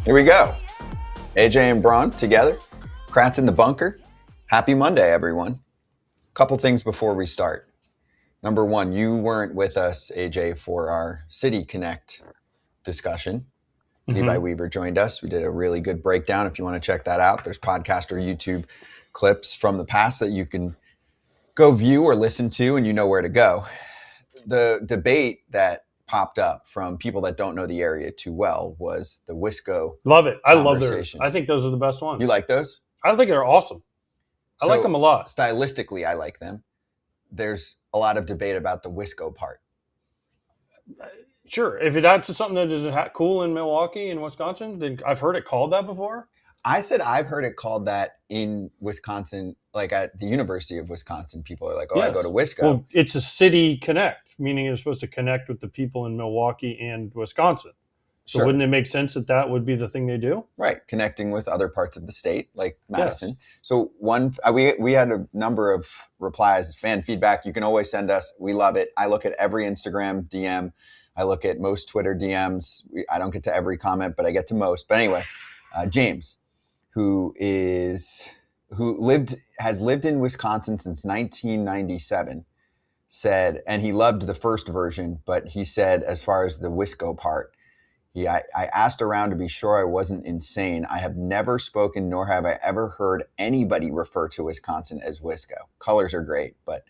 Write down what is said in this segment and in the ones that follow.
Here we go. AJ and Braun together. Kratz in the bunker. Happy Monday, everyone. Couple things before we start. Number one, you weren't with us, AJ, for our City Connect discussion. Levi Weaver joined us. We did a really good breakdown. If you want to check that out, there's podcast or YouTube clips from the past that you can go view or listen to, and you know where to go. The debate that popped up from people that don't know the area too well was the Wisco. Love it. I love those. I think those are the best ones. You like those? I think they're awesome. I like them a lot. Stylistically, I like them. There's a lot of debate about the Wisco part. Sure. If that's something that is cool in Milwaukee and Wisconsin, then I've heard it called that before. I said I've heard it called that in Wisconsin, like at the University of Wisconsin. People are like, oh, yes. I go to Wisco. Well, it's a city connect, meaning you're supposed to connect with the people in Milwaukee and Wisconsin. So Wouldn't it make sense that that would be the thing they do? Right. Connecting with other parts of the state, like Madison. Yes. So we had a number of replies, fan feedback. You can always send us. We love it. I look at every Instagram DM. I look at most Twitter DMs. I don't get to every comment, but I get to most. But anyway, James, who has lived in Wisconsin since 1997, said, and he loved the first version, but he said, as far as the Wisco part, I asked around to be sure I wasn't insane. I have never spoken, nor have I ever heard anybody refer to Wisconsin as Wisco. Colors are great, but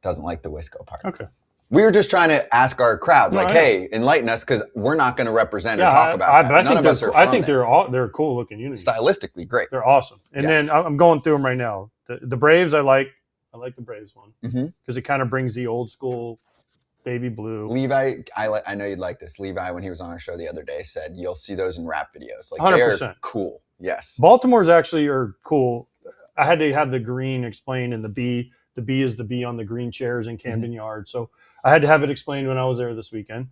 doesn't like the Wisco part. Okay. We were just trying to ask our crowd, hey, enlighten us, because we're not going to represent or talk about that. None of us are from I think they're a cool looking unity. Stylistically great. They're awesome. And then I'm going through them right now. The Braves, I like the Braves one because it kind of brings the old school baby blue. Levi, I know you'd like this. Levi, when he was on our show the other day, said you'll see those in rap videos. Like 100%. They're cool. Yes. Baltimore's actually are cool. I had to have the green explained and the B. The B is the B on the green chairs in Camden Yards. So I had to have it explained when I was there this weekend.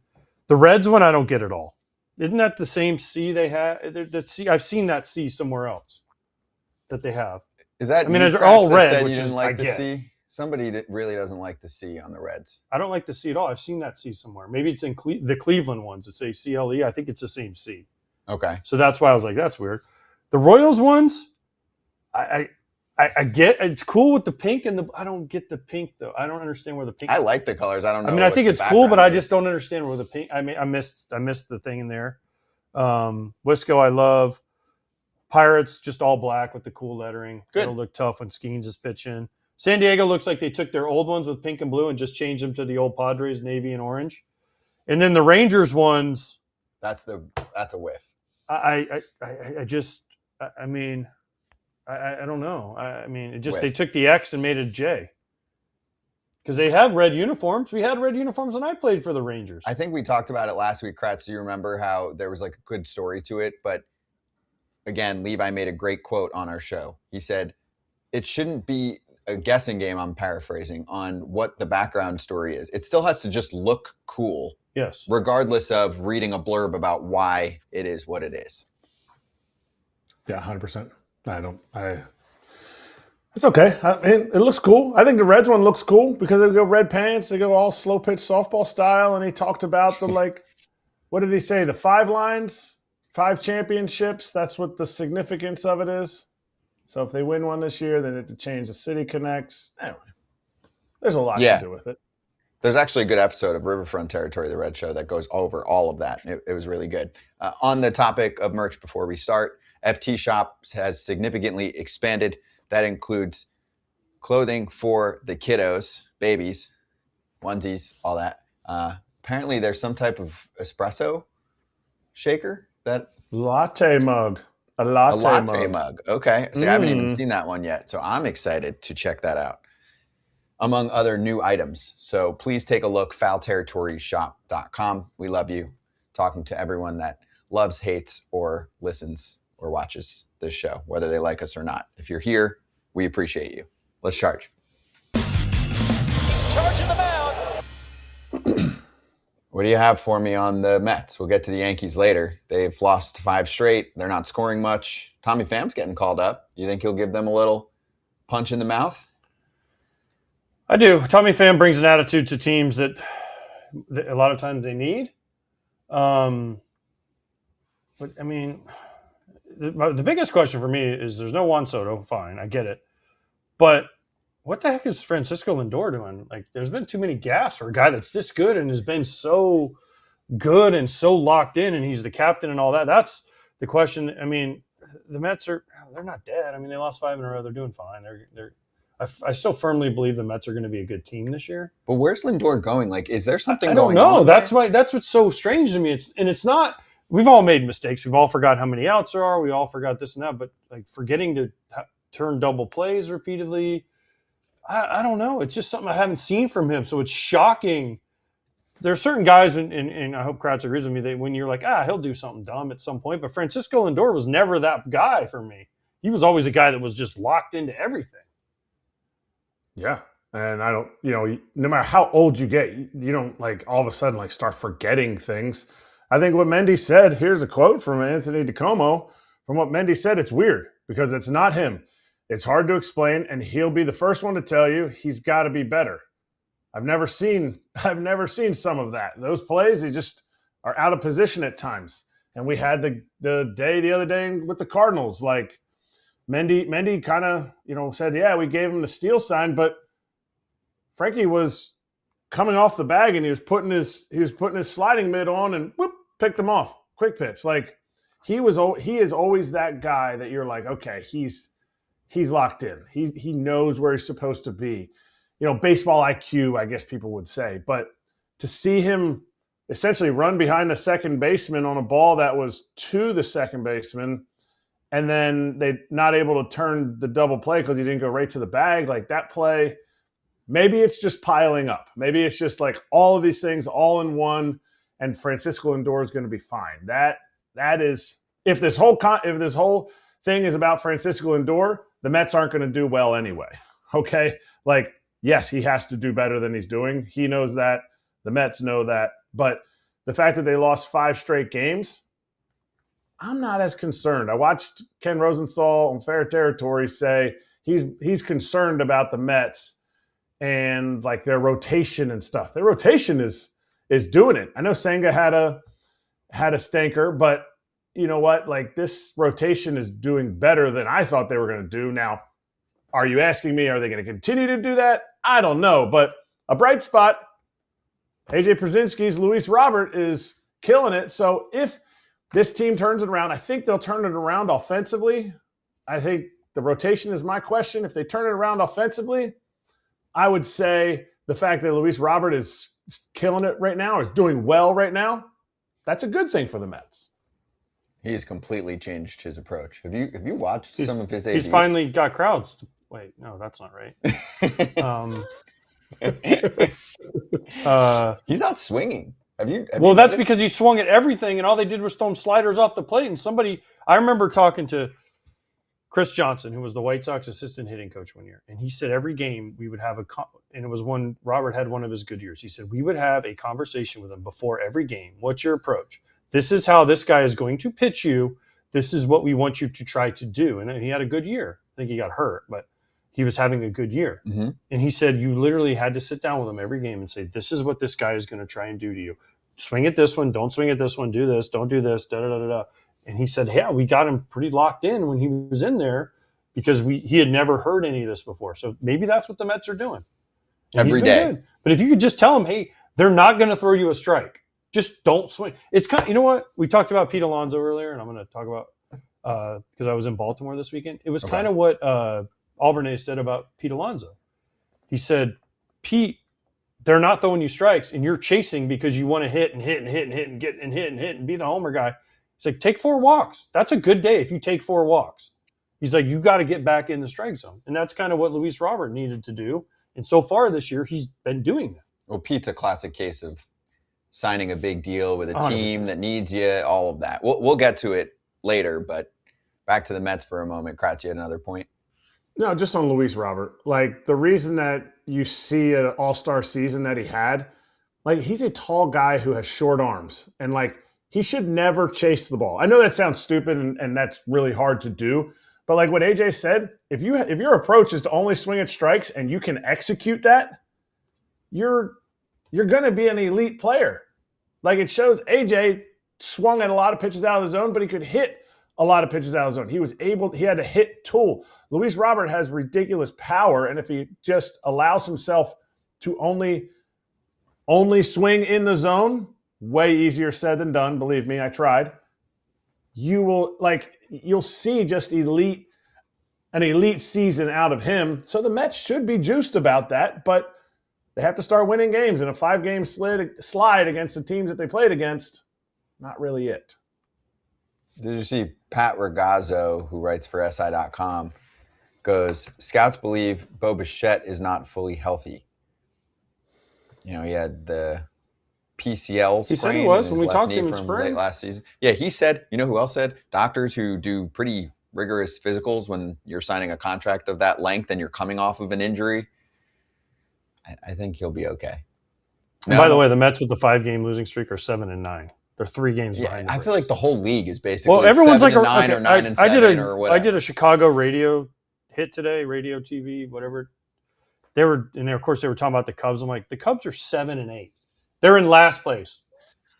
The Reds one, I don't get at all. Isn't that the same C they have? I've seen that C somewhere else that they have. Is that? I mean, they're all red. Said which you didn't is, like I the get. C. Somebody that really doesn't like the C on the Reds. I don't like the C at all. I've seen that C somewhere. Maybe it's in the Cleveland ones that say CLE. I think it's the same C. Okay. So that's why I was like, that's weird. The Royals ones, I get it's cool with the pink I don't get the pink though. I don't understand where the pink. I like the colors. I don't know. I mean, I think it's cool, but I just don't understand where the pink. I mean, I missed the thing in there. Wisco, I love. Pirates, just all black with the cool lettering. Good. It'll look tough when Skeens is pitching. San Diego looks like they took their old ones with pink and blue and just changed them to the old Padres navy and orange. And then the Rangers ones. That's a whiff. I don't know. I mean, it just, they took the X and made it J. Because they have red uniforms. We had red uniforms when I played for the Rangers. I think we talked about it last week, Kratz. Do you remember how there was like a good story to it? But again, Levi made a great quote on our show. He said, it shouldn't be a guessing game, I'm paraphrasing, on what the background story is. It still has to just look cool. Yes. Regardless of reading a blurb about why it is what it is. Yeah, 100%. It's okay. I mean, it looks cool. I think the Reds one looks cool because they go red pants. They go all slow pitch softball style. And he talked about the what did he say? The 5 lines, 5 championships. That's what the significance of it is. So if they win one this year, then they have to change the City Connects. Anyway, there's a lot to do with it. There's actually a good episode of Riverfront Territory, the Red Show, that goes over all of that. It was really good. On the topic of merch before we start, FT Shops has significantly expanded. That includes clothing for the kiddos, babies, onesies, all that. Apparently there's some type of espresso shaker that... Latte mug. A latte mug. Okay. See, I haven't even seen that one yet. So I'm excited to check that out, among other new items. So please take a look, foulterritoryshop.com. We love you. Talking to everyone that loves, hates, or listens or watches this show, whether they like us or not. If you're here, we appreciate you. Let's charge. He's charging the mound. What do you have for me on the Mets? We'll get to the Yankees later. They've lost 5 straight. They're not scoring much. Tommy Pham's getting called up. You think he'll give them a little punch in the mouth? I do. Tommy Pham brings an attitude to teams that a lot of times they need. But I mean, the biggest question for me is there's no Juan Soto. Fine, I get it. But what the heck is Francisco Lindor doing? Like, there's been too many gaffes for a guy that's this good and has been so good and so locked in, and he's the captain and all that. That's the question. I mean, the Mets they're not dead. I mean, they lost 5 in a row. They're doing fine. I still firmly believe the Mets are going to be a good team this year. But where's Lindor going? Like, is there something I going don't know. on? That's what's so strange to me. It's not. We've all made mistakes. We've all forgot how many outs there are. We all forgot this and that. But like forgetting to turn double plays repeatedly, I don't know. It's just something I haven't seen from him. So it's shocking. There are certain guys, and I hope Kratz agrees with me, that when you're like, he'll do something dumb at some point. But Francisco Lindor was never that guy for me. He was always a guy that was just locked into everything. Yeah. And I don't, no matter how old you get, you don't like all of a sudden like start forgetting things. I think what Mendy said, here's a quote from Anthony DiComo. From what Mendy said, it's weird because it's not him. It's hard to explain, and he'll be the first one to tell you he's got to be better. I've never seen some of that. Those plays, they just are out of position at times. And we had the other day with the Cardinals, like Mendy kind of, said, we gave him the steal sign, but Frankie was coming off the bag and he was putting his sliding mid on and whoop, picked him off. Quick pitch. Like he is always that guy that you're like, okay, he's locked in. He knows where he's supposed to be. Baseball IQ, I guess people would say. But to see him essentially run behind the second baseman on a ball that was to the second baseman, and then they not able to turn the double play because he didn't go right to the bag, like that play, maybe it's just piling up. Maybe it's just like all of these things all in one, and Francisco Lindor is going to be fine. That is, if this whole thing is about Francisco Lindor, the Mets aren't going to do well anyway. Okay? Like, yes, he has to do better than he's doing. He knows that. The Mets know that. But the fact that they lost 5 straight games, I'm not as concerned. I watched Ken Rosenthal on Fair Territory say he's concerned about the Mets and like their rotation and stuff. Their rotation is doing it. I know Senga had a stinker, but you know what? Like this rotation is doing better than I thought they were going to do. Now, are you asking me, are they going to continue to do that? I don't know, but a bright spot, AJ Pierzynski's Luis Robert is killing it. So if this team turns it around, I think they'll turn it around offensively. I think the rotation is my question. If they turn it around offensively, I would say the fact that Luis Robert is killing it right now, is doing well right now, that's a good thing for the Mets. He's completely changed his approach. Have you watched some of his ADs? He's finally got crowds. Wait, no, that's not right. He's not swinging. That's because he swung at everything, and all they did was throw sliders off the plate. And I remember talking to Chris Johnson, who was the White Sox assistant hitting coach one year, and he said every game we would have and it was when Robert had one of his good years. He said we would have a conversation with him before every game. What's your approach? This is how this guy is going to pitch you. This is what we want you to try to do. And he had a good year. I think he got hurt, but he was having a good year. Mm-hmm. And he said you literally had to sit down with him every game and say, this is what this guy is going to try and do to you. Swing at this one. Don't swing at this one. Do this. Don't do this. Da-da-da-da-da. And he said, yeah, we got him pretty locked in when he was in there because he had never heard any of this before. So maybe that's what the Mets are doing. And every day. Good. But if you could just tell him, hey, they're not going to throw you a strike. Just don't swing. It's kind of, you know what? We talked about Pete Alonso earlier, and I'm going to talk about because I was in Baltimore this weekend. It was kind of what Albernay said about Pete Alonso. He said, Pete, they're not throwing you strikes, and you're chasing because you want to hit and hit and hit and hit and get and hit and hit and be the homer guy. He's like, take 4 walks. That's a good day if you take 4 walks. He's like, you got to get back in the strike zone. And that's kind of what Luis Robert needed to do. And so far this year, he's been doing that. Well, Pete's a classic case of signing a big deal with a 100%. Team that needs you, all of that. We'll get to it later, but back to the Mets for a moment. Kratz, you had another point? No, just on Luis Robert. Like, the reason that you see an all-star season that he had, like, he's a tall guy who has short arms. And, like, he should never chase the ball. I know that sounds stupid and that's really hard to do. But like what AJ said, if your approach is to only swing at strikes and you can execute that, you're going to be an elite player. Like it shows AJ swung at a lot of pitches out of the zone, but he could hit a lot of pitches out of the zone. He had a hit tool. Luis Robert has ridiculous power, and if he just allows himself to only swing in the zone, way easier said than done. Believe me, I tried. You'll see just an elite season out of him. So the Mets should be juiced about that, but they have to start winning games. And a 5-game slide against the teams that they played against, not really it. Did you see Pat Ragazzo, who writes for SI.com, goes, scouts believe Bo Bichette is not fully healthy. He had the PCL sprain. He said he was when we talked to him in from spring. Late last season. Yeah, he said, you know who else said? Doctors who do pretty rigorous physicals when you're signing a contract of that length and you're coming off of an injury. I think he'll be okay. And by the way, the Mets with the 5-game losing streak are 7-9. They're 3 games behind. I feel like the whole league is basically everyone's 7-9 or 9-7 or whatever. I did a Chicago radio hit today, radio, TV, whatever. Of course, they were talking about the Cubs. I'm like, the Cubs are 7-8. They're in last place.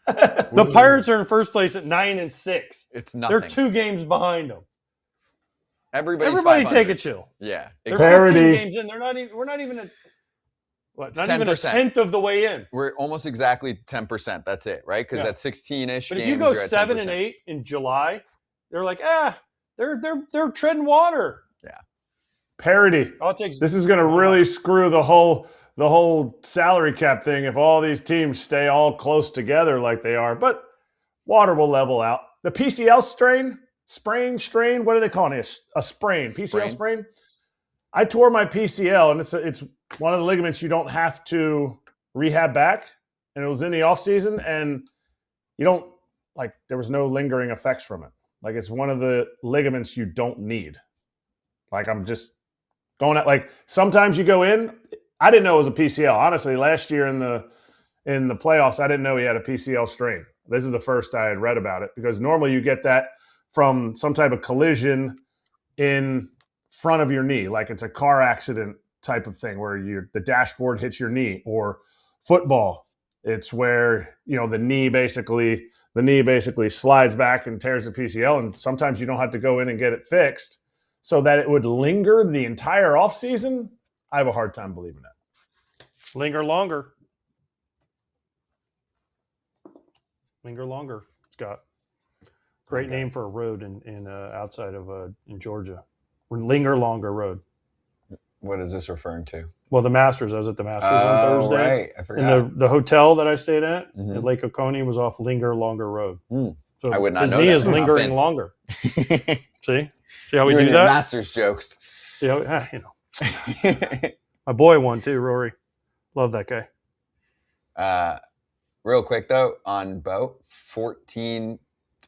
The Pirates are in first place at 9-6. It's nothing. They're 2 games behind them. Everybody take a chill. Yeah, They're 15 games in. We're not even at what? It's not 10%. even a tenth of the way in. We're almost exactly 10%. That's it, right? Because at 16-ish but games, if you go you're at 7 10%. and 8 in July, they're like, they're treading water. Yeah. Parity. This is going to really screw the whole salary cap thing if all these teams stay all close together like they are. But water will level out. The PCL strain, what are they calling it? A sprain. PCL sprain? I tore my PCL, and it's one of the ligaments you don't have to rehab back, and it was in the offseason, and there was no lingering effects from it. Like, it's one of the ligaments you don't need. Like, I'm just going at, sometimes you go in. I didn't know it was a PCL. Honestly, last year in the playoffs, I didn't know he had a PCL strain. This is the first I had read about it, because normally you get that from some type of collision in front of your knee, like it's a car accident type of thing where the dashboard hits your knee. Or football, it's where the knee basically slides back and tears the PCL, and sometimes you don't have to go in and get it fixed. So that it would linger the entire offseason, I have a hard time believing that. Linger longer, Scott. Great name for a road in outside of in Georgia. Linger Longer Road. What is this referring to? Well, the Masters. I was at the Masters on Thursday. Right. I forgot. And the hotel that I stayed at in Lake Oconee was off Linger Longer Road. So I would not his know knee that. is lingering longer. See how we you do and that? Masters jokes. See how my boy won too, Rory. Love that guy. Real quick though, on Bo, 14th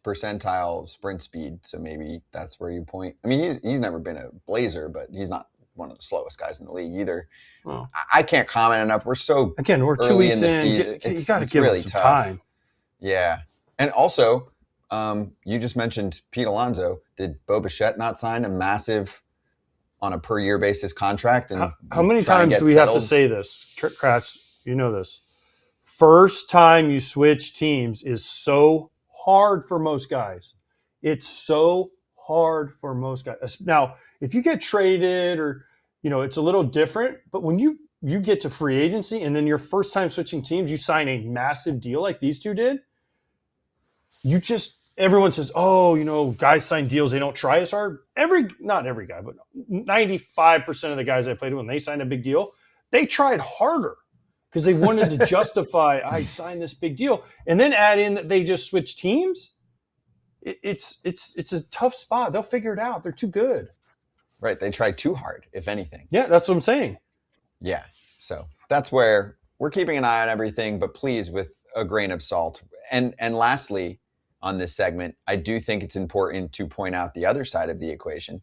percentile sprint speed. So maybe that's where you point. I mean, he's never been a blazer, but he's not one of the slowest guys in the league either. Oh. I can't comment enough. We're 2 weeks in the in. season. You got to give really him some tough. time. Yeah, and also, you just mentioned Pete Alonso. Did Bo Bichette not sign a massive, on a per year basis contract? And how many times do we have to say this, Kratz? You know this. First time you switch teams is so hard for most guys. It's so hard for most guys. Now, if you get traded or, it's a little different, but when you get to free agency and then your first time switching teams, you sign a massive deal like these two did, everyone says, guys sign deals, they don't try as hard. Not every guy, but 95% of the guys I played with, when they signed a big deal, they tried harder because they wanted to justify, I signed this big deal. And then add in that they just switched teams. It's a tough spot. They'll figure it out. They're too good. Right. They try too hard, if anything. Yeah, that's what I'm saying. Yeah. So that's where we're keeping an eye on everything, but please with a grain of salt. And lastly, on this segment, I do think it's important to point out the other side of the equation.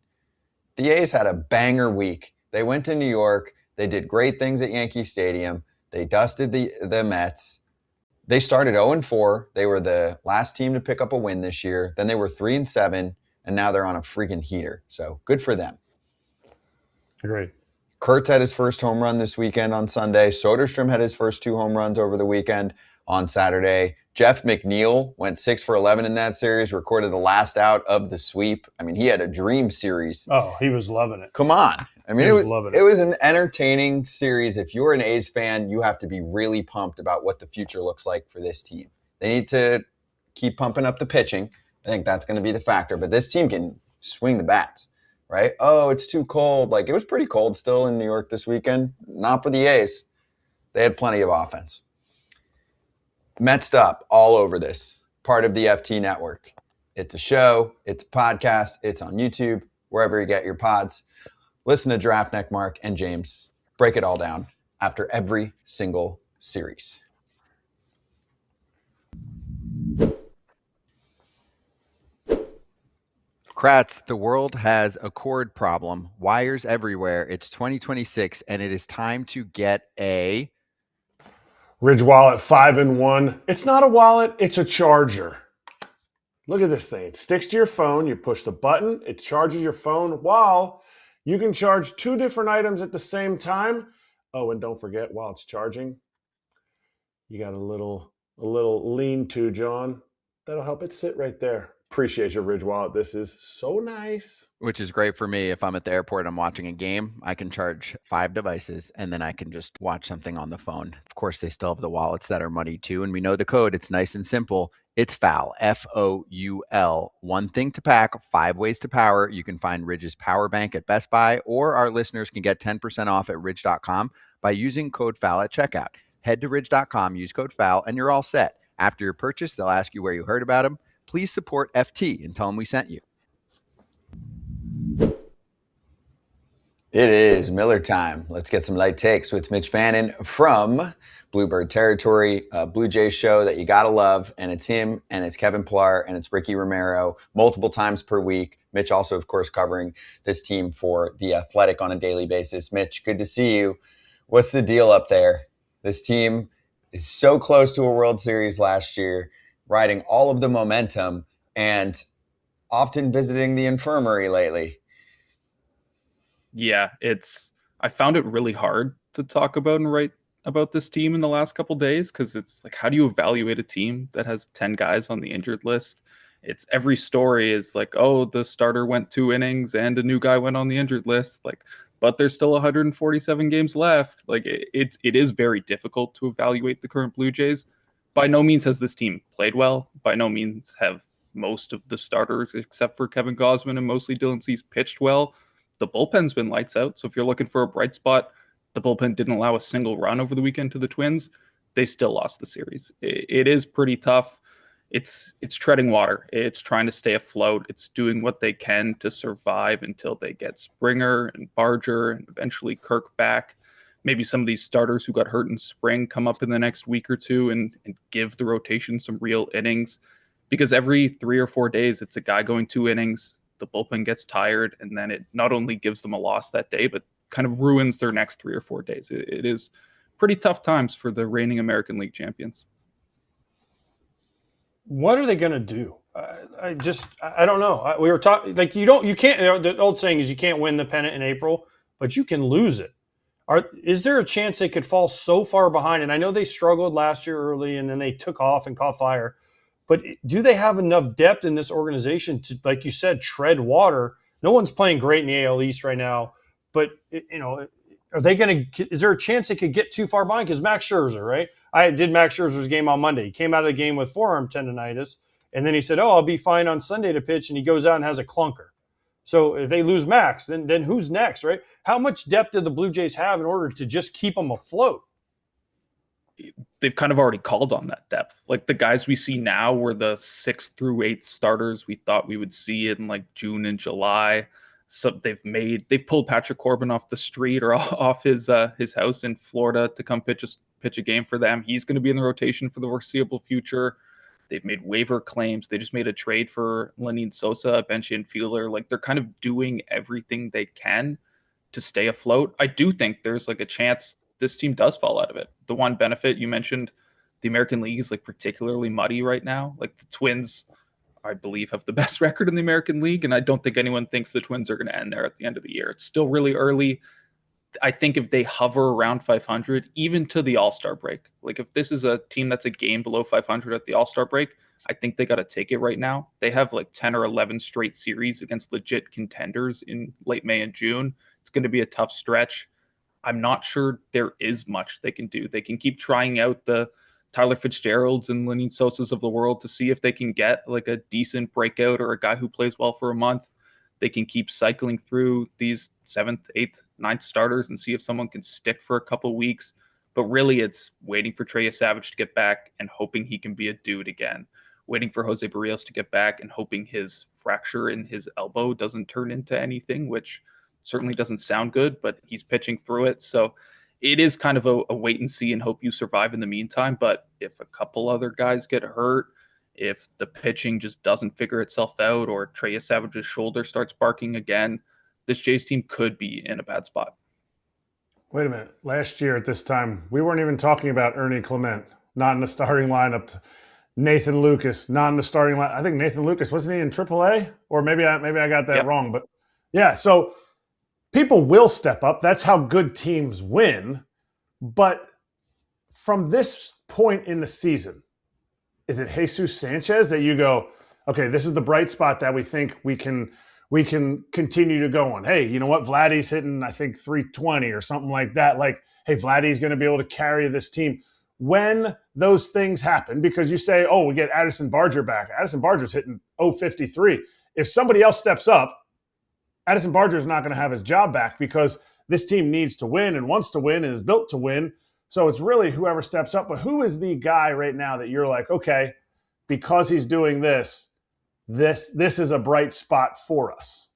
The A's had a banger week. They went to New York. They did great things at Yankee Stadium. They dusted the Mets. They started 0-4. They were the last team to pick up a win this year. Then they were 3-7, and now they're on a freaking heater. So good for them. Agreed. Kratz had his first home run this weekend on Sunday. Soderstrom had his first 2 home runs over the weekend. on Saturday. Jeff McNeil went 6 for 11 in that series, recorded the last out of the sweep. I mean, he had a dream series. Oh, he was loving it. Come on. I mean, it loving was an entertaining series. If you're an A's fan, you have to be really pumped about what the future looks like for this team. They need to keep pumping up the pitching. I think that's going to be the factor. But this team can swing the bats, right? Oh, it's too cold. Like, it was pretty cold still in New York this weekend. Not for the A's. They had plenty of offense. Metsed Up all over this, part of the FT network. It's a show, it's a podcast, it's on YouTube, wherever you get your pods. Listen to Draft Neck Mark and James break it all down after every single series. Kratz, the world has a cord problem, wires everywhere. It's 2026, and it is time to get a Ridge Wallet 5-in-1. It's not a wallet, it's a charger. Look at this thing. It sticks to your phone. You push the button. It charges your phone while you can charge 2 different items at the same time. Oh, and don't forget, while it's charging, you got a little lean-to, John. That'll help it sit right there. Appreciate your Ridge Wallet. This is so nice. Which is great for me. If I'm at the airport, I'm watching a game, I can charge 5 devices and then I can just watch something on the phone. Of course, they still have the wallets that are money too. And we know the code. It's nice and simple. It's FOUL, F-O-U-L. 1 thing to pack, 5 ways to power. You can find Ridge's power bank at Best Buy, or our listeners can get 10% off at ridge.com by using code FOUL at checkout. Head to ridge.com, use code FOUL, and you're all set. After your purchase, they'll ask you where you heard about them. Please support FT and tell them we sent you. It is Miller time. Let's get some light takes with Mitch Bannon from Bluebird Territory, a Blue Jays show that you gotta love. And it's him, and it's Kevin Pillar, and it's Ricky Romero multiple times per week. Mitch also, of course, covering this team for The Athletic on a daily basis. Mitch, good to see you. What's the deal up there? This team is so close to a World Series last year, riding all of the momentum and often visiting the infirmary lately. Yeah, I found it really hard to talk about and write about this team in the last couple days, because it's like, how do you evaluate a team that has 10 guys on the injured list? It's every story is like, oh, the starter went 2 innings and a new guy went on the injured list. Like, but there's still 147 games left. Like, it is very difficult to evaluate the current Blue Jays. By no means has this team played well. By no means have most of the starters, except for Kevin Gausman and mostly Dylan Cease, pitched well. The bullpen's been lights out. So if you're looking for a bright spot, the bullpen didn't allow a single run over the weekend to the Twins. They still lost the series. It is pretty tough. It's treading water. It's trying to stay afloat. It's doing what they can to survive until they get Springer and Barger and eventually Kirk back. Maybe some of these starters who got hurt in spring come up in the next week or two and give the rotation some real innings. Because every 3 or 4 days, it's a guy going 2 innings. The bullpen gets tired, and then it not only gives them a loss that day, but kind of ruins their next 3 or 4 days. It is pretty tough times for the reigning American League champions. What are they going to do? I don't know. We were talking, like, you can't, the old saying is you can't win the pennant in April, but you can lose it. Is there a chance they could fall so far behind? And I know they struggled last year early and then they took off and caught fire. But do they have enough depth in this organization to, like you said, tread water? No one's playing great in the AL East right now. But, are they going to – is there a chance they could get too far behind? Because Max Scherzer, right? I did Max Scherzer's game on Monday. He came out of the game with forearm tendonitis. And then he said, I'll be fine on Sunday to pitch. And he goes out and has a clunker. So if they lose Max, then who's next, right? How much depth do the Blue Jays have in order to just keep them afloat? They've kind of already called on that depth. Like, the guys we see now were the 6th through 8th starters we thought we would see in like June and July. So they've pulled Patrick Corbin off the street or off his house in Florida to come pitch a game for them. He's going to be in the rotation for the foreseeable future. They've made waiver claims. They just made a trade for Lenyn Sosa, a bench infielder. Like, they're kind of doing everything they can to stay afloat. I do think there's like a chance this team does fall out of it. The one benefit you mentioned, the American League is like particularly muddy right now. Like, the Twins, I believe, have the best record in the American League, and I don't think anyone thinks the Twins are going to end there at the end of the year. It's still really early. I think if they hover around 500, even to the All-Star break, like if this is a team that's a game below 500 at the All-Star break, I think they got to take it right now. They have like 10 or 11 straight series against legit contenders in late May and June. It's going to be a tough stretch. I'm not sure there is much they can do. They can keep trying out the Tyler Fitzgeralds and Lenny Sosas of the world to see if they can get like a decent breakout or a guy who plays well for a month. They can keep cycling through these 7th, 8th, 9th starters and see if someone can stick for a couple weeks. But really, it's waiting for Trey Savage to get back and hoping he can be a dude again. Waiting for Jose Barrios to get back and hoping his fracture in his elbow doesn't turn into anything, which certainly doesn't sound good, but he's pitching through it. So it is kind of a wait and see and hope you survive in the meantime. But if a couple other guys get hurt, if the pitching just doesn't figure itself out or Trey Savage's shoulder starts barking again, this Jays team could be in a bad spot. Wait a minute. Last year at this time, we weren't even talking about Ernie Clement, not in the starting lineup. Nathan Lucas, not in the starting line. I think Nathan Lucas, wasn't he in AAA? Or maybe I got that wrong. But yeah, so people will step up. That's how good teams win. But from this point in the season, is it Jesus Sanchez that you go, okay, this is the bright spot that we think we can continue to go on? Hey, you know what? Vladdy's hitting, I think, 320 or something like that. Like, hey, Vladdy's going to be able to carry this team. When those things happen, because you say, oh, we get Addison Barger back. Addison Barger's hitting 053. If somebody else steps up, Addison Barger is not going to have his job back because this team needs to win and wants to win and is built to win. So it's really whoever steps up. But who is the guy right now that you're like, okay, because he's doing this is a bright spot for us?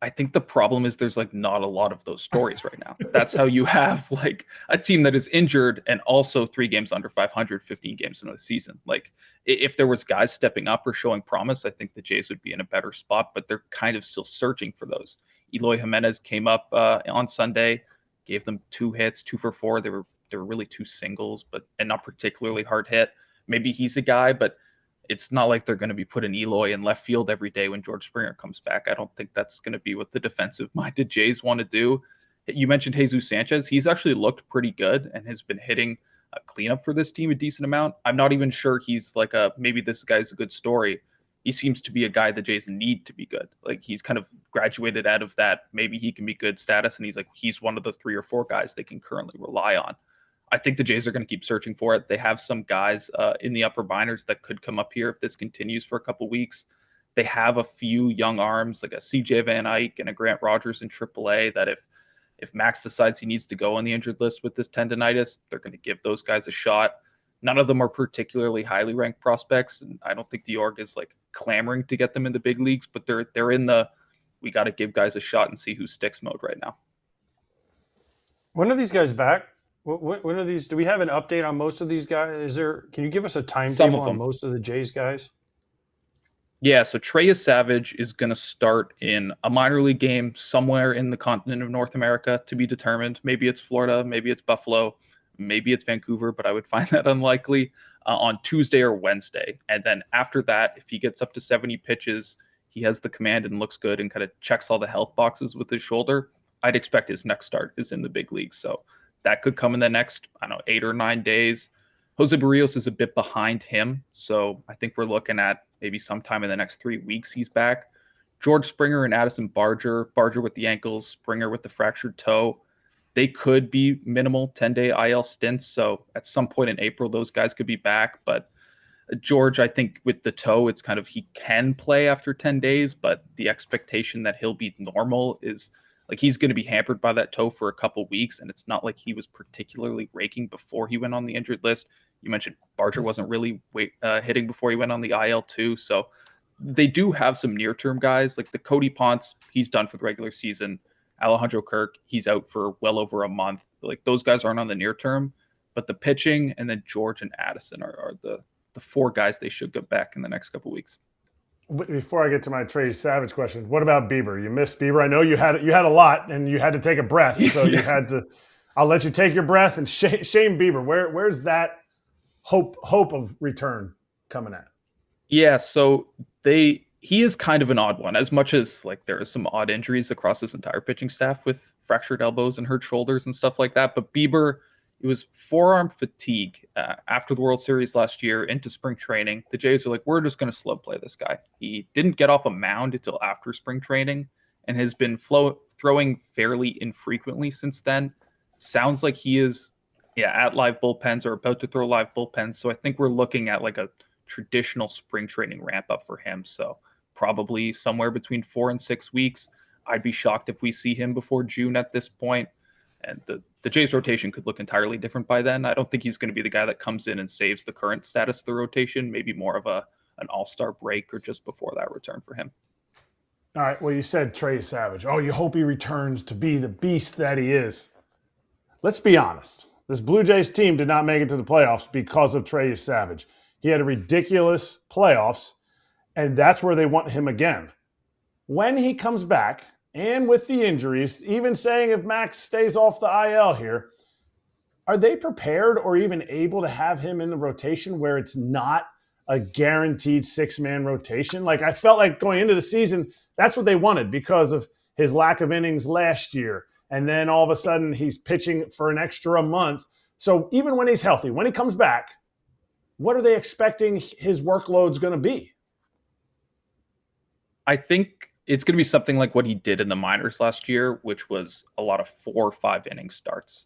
I think the problem is there's like not a lot of those stories right now. That's how you have like a team that is injured and also 3 games under 500, 15 games into the season. Like if there was guys stepping up or showing promise, I think the Jays would be in a better spot, but they're kind of still searching for those. Eloy Jimenez came up on Sunday, gave them 2 hits, 2 for 4. They were really 2 singles, and not particularly hard hit. Maybe he's a guy, but it's not like they're going to be putting Eloy in left field every day when George Springer comes back. I don't think that's going to be what the defensive-minded Jays want to do. You mentioned Jesus Sanchez. He's actually looked pretty good and has been hitting a cleanup for this team a decent amount. I'm not even sure he's like maybe this guy's a good story. He seems to be a guy the Jays need to be good. Like he's kind of graduated out of that. Maybe he can be good status. And he's one of the 3 or 4 guys they can currently rely on. I think the Jays are going to keep searching for it. They have some guys in the upper minors that could come up here if this continues for a couple weeks. They have a few young arms like a CJ Van Eyck and a Grant Rogers in AAA that if Max decides he needs to go on the injured list with this tendonitis, they're going to give those guys a shot. None of them are particularly highly ranked prospects, and I don't think the org is like clamoring to get them in the big leagues, but they're in the we got to give guys a shot and see who sticks mode right now. When are these guys back? When are these? Do we have an update on most of these guys? Can you give us a timetable on most of the Jays guys? Yeah, so Trey Savage is going to start in a minor league game somewhere in the continent of North America to be determined. Maybe it's Florida, maybe it's Buffalo, maybe it's Vancouver, but I would find that unlikely on Tuesday or Wednesday. And then after that, if he gets up to 70 pitches, he has the command and looks good and kind of checks all the health boxes with his shoulder, I'd expect his next start is in the big league. So that could come in the next, 8 or 9 days. Jose Barrios is a bit behind him, so I think we're looking at maybe sometime in the next 3 weeks he's back. George Springer and Addison Barger with the ankles, Springer with the fractured toe, they could be minimal 10-day IL stints, so at some point in April, those guys could be back. But George, I think with the toe, it's kind of he can play after 10 days, but the expectation that he'll be normal is like he's going to be hampered by that toe for a couple weeks, and it's not like he was particularly raking before he went on the injured list. You mentioned Barger wasn't really hitting before he went on the IL too, so they do have some near-term guys like the Cody Ponce. He's done for the regular season. Alejandro Kirk, he's out for well over a month. Like those guys aren't on the near term, but the pitching and then George and Addison are the 4 guys they should get back in the next couple weeks. Before I get to my Trey Savage question, what about Bieber? You missed Bieber. I know you had a lot, and you had to take a breath, so you had to. I'll let you take your breath and shame Bieber. Where's that hope of return coming at? Yeah, so they he is kind of an odd one, as much as like there is some odd injuries across this entire pitching staff with fractured elbows and hurt shoulders and stuff like that. But Bieber, it was forearm fatigue after the World Series last year into spring training. The Jays are like, we're just going to slow play this guy. He didn't get off a mound until after spring training and has been throwing fairly infrequently since then. Sounds like he is at live bullpens or about to throw live bullpens. So I think we're looking at like a traditional spring training ramp up for him. So probably somewhere between 4 and 6 weeks. I'd be shocked if we see him before June at this point. And the Jays rotation could look entirely different by then. I don't think he's going to be the guy that comes in and saves the current status of the rotation. Maybe more of an all-star break or just before that return for him. All right. Well, you said Trey Savage. Oh, you hope he returns to be the beast that he is. Let's be honest. This Blue Jays team did not make it to the playoffs because of Trey Savage. He had a ridiculous playoffs, and that's where they want him again. When he comes back, and with the injuries, even saying if Max stays off the IL here, are they prepared or even able to have him in the rotation where it's not a guaranteed 6-man rotation? Like, I felt like going into the season, that's what they wanted because of his lack of innings last year. And then all of a sudden he's pitching for an extra month. So even when he's healthy, when he comes back, what are they expecting his workload's going to be? I think it's going to be something like what he did in the minors last year, which was a lot of 4 or 5 inning starts.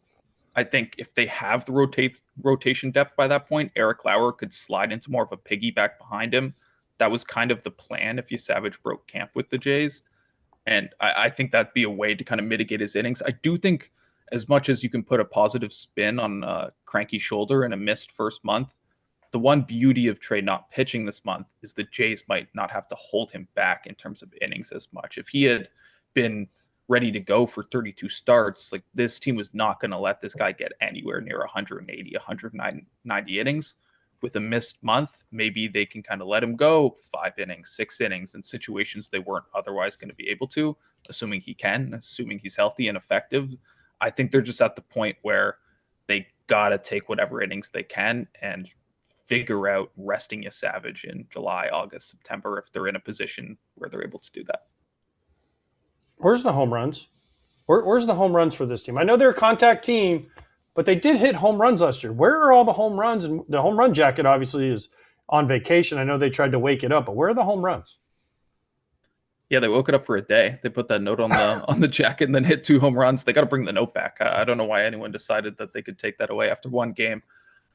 I think if they have the rotation depth by that point, Eric Lauer could slide into more of a piggyback behind him. That was kind of the plan if Savage broke camp with the Jays. And I think that'd be a way to kind of mitigate his innings. I do think as much as you can put a positive spin on a cranky shoulder and a missed first month, the one beauty of Trey not pitching this month is the Jays might not have to hold him back in terms of innings as much. If he had been ready to go for 32 starts, like this team was not going to let this guy get anywhere near 180, 190 innings. With a missed month, maybe they can kind of let him go 5 innings, 6 innings in situations they weren't otherwise going to be able to, assuming he can, assuming he's healthy and effective. I think they're just at the point where they got to take whatever innings they can and figure out resting Savage in July, August, September, if they're in a position where they're able to do that. Where's the home runs? Where's the home runs for this team? I know they're a contact team, but they did hit home runs last year. Where are all the home runs? And the home run jacket obviously is on vacation. I know they tried to wake it up, but where are the home runs? Yeah, they woke it up for a day. They put that note on the jacket and then hit 2 home runs. They got to bring the note back. I don't know why anyone decided that they could take that away after one game.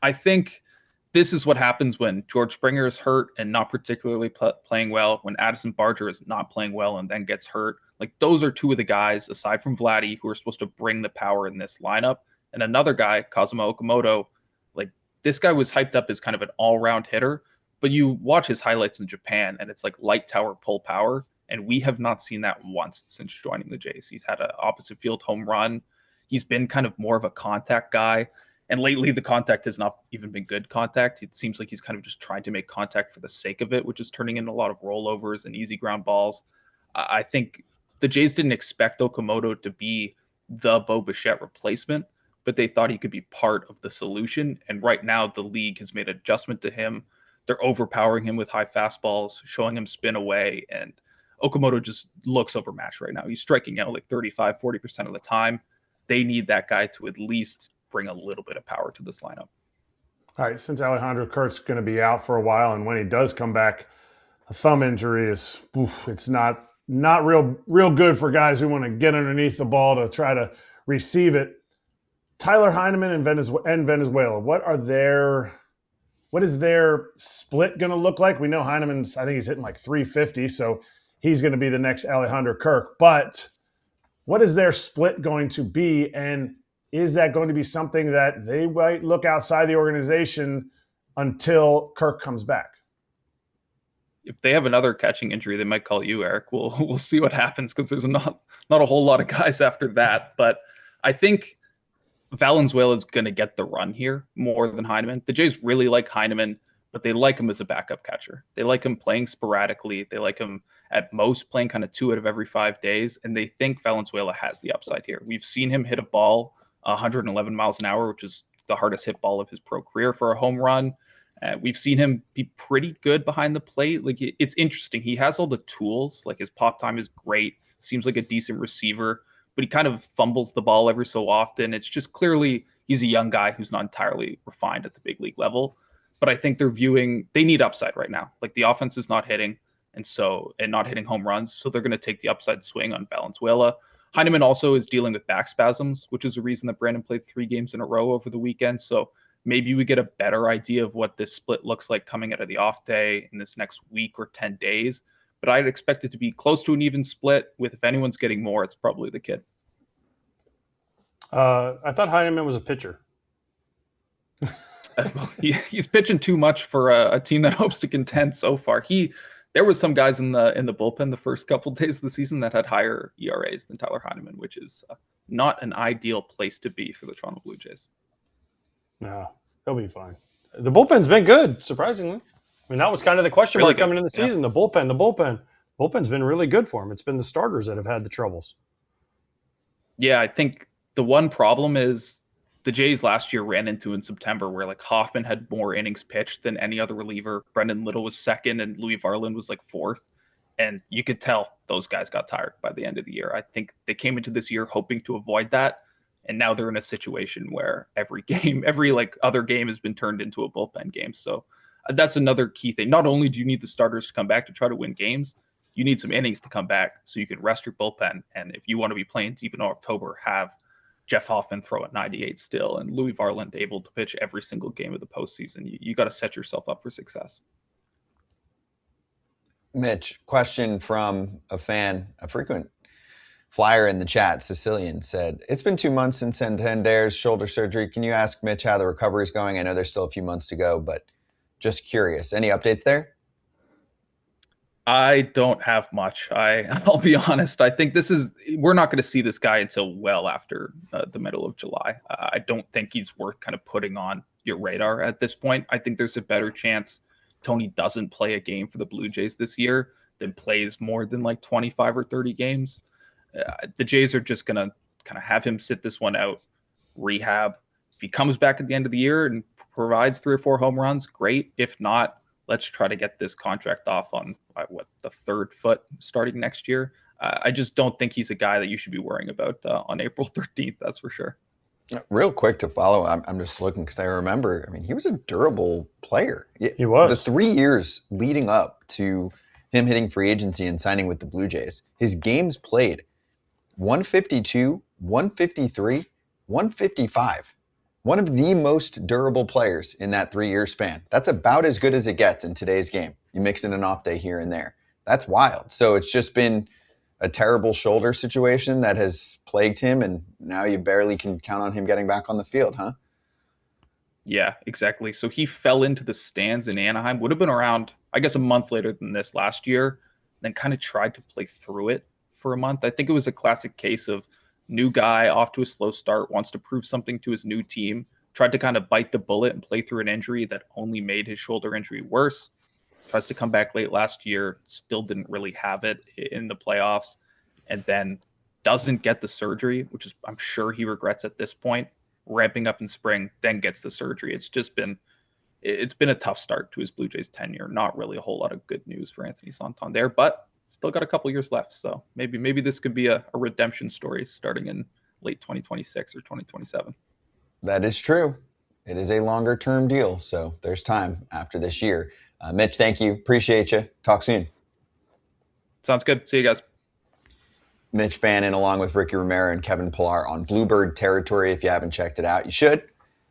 I think this is what happens when George Springer is hurt and not particularly playing well, when Addison Barger is not playing well and then gets hurt. Like, those are 2 of the guys, aside from Vladdy, who are supposed to bring the power in this lineup. And another guy, Kazuma Okamoto, like, this guy was hyped up as kind of an all-round hitter, but you watch his highlights in Japan and it's like light tower pull power. And we have not seen that once since joining the Jays. He's had an opposite field home run. He's been kind of more of a contact guy. And lately, the contact has not even been good contact. It seems like he's kind of just trying to make contact for the sake of it, which is turning into a lot of rollovers and easy ground balls. I think the Jays didn't expect Okamoto to be the Bo Bichette replacement, but they thought he could be part of the solution. And right now, the league has made an adjustment to him. They're overpowering him with high fastballs, showing him spin away, and Okamoto just looks overmatched right now. He's striking out like 35, 40% of the time. They need that guy to at least bring a little bit of power to this lineup. All right, since Alejandro Kirk's going to be out for a while, and when he does come back, a thumb injury is, it's not real good for guys who want to get underneath the ball to try to receive it. Tyler Heineman and Venezuela, what is their split going to look like? We know Heineman's, I think he's hitting like 350, so he's going to be the next Alejandro Kirk. But what is their split going to be? And is that going to be something that they might look outside the organization until Kirk comes back? If they have another catching injury, they might call you, Eric. We'll see what happens, because there's not a whole lot of guys after that. But I think Valenzuela is going to get the run here more than Heineman. The Jays really like Heineman, but they like him as a backup catcher. They like him playing sporadically. They like him at most playing kind of 2 out of every 5 days, and they think Valenzuela has the upside here. We've seen him hit a ball 111 miles an hour, which is the hardest hit ball of his pro career for a home run. We've seen him be pretty good behind the plate. Like it's interesting. He has all the tools. Like his pop time is great. Seems like a decent receiver, but he kind of fumbles the ball every so often. It's just clearly he's a young guy who's not entirely refined at the big league level. But I think they need upside right now. Like the offense is not hitting, and not hitting home runs. So they're going to take the upside swing on Valenzuela. Heineman also is dealing with back spasms, which is the reason that Brandon played 3 games in a row over the weekend. So maybe we get a better idea of what this split looks like coming out of the off day in this next week or 10 days. But I'd expect it to be close to an even split with, if anyone's getting more, it's probably the kid. I thought Heineman was a pitcher. He's pitching too much for a team that hopes to contend so far. There was some guys in the bullpen the first couple days of the season that had higher ERAs than Tyler Heineman, which is not an ideal place to be for the Toronto Blue Jays. No, he'll be fine. The bullpen's been good, surprisingly. I mean, that was kind of the question mark coming in the season. Yeah. The bullpen's been really good for him. It's been the starters that have had the troubles. Yeah, I think the one problem is the Jays last year ran into in September where like Hoffman had more innings pitched than any other reliever. Brendan Little was second and Louis Varland was like fourth. And you could tell those guys got tired by the end of the year. I think they came into this year hoping to avoid that. And now they're in a situation where every like other game has been turned into a bullpen game. So that's another key thing. Not only do you need the starters to come back to try to win games, you need some innings to come back so you can rest your bullpen. And if you want to be playing deep in October, have Jeff Hoffman throw at 98 still and Louis Varland able to pitch every single game of the postseason. You got to set yourself up for success. Mitch, question from a fan, a frequent flyer in the chat, Sicilian, said, it's been 2 months since Santander's shoulder surgery. Can you ask Mitch how the recovery is going? I know there's still a few months to go, but just curious. Any updates there? I don't have much. I'll be honest. I think we're not going to see this guy until well after the middle of July. I don't think he's worth kind of putting on your radar at this point. I think there's a better chance Tony doesn't play a game for the Blue Jays this year than plays more than like 25 or 30 games. The Jays are just going to kind of have him sit this one out, rehab. If he comes back at the end of the year and provides 3 or 4 home runs, great. If not, let's try to get this contract off on the 3rd foot starting next year. I just don't think he's a guy that you should be worrying about on April 13th. That's for sure. Real quick to follow, I'm just looking because I remember, he was a durable player. He was. The 3 years leading up to him hitting free agency and signing with the Blue Jays, his games played 152, 153, 155. One of the most durable players in that 3-year span. That's about as good as it gets in today's game. You mix in an off day here and there. That's wild. So it's just been a terrible shoulder situation that has plagued him, and now you barely can count on him getting back on the field, huh? Yeah, exactly. So he fell into the stands in Anaheim, would have been around, I guess, a month later than this last year, then kind of tried to play through it for a month. I think it was a classic case of new guy off to a slow start, wants to prove something to his new team, tried to kind of bite the bullet and play through an injury that only made his shoulder injury worse. Tries to come back late last year, still didn't really have it in the playoffs, and then doesn't get the surgery, which is I'm sure he regrets at this point, ramping up in spring, then gets the surgery. It's been a tough start to his Blue Jays tenure. Not really a whole lot of good news for Anthony Santander, but still got a couple years left. So maybe this could be a redemption story starting in late 2026 or 2027. That is true. It is a longer term deal. So there's time after this year. Mitch, thank you. Appreciate you. Talk soon. Sounds good. See you guys. Mitch Bannon along with Ricky Romero and Kevin Pillar on Bluebird Territory. If you haven't checked it out, you should.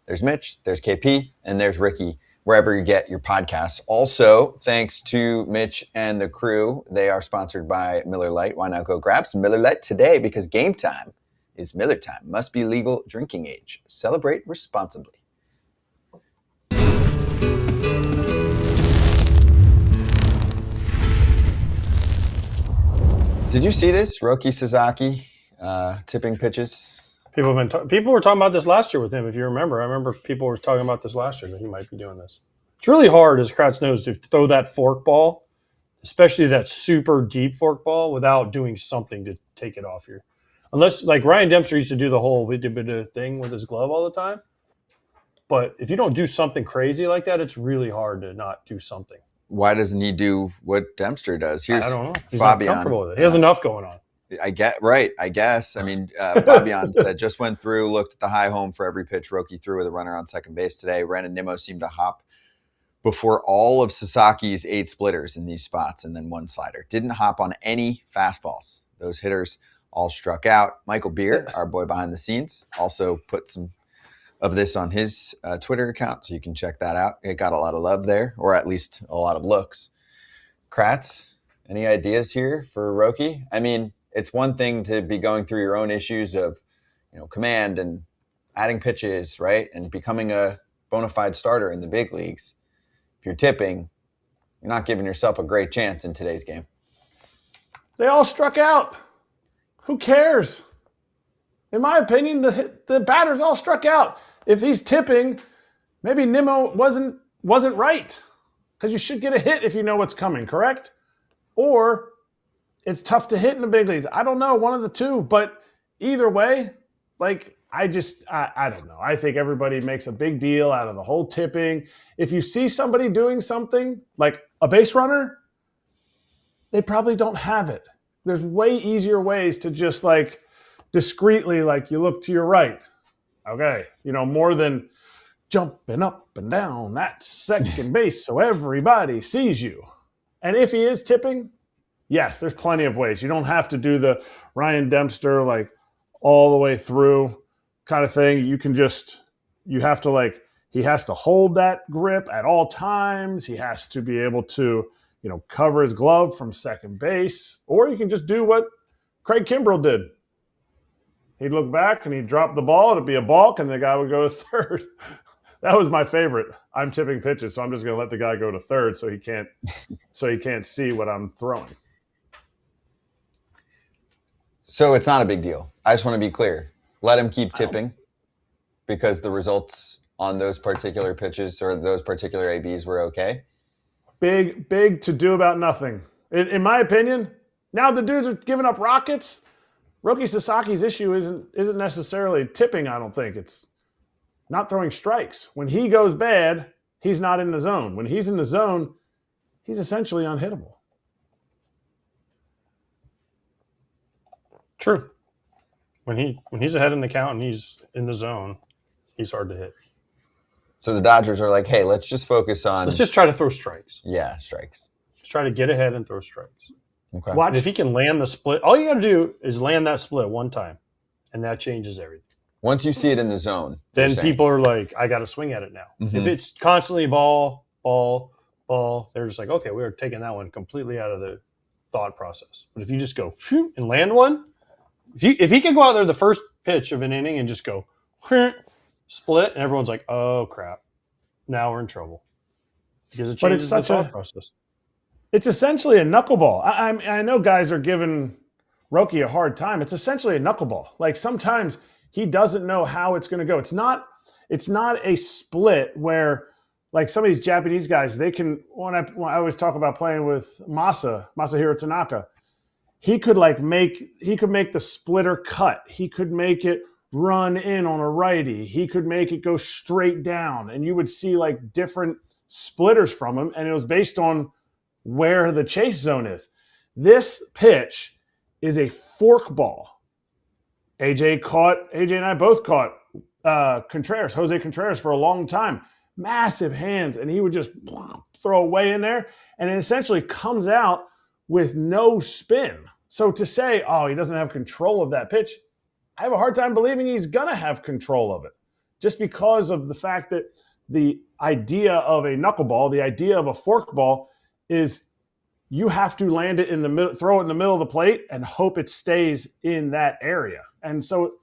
There's Mitch, there's KP, and there's Ricky, wherever you get your podcasts. Also, thanks to Mitch and the crew. They are sponsored by Miller Lite. Why not go grab some Miller Lite today? Because game time is Miller time. Must be legal drinking age. Celebrate responsibly. Did you see this? Roki Sasaki tipping pitches. People were talking about this last year with him, if you remember. I remember people were talking about this last year, that he might be doing this. It's really hard, as Kratz knows, to throw that fork ball, especially that super deep fork ball, without doing something to take it off your. Unless, like Ryan Dempster used to do the whole thing with his glove all the time. But if you don't do something crazy like that, it's really hard to not do something. Why doesn't he do what Dempster does? Here's I don't know. He's Fabian. not comfortable with it. He has enough going on. I guess. I mean, Fabian said, just went through, looked at the high home for every pitch Roki threw with a runner on second base today. Ren and Nimmo seemed to hop before all of Sasaki's 8 splitters in these spots and then 1 slider. Didn't hop on any fastballs. Those hitters all struck out. Michael Beer, our boy behind the scenes, also put some of this on his Twitter account, so you can check that out. It got a lot of love there, or at least a lot of looks. Kratz, any ideas here for Roki? I mean, it's one thing to be going through your own issues of, command and adding pitches, right? And becoming a bona fide starter in the big leagues. If you're tipping, you're not giving yourself a great chance in today's game. They all struck out. Who cares? In my opinion, the batters all struck out. If he's tipping, maybe Nimmo wasn't right. Because you should get a hit if you know what's coming, correct? Or it's tough to hit in the big leagues. I don't know, one of the two. But either way, I don't know. I think everybody makes a big deal out of the whole tipping. If you see somebody doing something like a base runner, they probably don't have it. There's way easier ways to just discreetly, you look to your right. Okay. More than jumping up and down that second base so everybody sees you. And if he is tipping, yes, there's plenty of ways. You don't have to do the Ryan Dempster, all the way through kind of thing. You can just, he has to hold that grip at all times. He has to be able to, cover his glove from second base. Or you can just do what Craig Kimbrel did. He'd look back and he'd drop the ball. It'd be a balk, and the guy would go to third. That was my favorite. I'm tipping pitches, so I'm just going to let the guy go to third so he can't see what I'm throwing. So it's not a big deal. I just want to be clear. Let him keep tipping because the results on those particular pitches or those particular ABs were okay. Big to do about nothing. In my opinion, now the dudes are giving up rockets. Roki Sasaki's issue isn't necessarily tipping, I don't think. It's not throwing strikes. When he goes bad, he's not in the zone. When he's in the zone, he's essentially unhittable. True. When he's ahead in the count and he's in the zone, he's hard to hit. So the Dodgers are like, hey, let's just focus on... Let's just try to throw strikes. Yeah, strikes. Just try to get ahead and throw strikes. Okay. Watch. If he can land the split, all you got to do is land that split one time, and that changes everything. Once you see it in the zone, then people are like, I got to swing at it now. Mm-hmm. If it's constantly ball, they're just like, okay, we're taking that one completely out of the thought process. But if you just go shoot and land one, if he can go out there the first pitch of an inning and just go split, and everyone's like, oh crap, now we're in trouble because it changes the thought process. It's essentially a knuckleball. I know guys are giving Roki a hard time. It's essentially a knuckleball. Sometimes he doesn't know how it's going to go. It's not a split where some of these Japanese guys, they can, when I always talk about playing with Masahiro Tanaka, he could make the splitter cut. He could make it run in on a righty. He could make it go straight down. And you would see different splitters from him. And it was based on where the chase zone is. This pitch is a fork ball. AJ and I both caught Jose Contreras for a long time. Massive hands, and he would just throw away in there, and it essentially comes out with no spin. So to say, oh, he doesn't have control of that pitch, I have a hard time believing he's going to have control of it, just because of the fact that the idea of a knuckleball, the idea of a forkball, is you have to land it in the middle, throw it in the middle of the plate, and hope it stays in that area. And so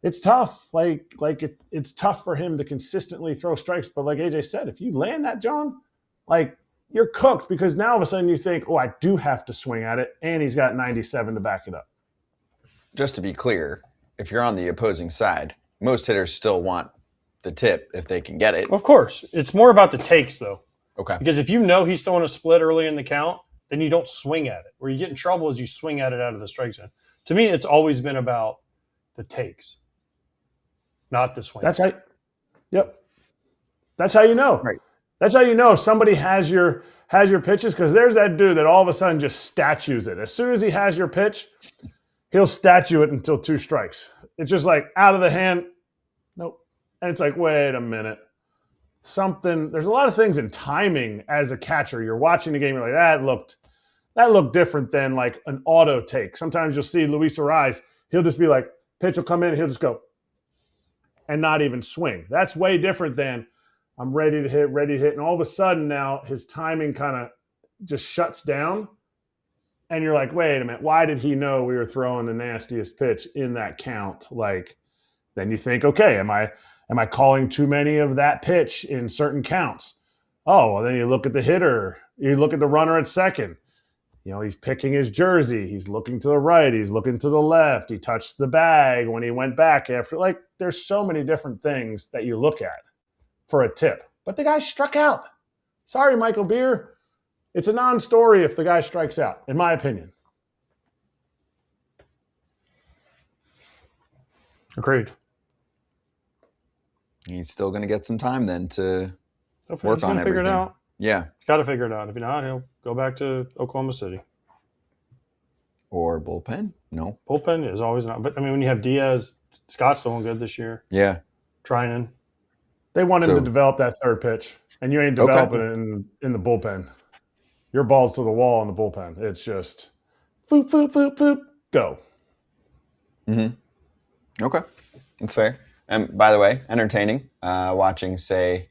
it's tough. It's tough for him to consistently throw strikes. But like AJ said, if you land that, John, you're cooked, because now all of a sudden you think, oh, I do have to swing at it, and he's got 97 to back it up. Just to be clear, if you're on the opposing side, most hitters still want the tip if they can get it. Of course. It's more about the takes, though. Okay. Because if you know he's throwing a split early in the count, then you don't swing at it. Where you get in trouble is you swing at it out of the strike zone. To me, it's always been about the takes, not the swing. That's right. Yep. That's how you know. Right. That's how you know if somebody has your pitches, because there's that dude that all of a sudden just statues it. As soon as he has your pitch, he'll statue it until 2 strikes. It's just like out of the hand. Nope. And it's like, wait a minute. There's a lot of things in timing as a catcher. You're watching the game, you're like, that looked different than like an auto take. Sometimes you'll see Luis Ariz, he'll just be like, pitch will come in, he'll just go and not even swing. That's way different than I'm ready to hit. And all of a sudden now his timing kind of just shuts down. And you're like, wait a minute, why did he know we were throwing the nastiest pitch in that count? Like, then you think, okay, am I calling too many of that pitch in certain counts? Oh, well, then you look at the hitter. You look at the runner at second. You know, he's picking his jersey. He's looking to the right. He's looking to the left. He touched the bag when he went back after. Like, there's so many different things that you look at for a tip. But the guy struck out. Sorry, Michael Beer. It's a non-story if the guy strikes out, in my opinion. Agreed. He's still going to get some time then to work on everything. Figure it out. Yeah. He's got to figure it out. If not, he'll go back to Oklahoma City. Or bullpen? No. Bullpen is always not. But, I mean, when you have Diaz, Scott's doing good this year. Yeah. Trinan. They want him to develop that third pitch, and you ain't developing it in the bullpen. Your ball's to the wall in the bullpen. It's just foop, foop, foop, foop, go. Mm-hmm. Okay. That's fair. And by the way, entertaining watching, say,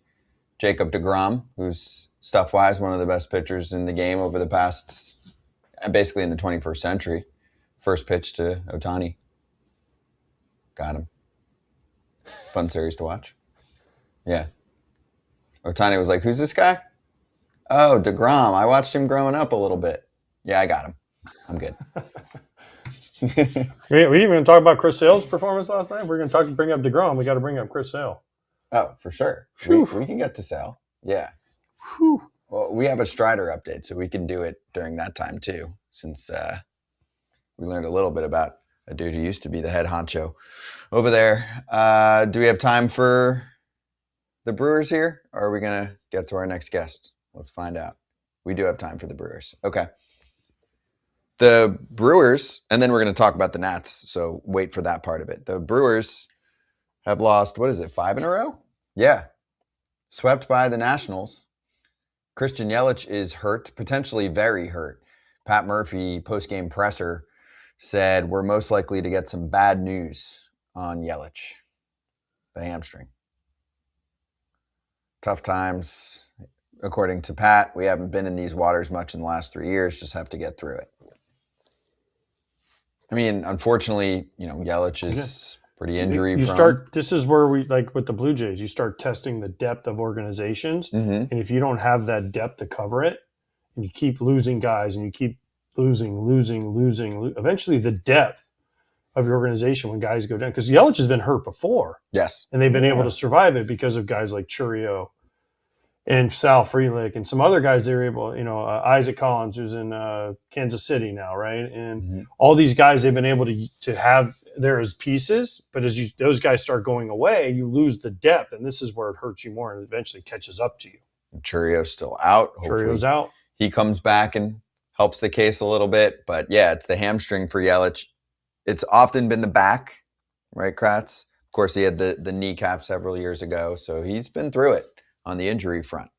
Jacob deGrom, who's stuff-wise one of the best pitchers in the game over the past, basically in the 21st century. First pitch to Ohtani. Got him. Fun series to watch. Yeah. Ohtani was like, who's this guy? Oh, deGrom. I watched him growing up a little bit. Yeah, I got him. I'm good. We even going to talk about Chris Sale's performance last night. We're going to bring up deGrom. We got to bring up Chris Sale. Oh, for sure. We can get to Sale. Yeah. Whew. Well, we have a Strider update, so we can do it during that time too, since we learned a little bit about a dude who used to be the head honcho over there. Do we have time for the Brewers here, or are we going to get to our next guest? Let's find out. We do have time for the Brewers. Okay. The Brewers, and then we're going to talk about the Nats, so wait for that part of it. The Brewers have lost, 5 in a row? Yeah. Swept by the Nationals. Christian Yelich is hurt, potentially very hurt. Pat Murphy, post-game presser, said we're most likely to get some bad news on Yelich, the hamstring. Tough times. According to Pat, we haven't been in these waters much in the last 3 years, just have to get through it. I mean, unfortunately, Yelich is pretty injury prone. This is where we, like with the Blue Jays, you start testing the depth of organizations. Mm-hmm. And if you don't have that depth to cover it, and you keep losing guys and you keep losing, eventually the depth of your organization when guys go down, because Yelich has been hurt before. Yes. And they've been able to survive it because of guys like Churio and Sal Frelick and some other guys they were able, Isaac Collins, who's in Kansas City now, right? And all these guys, they've been able to have there as pieces, but as those guys start going away, you lose the depth, and this is where it hurts you more and eventually catches up to you. Churio's still out. Churio's out. He comes back and helps the case a little bit, but yeah, it's the hamstring for Yelich. It's often been the back, right, Kratz? Of course, he had the kneecap several years ago, so he's been through it on the injury front.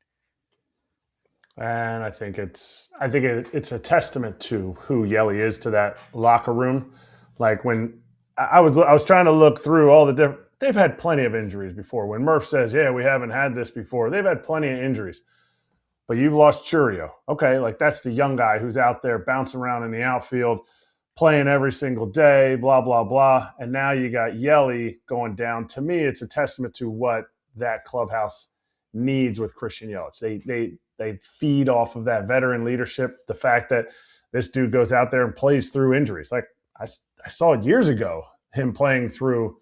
And I think it's a testament to who Yelly is to that locker room. Like when I was trying to look through all the different, they've had plenty of injuries before. When Murph says, yeah, we haven't had this before, they've had plenty of injuries. But you've lost Churio. Okay, like that's the young guy who's out there bouncing around in the outfield, playing every single day, blah, blah, blah. And now you got Yelly going down. To me, it's a testament to what that clubhouse needs with Christian Yelich. They feed off of that veteran leadership, the fact that this dude goes out there and plays through injuries. Like I saw it years ago, him playing through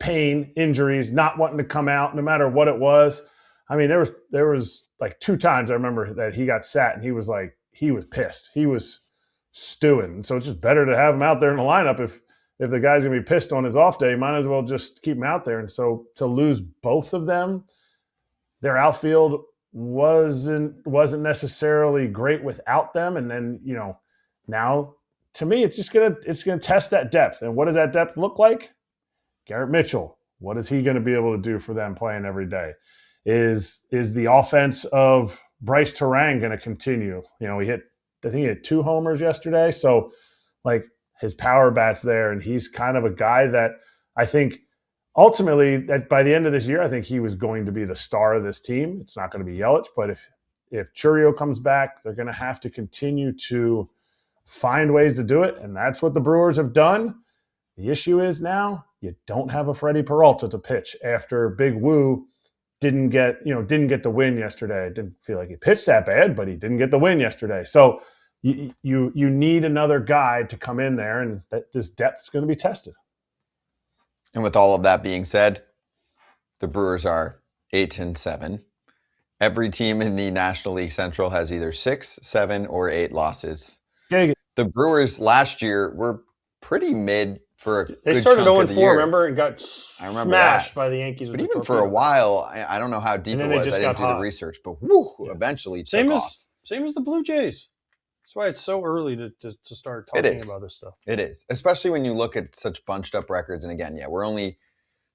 pain, injuries, not wanting to come out no matter what it was. I mean, there was like 2 times I remember that he got sat and he was pissed. He was stewing. So it's just better to have him out there in the lineup. If the guy's going to be pissed on his off day, you might as well just keep him out there. And so to lose both of them, their outfield wasn't necessarily great without them. And then, now to me, it's gonna test that depth. And what does that depth look like? Garrett Mitchell. What is he going to be able to do for them playing every day? Is the offense of Bryce Terang going to continue? I think he hit 2 homers yesterday. So like his power bat's there, and he's kind of a guy that I think ultimately that by the end of this year, I think he was going to be the star of this team. It's not going to be Yelich, but if Churio comes back, they're going to have to continue to find ways to do it. And that's what the Brewers have done. The issue is now you don't have a Freddie Peralta to pitch after Big Woo didn't get the win yesterday. It didn't feel like he pitched that bad, but he didn't get the win yesterday. So you need another guy to come in there, and this depth is going to be tested. And with all of that being said, the Brewers are 8-7. Every team in the National League Central has either 6, 7, or 8 losses. Yeah. The Brewers last year were pretty mid for a They good started chunk of 0-4, the year. remember, and got smashed by the Yankees. But even for a while, I don't know how deep it was. I didn't do the research, but eventually took off. Same as the Blue Jays. That's why it's so early to start talking about this stuff. It is, especially when you look at such bunched up records. And again, we're only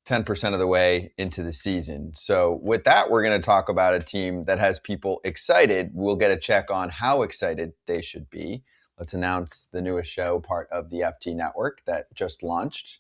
10% of the way into the season. So with that, we're going to talk about a team that has people excited. We'll get a check on how excited they should be. Let's announce the newest show, part of the FT network that just launched.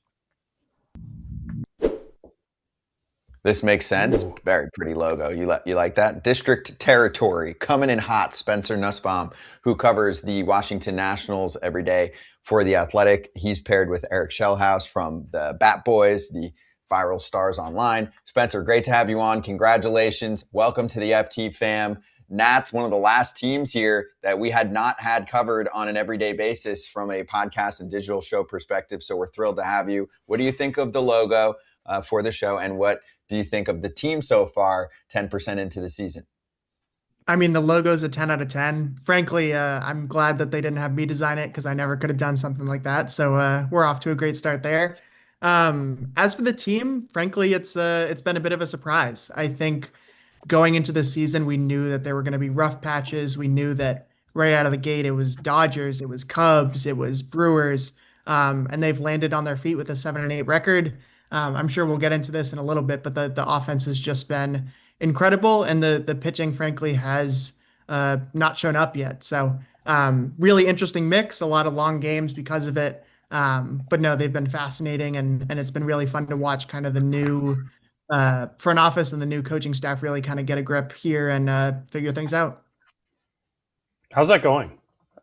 This makes sense. Ooh. Very pretty logo. You like that? District Territory, coming in hot. Spencer Nusbaum, who covers the Washington Nationals every day for The Athletic. He's paired with Eric Shellhouse from the Bat Boys, the Viral Stars Online. Spencer, great to have you on. Congratulations. Welcome to the FT fam. Nats, one of the last teams here that we had not had covered on an everyday basis from a podcast and digital show perspective. So we're thrilled to have you. What do you think of the logo for the show, and what do you think of the team so far, 10% into the season? I mean, the logo's a 10 out of 10. Frankly, I'm glad that they didn't have me design it because I never could have done something like that. So we're off to a great start there. As for the team, frankly, it's been a bit of a surprise. I think going into the season, we knew that there were going to be rough patches. We knew that right out of the gate, it was Dodgers, it was Cubs, it was Brewers, and they've landed on their feet with a 7-8 record. I'm sure we'll get into this in a little bit, but the offense has just been incredible, and the pitching, frankly, has not shown up yet. So really interesting mix, a lot of long games because of it. But no, they've been fascinating, and it's been really fun to watch kind of the new front office and the new coaching staff really kind of get a grip here and figure things out. How's that going?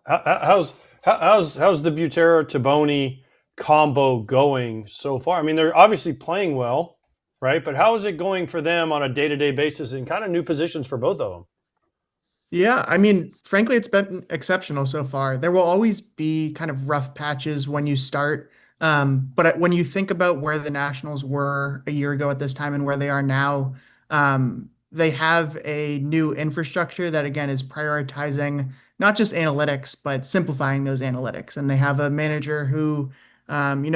How's the Butera-Taboni combo going so far? I mean, they're obviously playing well, right? But how is it going for them on a day-to-day basis in kind of new positions for both of them? Yeah, I mean, frankly, it's been exceptional so far. There will always be kind of rough patches when you start. But when you think about where the Nationals were a year ago at this time and where they are now, they have a new infrastructure that, again, is prioritizing not just analytics, but simplifying those analytics. And they have a manager who,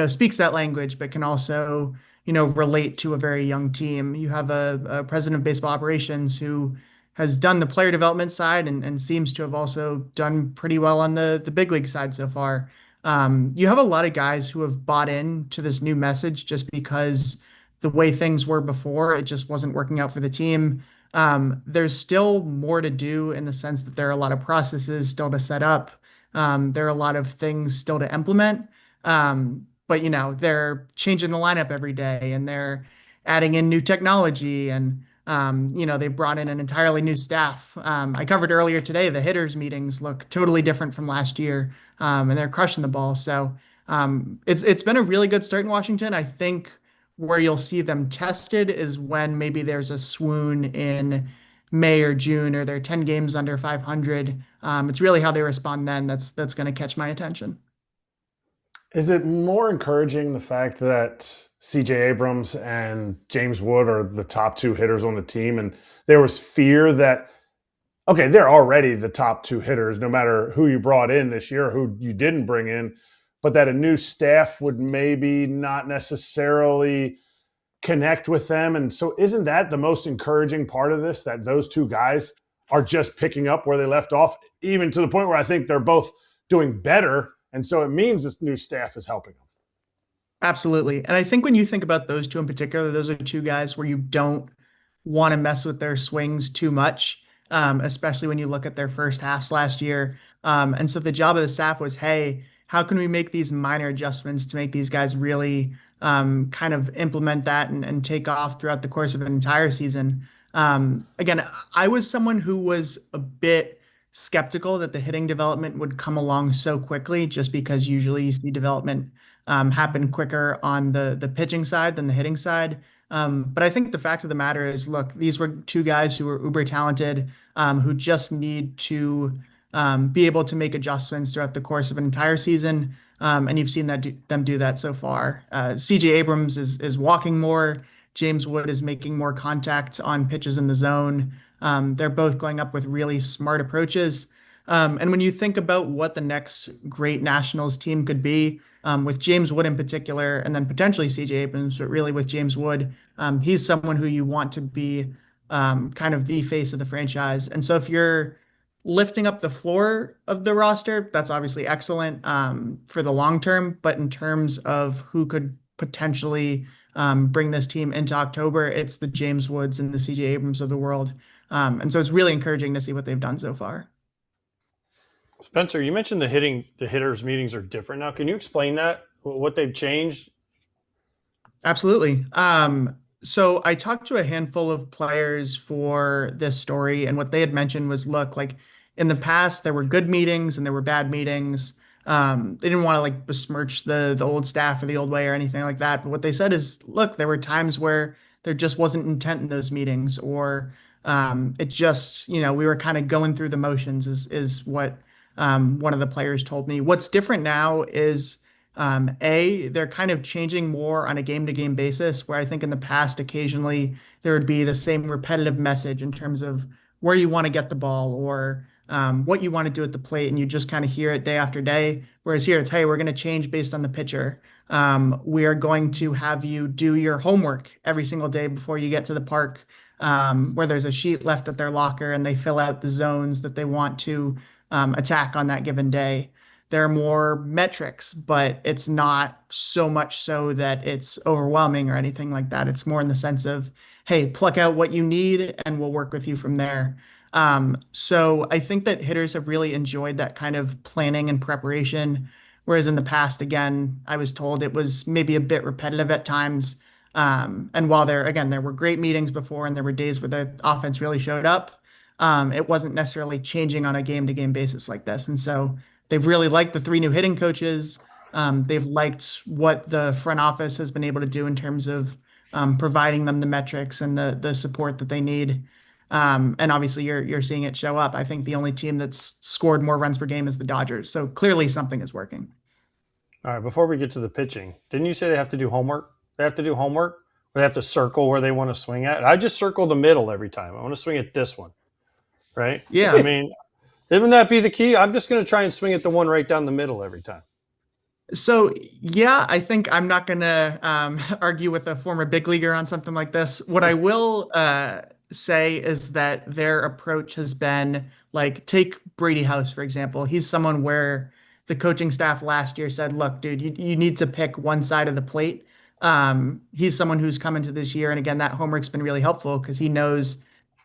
speaks that language, but can also, relate to a very young team. You have a president of baseball operations who has done the player development side and seems to have also done pretty well on the big league side so far. You have a lot of guys who have bought into this new message just because the way things were before, it just wasn't working out for the team. There's still more to do in the sense that there are a lot of processes still to set up. There are a lot of things still to implement. But, they're changing the lineup every day, and they're adding in new technology, and they've brought in an entirely new staff. I covered earlier today, the hitters meetings look totally different from last year, and they're crushing the ball. So it's been a really good start in Washington. I think where you'll see them tested is when maybe there's a swoon in May or June, or they're 10 games under 500. It's really how they respond then that's going to catch my attention. Is it more encouraging the fact that C.J. Abrams and James Wood are the top 2 hitters on the team, and there was fear that, okay, they're already the top 2 hitters no matter who you brought in this year or who you didn't bring in, but that a new staff would maybe not necessarily connect with them. And so isn't that the most encouraging part of this, that those two guys are just picking up where they left off, even to the point where I think they're both doing better. And so it means this new staff is helping them. Absolutely. And I think when you think about those two in particular, those are two guys where you don't want to mess with their swings too much, especially when you look at their first halves last year. And so the job of the staff was, hey, how can we make these minor adjustments to make these guys really kind of implement that and take off throughout the course of an entire season? Again, I was someone who was a bit skeptical that the hitting development would come along so quickly, just because usually you see development happen quicker on the pitching side than the hitting side. But I think the fact of the matter is, look, these were two guys who were uber talented, who just need to be able to make adjustments throughout the course of an entire season. And you've seen them do that so far. CJ Abrams is walking more. James Wood is making more contact on pitches in the zone. They're both going up with really smart approaches. And when you think about what the next great Nationals team could be, with James Wood in particular, and then potentially CJ Abrams, but really with James Wood, he's someone who you want to be kind of the face of the franchise. And so if you're lifting up the floor of the roster, that's obviously excellent for the long term. But in terms of who could potentially bring this team into October, it's the James Woods and the CJ Abrams of the world. And so it's really encouraging to see what they've done so far. Spencer, you mentioned the hitters meetings are different now. Can you explain that, what they've changed? Absolutely. So I talked to a handful of players for this story, and what they had mentioned was, look, like in the past, there were good meetings and there were bad meetings. They didn't want to like besmirch the old staff or the old way or anything like that. But what they said is, look, there were times where there just wasn't intent in those meetings, or it just, we were kind of going through the motions is what one of the players told me. What's different now is they're kind of changing more on a game-to-game basis, where I think in the past, occasionally, there would be the same repetitive message in terms of where you want to get the ball or what you want to do at the plate, and you just kind of hear it day after day. Whereas here, it's, hey, we're going to change based on the pitcher. We are going to have you do your homework every single day before you get to the park, where there's a sheet left at their locker and they fill out the zones that they want to attack on that given day. There are more metrics, but it's not so much so that it's overwhelming or anything like that. It's more in the sense of, hey, pluck out what you need and we'll work with you from there. So I think that hitters have really enjoyed that kind of planning and preparation, whereas in the past, again, I was told it was maybe a bit repetitive at times. And while there were great meetings before and there were days where the offense really showed up, it wasn't necessarily changing on a game-to-game basis like this. And so they've really liked the 3 new hitting coaches. They've liked what the front office has been able to do in terms of providing them the metrics and the support that they need. And obviously you're seeing it show up. I think the only team that's scored more runs per game is the Dodgers. So clearly something is working. All right, before we get to the pitching, didn't you say they have to do homework? They have to do homework? Or they have to circle where they want to swing at? I just circle the middle every time. I want to swing at this one, right? Yeah. I mean, wouldn't that be the key? I'm just going to try and swing at the one right down the middle every time. So, yeah, I think I'm not going to argue with a former big leaguer on something like this. What I will say is that their approach has been, like, take Brady House, for example. He's someone where the coaching staff last year said, look, dude, you need to pick one side of the plate. He's someone who's come into this year, and again, that homework's been really helpful because he knows,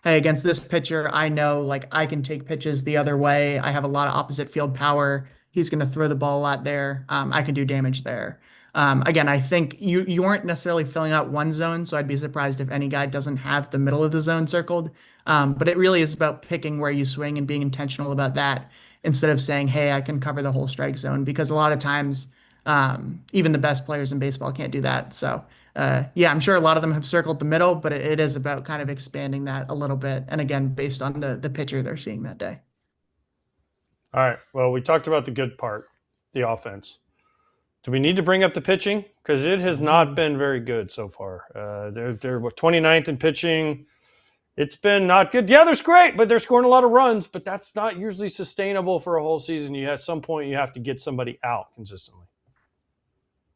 hey, against this pitcher, I know like I can take pitches the other way. I have a lot of opposite field power. He's going to throw the ball a lot there. I can do damage there. Again, I think you aren't necessarily filling out one zone, so I'd be surprised if any guy doesn't have the middle of the zone circled. But it really is about picking where you swing and being intentional about that instead of saying, hey, I can cover the whole strike zone, because a lot of times even the best players in baseball can't do that. So yeah, I'm sure a lot of them have circled the middle, but it is about kind of expanding that a little bit. And again, based on the pitcher they're seeing that day. All right. Well, we talked about the good part, the offense. Do we need to bring up the pitching? Because it has not been very good so far. They're 29th in pitching. It's been not good. Yeah, they're great, but they're scoring a lot of runs, but that's not usually sustainable for a whole season. At some point, you have to get somebody out consistently.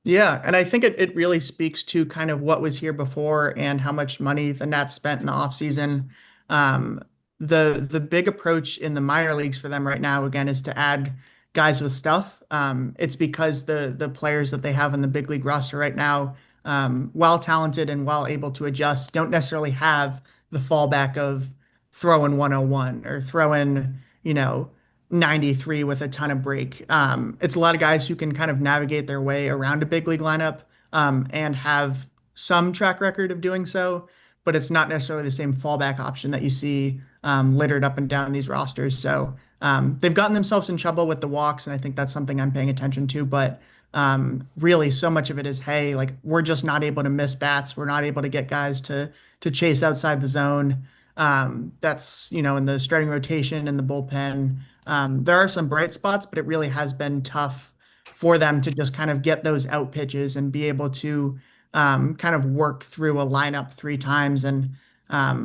Yeah, and I think it really speaks to kind of what was here before and how much money the Nats spent in the offseason. Um, the big approach in the minor leagues for them right now, again, is to add guys with stuff. It's because the players that they have in the big league roster right now, while talented and while able to adjust, don't necessarily have the fallback of throw in 101 or throw in, 93 with a ton of break. It's a lot of guys who can kind of navigate their way around a big league lineup and have some track record of doing so, but it's not necessarily the same fallback option that you see littered up and down these rosters. So they've gotten themselves in trouble with the walks, and I think that's something I'm paying attention to. But really, so much of it is, hey, like we're just not able to miss bats. We're not able to get guys to chase outside the zone. That's in the starting rotation and the bullpen. There are some bright spots, but it really has been tough for them to just kind of get those out pitches and be able to kind of work through a lineup 3 times. And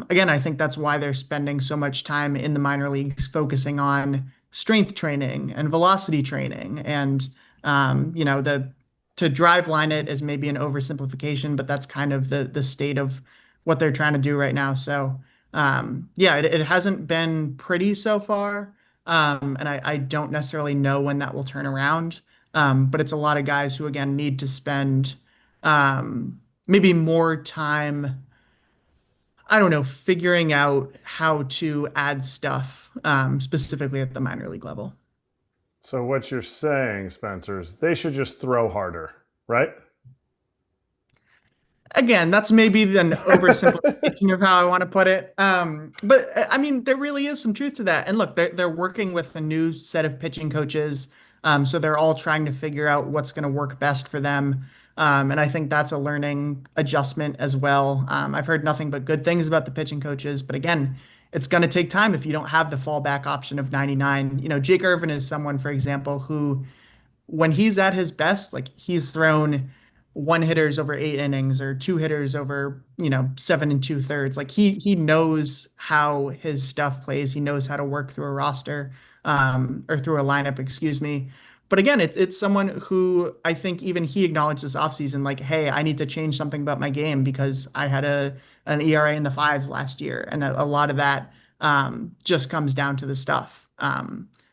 again, I think that's why they're spending so much time in the minor leagues focusing on strength training and velocity training. And the to drive line it is maybe an oversimplification, but that's kind of the state of what they're trying to do right now. So yeah, it hasn't been pretty so far. And I don't necessarily know when that will turn around. But it's a lot of guys who, again, need to spend maybe more time, I don't know, figuring out how to add stuff specifically at the minor league level. So what you're saying, Spencer, is they should just throw harder, right? Again, that's maybe an oversimplification of how I want to put it. But I mean, there really is some truth to that. And look, they're working with a new set of pitching coaches. So they're all trying to figure out what's going to work best for them. And I think that's a learning adjustment as well. I've heard nothing but good things about the pitching coaches. But again, it's going to take time if you don't have the fallback option of 99. Jake Irvin is someone, for example, who when he's at his best, like he's thrown one hitters over 8 innings or two hitters over 7 2/3. Like he knows how his stuff plays. He knows how to work through a roster or through a lineup, excuse me. But again, it's someone who I think even he acknowledged this offseason, like, hey, I need to change something about my game because I had an ERA in the 5s last year, and a lot of that just comes down to the stuff.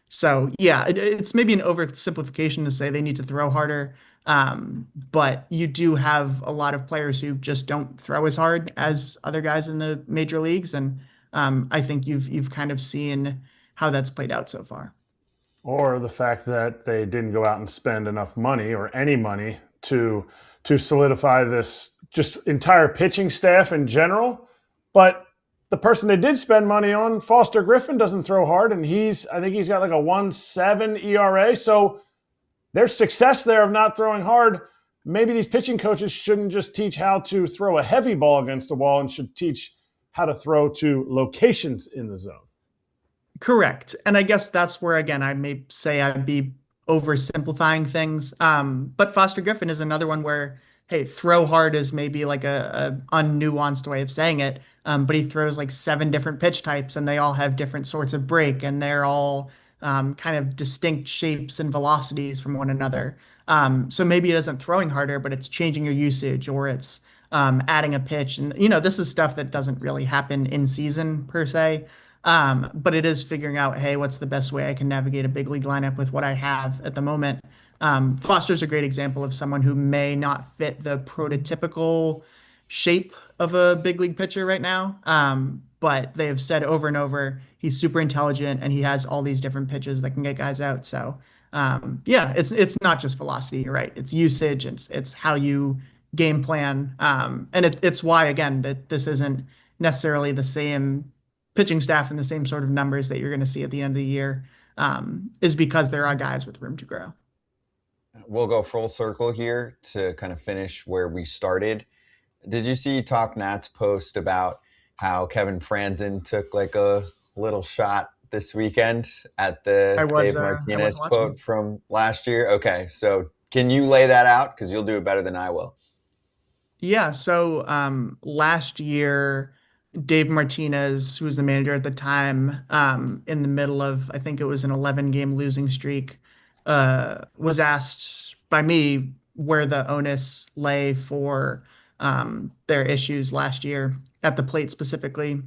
So yeah, it's maybe an oversimplification to say they need to throw harder. But you do have a lot of players who just don't throw as hard as other guys in the major leagues. And I think you've kind of seen how that's played out so far. Or the fact that they didn't go out and spend enough money or any money to solidify this just entire pitching staff in general. But the person they did spend money on, Foster Griffin, doesn't throw hard, and I think he's got like a 1.7 ERA. So there's success there of not throwing hard. Maybe these pitching coaches shouldn't just teach how to throw a heavy ball against the wall and should teach how to throw to locations in the zone. Correct. And I guess that's where, again, I may say I'd be oversimplifying things. But Foster Griffin is another one where, hey, throw hard is maybe like a unnuanced way of saying it. But he throws like 7 different pitch types and they all have different sorts of break and they're all kind of distinct shapes and velocities from one another. So maybe it isn't throwing harder, but it's changing your usage or it's adding a pitch. And, this is stuff that doesn't really happen in season per se. But it is figuring out, hey, what's the best way I can navigate a big league lineup with what I have at the moment. Foster's a great example of someone who may not fit the prototypical shape of a big league pitcher right now. But they have said over and over, he's super intelligent and he has all these different pitches that can get guys out. So yeah, it's not just velocity, you're right? It's usage, it's how you game plan. And it's why, again, that this isn't necessarily the same pitching staff and the same sort of numbers that you're going to see at the end of the year, is because there are guys with room to grow. We'll go full circle here to kind of finish where we started. Did you see Talk Nats post about how Kevin Franzen took like a little shot this weekend at the Dave Martinez quote from last year? Okay, so can you lay that out? Because you'll do it better than I will. Yeah, so last year, Dave Martinez, who was the manager at the time, in the middle of, I think it was an 11-game losing streak, was asked by me, where the onus lay for their issues last year at the plate specifically,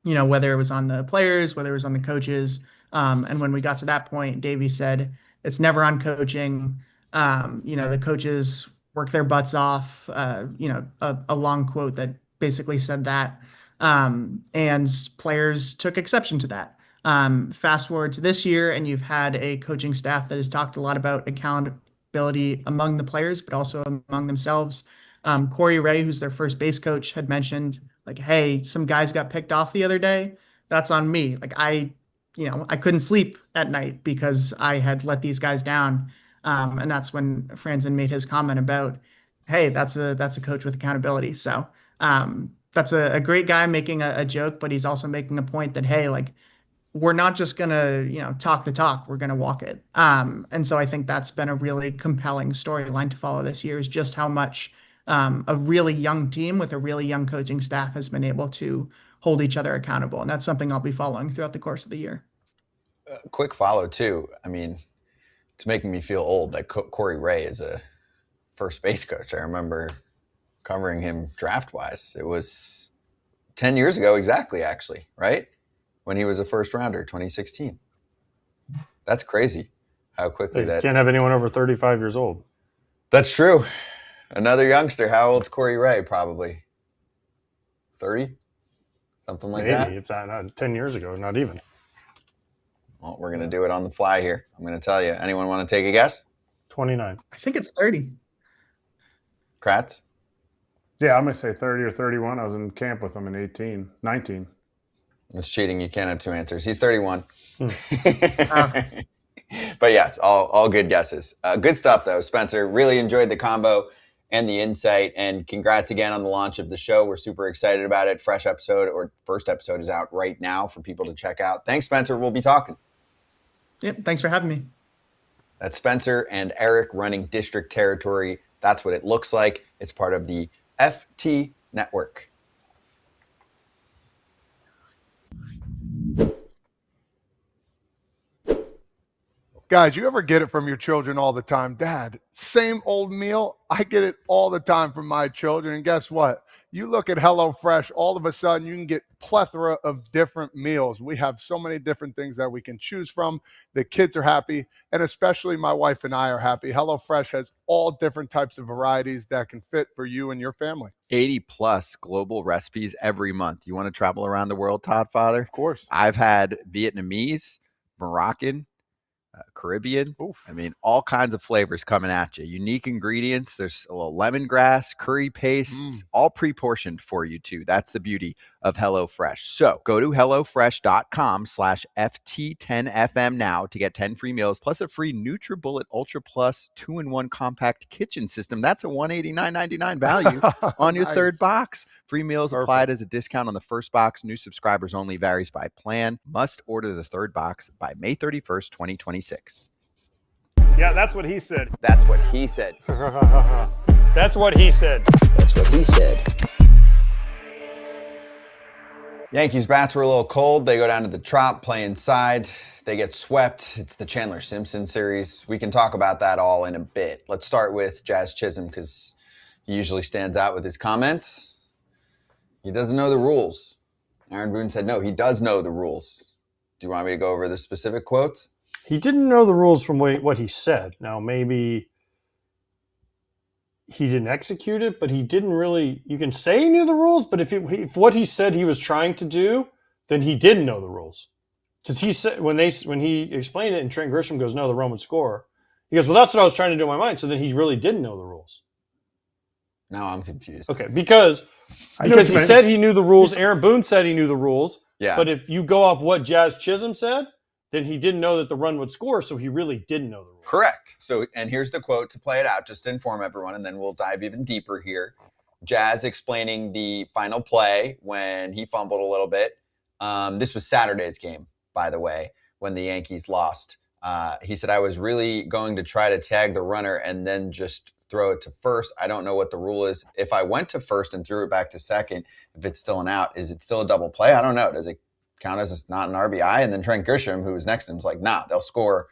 whether it was on the players, whether it was on the coaches. And when we got to that point, Davey said, it's never on coaching. The coaches work their butts off, a long quote that basically said that. And players took exception to that. Fast forward to this year, and you've had a coaching staff that has talked a lot about accountability among the players, but also among themselves. Corey Ray, who's their first base coach, had mentioned, like, hey, some guys got picked off the other day. That's on me. Like, I couldn't sleep at night because I had let these guys down. And that's when Franzen made his comment about, hey, that's a coach with accountability. So that's a great guy making a joke, but he's also making a point that, hey, like, we're not just going to, talk the talk, we're going to walk it. And so I think that's been a really compelling storyline to follow this year, is just how much a really young team with a really young coaching staff has been able to hold each other accountable. And that's something I'll be following throughout the course of the year. Quick follow too. I mean, it's making me feel old that Corey Ray is a first base coach. I remember covering him draft-wise. It was 10 years ago exactly, actually, right? When he was a first rounder, 2016. That's crazy how quickly that... Can't have anyone over 35 years old. That's true. Another youngster. How old's Corey Ray? Probably 30? Something like that? Maybe, if not 10 years ago, not even. Well, we're going to do it on the fly here. I'm going to tell you. Anyone want to take a guess? 29. I think it's 30. Kratz? Yeah, I'm going to say 30 or 31. I was in camp with him in 19. It's cheating. You can't have two answers. He's 31. But yes, all good guesses. Good stuff, though, Spencer. Really enjoyed the combo and the insight. And congrats again on the launch of the show. We're super excited about it. First episode is out right now for people to check out. Thanks, Spencer. We'll be talking. Yep. Thanks for having me. That's Spencer and Erik running District Territory. That's what it looks like. It's part of the FT Network. Guys, you ever get it from your children all the time? Dad, same old meal? I get it all the time from my children. And guess what? You look at HelloFresh, all of a sudden you can get plethora of different meals. We have so many different things that we can choose from. The kids are happy, and especially my wife and I are happy. HelloFresh has all different types of varieties that can fit for you and your family. 80 plus global recipes every month. You want to travel around the world, Todd Father? Of course. I've had Vietnamese, Moroccan, Caribbean. Oof. I mean, all kinds of flavors coming at you. Unique ingredients. There's a little lemongrass, curry pastes, all pre-portioned for you too. That's the beauty of HelloFresh. So go to HelloFresh.com/FT10FM now to get 10 free meals plus a free NutriBullet Ultra Plus 2-in-1 compact kitchen system. That's a $189.99 value on your third box. Free meals applied as a discount on the first box. New subscribers only, varies by plan. Must order the third box by May 31st, 2026. Yeah, that's what he said. That's what he said. That's what he said. That's what he said. Yankees bats were a little cold. They go down to the Trop, play inside. They get swept. It's the Chandler Simpson series. We can talk about that all in a bit. Let's start with Jazz Chisholm because he usually stands out with his comments. He doesn't know the rules. Aaron Boone said, no, he does know the rules. Do you want me to go over the specific quotes? He didn't know the rules from what he said. Now, maybe he didn't execute it, but he didn't really. You can say he knew the rules, but if what he said he was trying to do, then he didn't know the rules. Because he said when he explained it, and Trent Grisham goes, "No, the run would score." He goes, "Well, that's what I was trying to do in my mind." So then he really didn't know the rules. Now I'm confused. Okay, because he said he knew the rules. Aaron Boone said he knew the rules. Yeah. But if you go off what Jazz Chisholm said, then he didn't know that the run would score, so he really didn't know the rules. Correct. So, and here's the quote to play it out, just to inform everyone, and then we'll dive even deeper here. Jazz explaining the final play when he fumbled a little bit. This was Saturday's game, by the way, when the Yankees lost. He said, I was really going to try to tag the runner and then just throw it to first. I don't know what the rule is. If I went to first and threw it back to second, if it's still an out, is it still a double play? I don't know. Does it count as not an RBI? And then Trent Grisham, who was next to him, was like, nah, they'll score.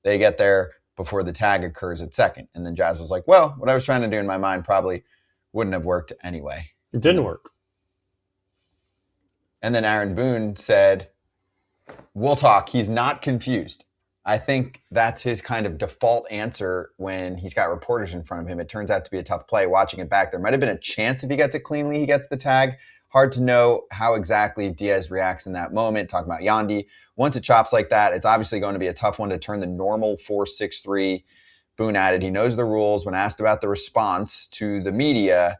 They get there before the tag occurs at second. And then Jazz was like, well, what I was trying to do in my mind probably wouldn't have worked anyway. It didn't work. And then Aaron Boone said, we'll talk. He's not confused. I think that's his kind of default answer when he's got reporters in front of him. It turns out to be a tough play. Watching it back, there might have been a chance if he gets it cleanly, he gets the tag. Hard to know how exactly Diaz reacts in that moment. Talking about Yandy. Once it chops like that, it's obviously going to be a tough one to turn the normal 4-6-3. Boone added, he knows the rules. When asked about the response to the media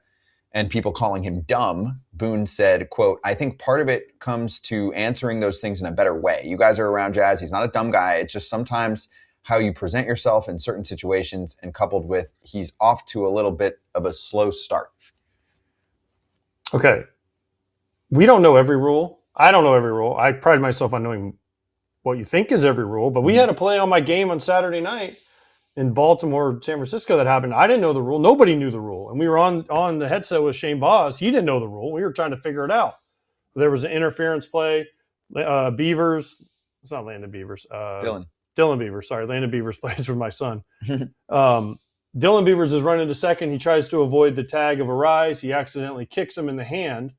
and people calling him dumb, Boone said, quote, I think part of it comes to answering those things in a better way. You guys are around Jazz. He's not a dumb guy. It's just sometimes how you present yourself in certain situations, and coupled with he's off to a little bit of a slow start. Okay. We don't know every rule. I don't know every rule. I pride myself on knowing what you think is every rule, but we had a play on my game on Saturday night in Baltimore, San Francisco that happened. I didn't know the rule. Nobody knew the rule. And we were on the headset with Shane Boz. He didn't know the rule. We were trying to figure it out. There was an interference play. Beavers. It's not Landon Beavers. Dylan Beavers. Sorry. Landon Beavers plays with my son. Dylan Beavers is running to second. He tries to avoid the tag of Arise. He accidentally kicks him in the hand.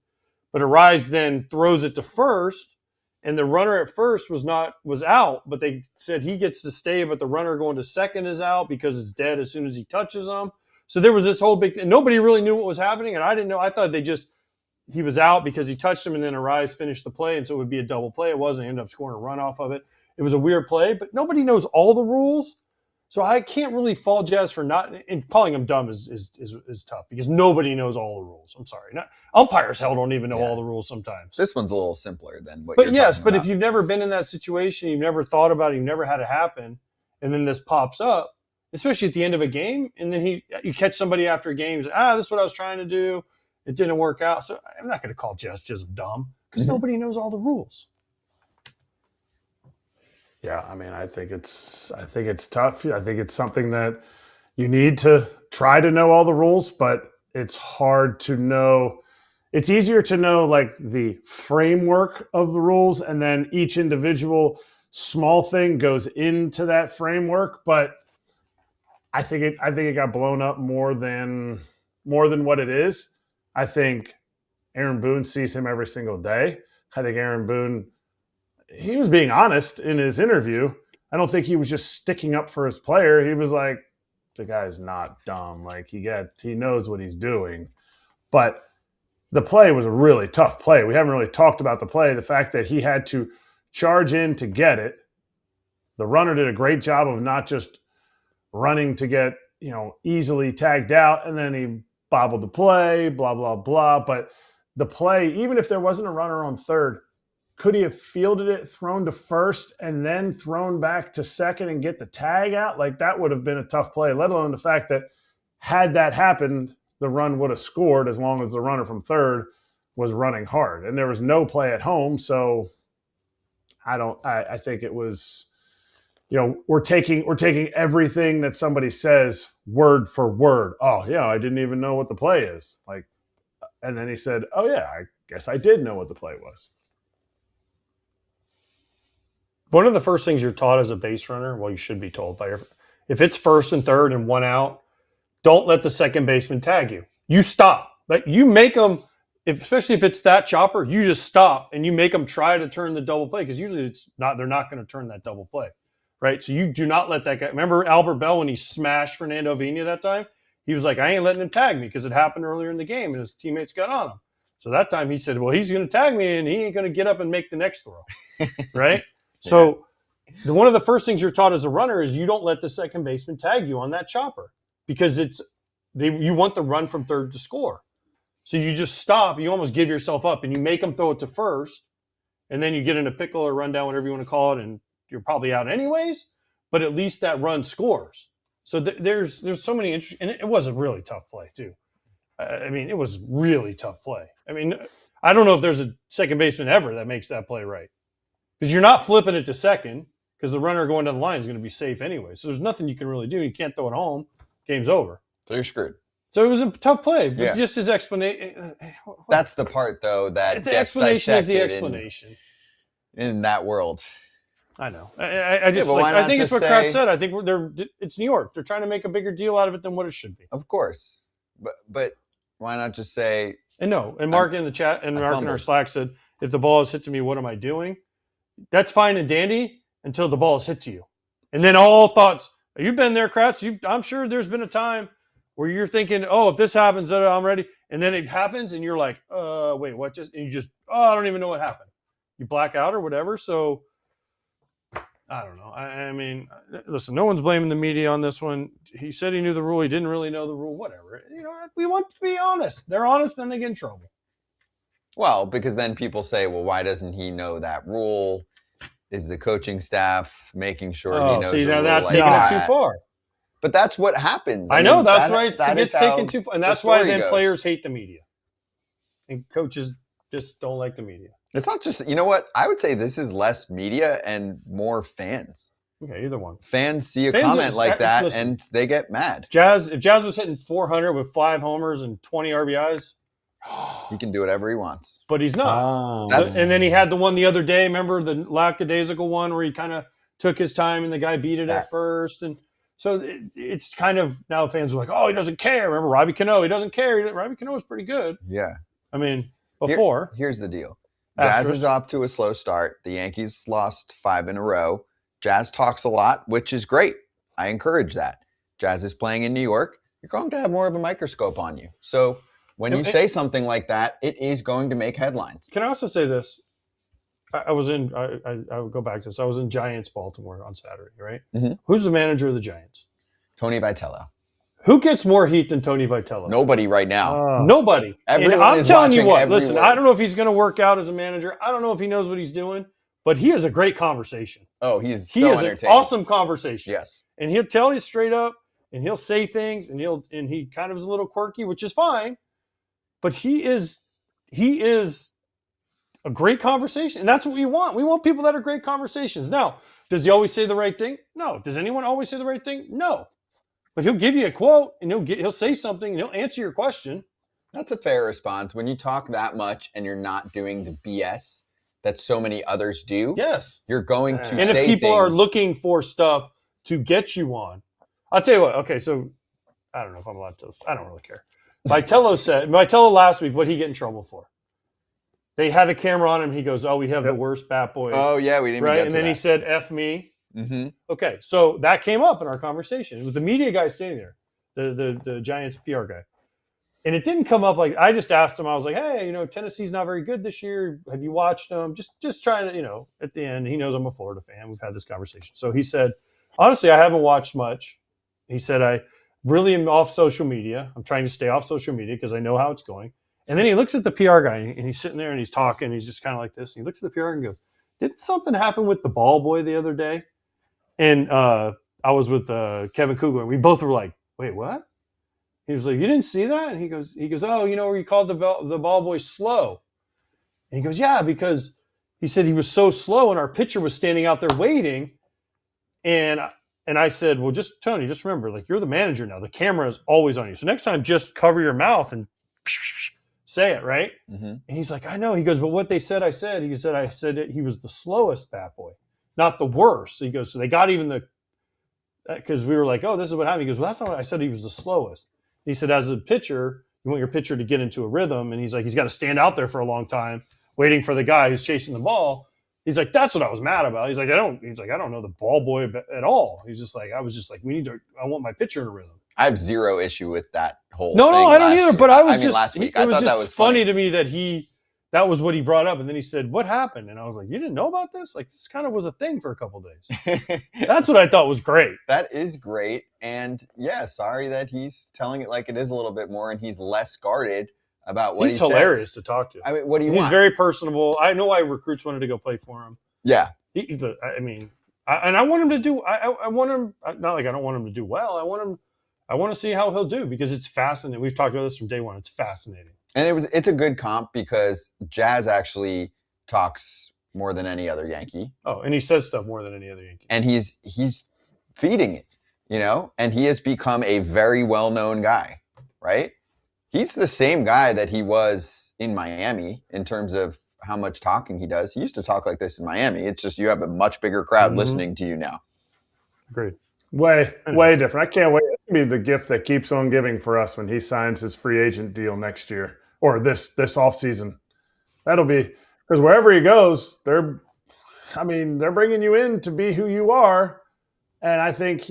But Arise then throws it to first. And the runner at first was out, but they said he gets to stay, but the runner going to second is out because it's dead as soon as he touches them. So there was this whole big thing. Nobody really knew what was happening, and I didn't know. I thought he was out because he touched him, and then Arise finished the play, and so it would be a double play. It wasn't. He ended up scoring a run off of it. It was a weird play, but nobody knows all the rules. So I can't really fault Jazz for not, and calling him dumb is tough because nobody knows all the rules. I'm sorry. Umpires don't even know all the rules sometimes. This one's a little simpler than what you're talking about. But if you've never been in that situation, you've never thought about it, you've never had it happen, and then this pops up, especially at the end of a game, and then you catch somebody after a game, this is what I was trying to do. It didn't work out. So I'm not going to call Jazz dumb because nobody knows all the rules. Yeah, I mean, I think it's tough. I think it's something that you need to try to know all the rules, but it's hard to know. It's easier to know like the framework of the rules, and then each individual small thing goes into that framework. But I think it got blown up more than what it is. I think Aaron Boone sees him every single day. I think Aaron Boone, he was being honest in his interview. I don't think he was just sticking up for his player. He was like, the guy's not dumb. Like he knows what he's doing. But the play was a really tough play. We haven't really talked about the play. The fact that he had to charge in to get it. The runner did a great job of not just running to get, easily tagged out, and then he bobbled the play, blah, blah, blah. But the play, even if there wasn't a runner on third, could he have fielded it, thrown to first, and then thrown back to second and get the tag out? Like, that would have been a tough play, let alone the fact that had that happened, the run would have scored as long as the runner from third was running hard. And there was no play at home, so I think it was, we're taking everything that somebody says word for word. Oh, yeah, I didn't even know what the play is. Like, and then he said, oh, yeah, I guess I did know what the play was. One of the first things you're taught as a base runner, well, you should be told if it's first and third and one out, don't let the second baseman tag you. You stop. Like you make them, especially if it's that chopper, you just stop and you make them try to turn the double play because usually they're not going to turn that double play, right? So you do not let that guy. Remember Albert Bell when he smashed Fernando Avina that time? He was like, I ain't letting him tag me because it happened earlier in the game and his teammates got on him. So that time he said, well, he's going to tag me and he ain't going to get up and make the next throw, right? So one of the first things you're taught as a runner is you don't let the second baseman tag you on that chopper because you want the run from third to score. So you just stop. You almost give yourself up and you make them throw it to first, and then you get in a pickle or rundown, whatever you want to call it, and you're probably out anyways. But at least that run scores. So there's so many and it was a really tough play too. I mean, it was really tough play. I mean, I don't know if there's a second baseman ever that makes that play right. Because you're not flipping it to second because the runner going down the line is going to be safe anyway. So there's nothing you can really do. You can't throw it home. Game's over. So you're screwed. So it was a tough play. Yeah. Just his explanation. That's the part, though, that the gets explanation dissected is the explanation. in that world. I know. I just but I think it's what Kratz said. I think it's New York. They're trying to make a bigger deal out of it than what it should be. Of course, but why not just say? And Mark in the chat and Mark in our Slack said, if the ball is hit to me, what am I doing? That's fine and dandy until the ball is hit to you, and then all thoughts. You've been there, Kratz. I'm sure there's been a time where you're thinking, oh, if this happens, I'm ready, and then it happens, and you're like, wait, what? And you just, I don't even know what happened. You black out or whatever. So. I don't know. I mean, listen, no one's blaming the media on this one. He said he knew the rule. He didn't really know the rule. Whatever. We want to be honest. They're honest, then they get in trouble. Well, because then people say, well, why doesn't he know that rule? Is the coaching staff making sure he knows the rule? That's taking it too far. But that's what happens. I know. That's why it gets taken too far. And that's why then players hate the media. And coaches just don't like the media. It's not just, you know what? I would say this is less media and more fans. Okay, either one. Fans see a comment like that and they get mad. If Jazz was hitting 400 with 5 homers and 20 RBIs, he can do whatever he wants. But he's not. And then he had the one the other day. Remember the lackadaisical one where he kind of took his time and the guy beat it at first. And so it's kind of now fans are like, oh, he doesn't care. Remember Robbie Cano? He doesn't care. Robbie Cano was pretty good. Yeah. I mean, before. Here's the deal. Jazz is off to a slow start. The Yankees lost 5 in a row. Jazz talks a lot, which is great. I encourage that. Jazz is playing in New York. You're going to have more of a microscope on you. So when you say something like that, it is going to make headlines. Can I also say this? I will go back to this. I was in Giants Baltimore on Saturday, right? Mm-hmm. Who's the manager of the Giants? Tony Vitello. Who gets more heat than Tony Vitello? Nobody right now. Nobody. I'm telling you what. Listen, I don't know if he's going to work out as a manager. I don't know if he knows what he's doing, but he has a great conversation. Oh, he is entertaining. An awesome conversation. Yes. And he'll tell you straight up, and he'll say things, and he kind of is a little quirky, which is fine. But he is a great conversation, and that's what we want. We want people that are great conversations. Now, does he always say the right thing? No. Does anyone always say the right thing? No. But he'll give you a quote, and he'll say something, and he'll answer your question. That's a fair response. When you talk that much and you're not doing the BS that so many others do, yes, you're going to say things. And if people are looking for stuff to get you on, I'll tell you what. Okay, so I don't know if I'm allowed to. I don't really care. Vitello last week, what did he get in trouble for? They had a camera on him. He goes, "Oh, we have the worst bat boy." Oh yeah, we didn't right. Get and to then that. He said, "F me." Mm-hmm. Okay, so that came up in our conversation. It was the media guy standing there, the Giants PR guy. And it didn't come up like, I just asked him, I was like, hey, Tennessee's not very good this year. Have you watched them? Just trying to, at the end, he knows I'm a Florida fan. We've had this conversation. So he said, honestly, I haven't watched much. He said, I really am off social media. I'm trying to stay off social media because I know how it's going. And then he looks at the PR guy and he's sitting there and he's talking. He's just kind of like this. And he looks at the PR and goes, didn't something happen with the ball boy the other day? And I was with Kevin Kugler, and we both were like, wait, what? He was like, you didn't see that? And he goes, oh, where you called the ball boy slow? And he goes, yeah, because he said he was so slow, and our pitcher was standing out there waiting. And I said, well, Tony, just remember, like, you're the manager now. The camera is always on you. So next time, just cover your mouth and say it, right? Mm-hmm. And he's like, I know. He goes, but what they said, I said that he was the slowest bat boy. Not the worst. He goes, so they got even because we were like, oh, this is what happened. He goes, well, that's not what I said. He was the slowest. He said, as a pitcher, you want your pitcher to get into a rhythm. And he's like, he's got to stand out there for a long time, waiting for the guy who's chasing the ball. He's like, that's what I was mad about. He's like, I don't know the ball boy at all. He's just like, I was just like, I want my pitcher in a rhythm. I have zero issue with that whole No, thing I don't either. year. But I was last week. I thought that was funny to me that that was what he brought up. And then he said, what happened? And I was like, you didn't know about this? Like, this kind of was a thing for a couple of days. That's what I thought was great. That is great. And yeah, sorry that he's telling it like it is a little bit more and he's less guarded about what he says. He's hilarious to talk to. I mean, what do you want? He's very personable. I know why recruits wanted to go play for him. Yeah. I want him to do, I want him, not like I don't want him to do well. I want to see how he'll do because it's fascinating. We've talked about this from day one. It's fascinating. And it's a good comp because Jazz actually talks more than any other Yankee. Oh, and he says stuff more than any other Yankee. And he's feeding it, and he has become a very well-known guy, right? He's the same guy that he was in Miami in terms of how much talking he does. He used to talk like this in Miami. It's just you have a much bigger crowd listening to you now. Agreed. Way different. I can't wait. It's going to be the gift that keeps on giving for us when he signs his free agent deal next year or this offseason. That'll be – because wherever he goes, they're bringing you in to be who you are. And I think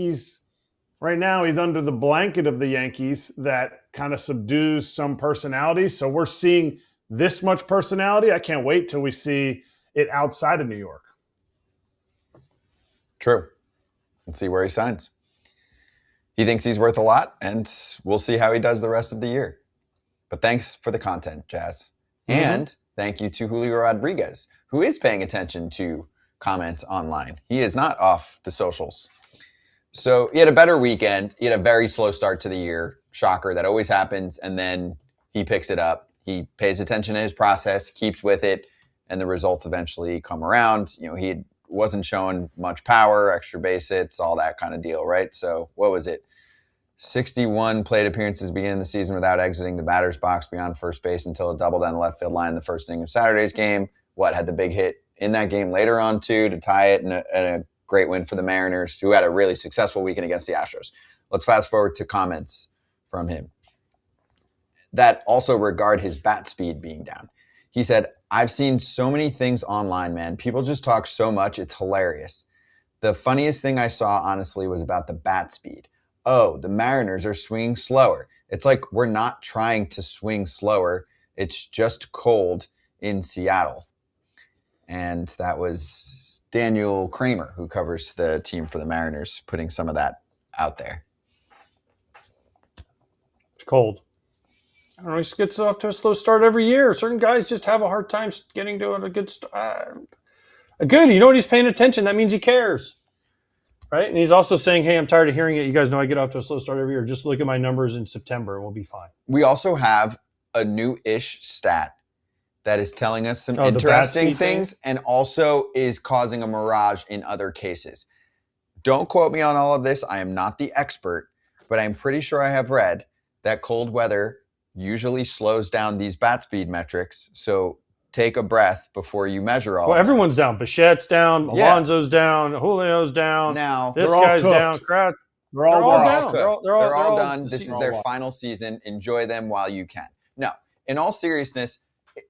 right now he's under the blanket of the Yankees that kind of subdues some personality. So we're seeing this much personality. I can't wait till we see it outside of New York. True. Let's see where he signs. He thinks he's worth a lot, and we'll see how he does the rest of the year. But thanks for the content, Jazz. And thank you to Julio Rodriguez, who is paying attention to comments online. He is not off the socials. So he had a better weekend. He had a very slow start to the year. Shocker, that always happens. And then he picks it up. He pays attention to his process, keeps with it, and the results eventually come around. He wasn't showing much power, extra base hits, all that kind of deal, right? So what was it? 61 plate appearances beginning of the season without exiting the batter's box beyond first base until a double down the left field line in the first inning of Saturday's game. Had the big hit in that game later on, too, to tie it, and a great win for the Mariners, who had a really successful weekend against the Astros. Let's fast forward to comments from him that also regard his bat speed being down. He said, "I've seen so many things online, man. People just talk so much. It's hilarious. The funniest thing I saw, honestly, was about the bat speed. Oh, the Mariners are swinging slower. It's like we're not trying to swing slower. It's just cold in Seattle." And that was Daniel Kramer, who covers the team for the Mariners, putting some of that out there. It's cold. I don't know, he gets off to a slow start every year. Certain guys just have a hard time getting to a good start. Good, you know what? He's paying attention. That means he cares. Right? And he's also saying, hey, I'm tired of hearing it. You guys know I get off to a slow start every year. Just look at my numbers in September and we'll be fine. We also have a new-ish stat that is telling us some interesting things and also is causing a mirage in other cases. Don't quote me on all of this. I am not the expert, but I'm pretty sure I have read that cold weather usually slows down these bat speed metrics. So take a breath before you measure all. Well, everyone's down. Bichette's down. Alonso's down. Julio's down. Now this guy's down. Kratz. They're all down. They're all done. This is their final season. Enjoy them while you can. No, in all seriousness,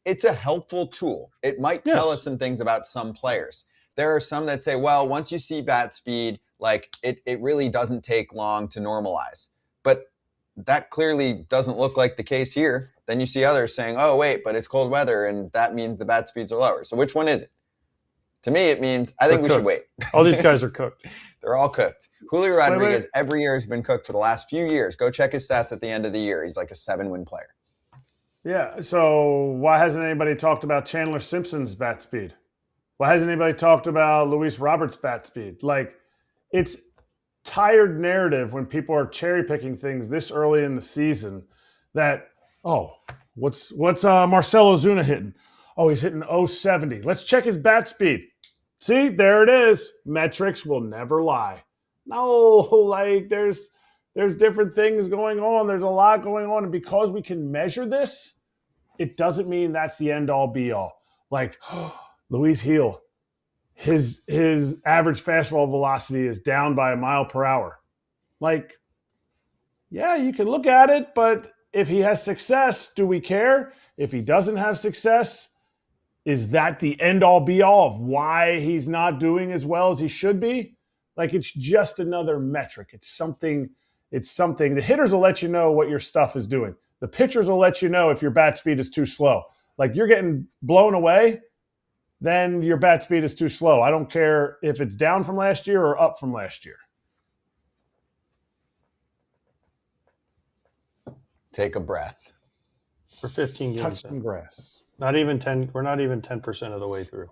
it's a helpful tool. It might tell us some things about some players. There are some that say, well, once you see bat speed, like it really doesn't take long to normalize. But that clearly doesn't look like the case here. Then you see others saying, oh, wait, but it's cold weather, and that means the bat speeds are lower. So which one is it? To me, it means I think we should wait. All these guys are cooked. They're all cooked. Julio Rodriguez every year has been cooked for the last few years. Go check his stats at the end of the year. He's like a 7-win player. Yeah, so why hasn't anybody talked about Chandler Simpson's bat speed? Why hasn't anybody talked about Luis Roberts' bat speed? Like, it's tired narrative when people are cherry picking things this early in the season that, what's Marcell Ozuna hitting? Oh, he's hitting 070. Let's check his bat speed. See, there it is. Metrics will never lie. No, like there's different things going on. There's a lot going on. And because we can measure this, it doesn't mean that's the end all be all. Like, Luis Gil, his average fastball velocity is down by 1 mile per hour. Like, yeah, you can look at it, but if he has success, do we care? If he doesn't have success, is that the end all be all of why he's not doing as well as he should be? Like, it's just another metric. It's something. The hitters will let you know what your stuff is doing. The pitchers will let you know if your bat speed is too slow. Like, you're getting blown away, then your bat speed is too slow. I don't care if it's down from last year or up from last year. Take a breath. For 15 games. Touch some grass. Not even 10. We're not even 10% of the way through.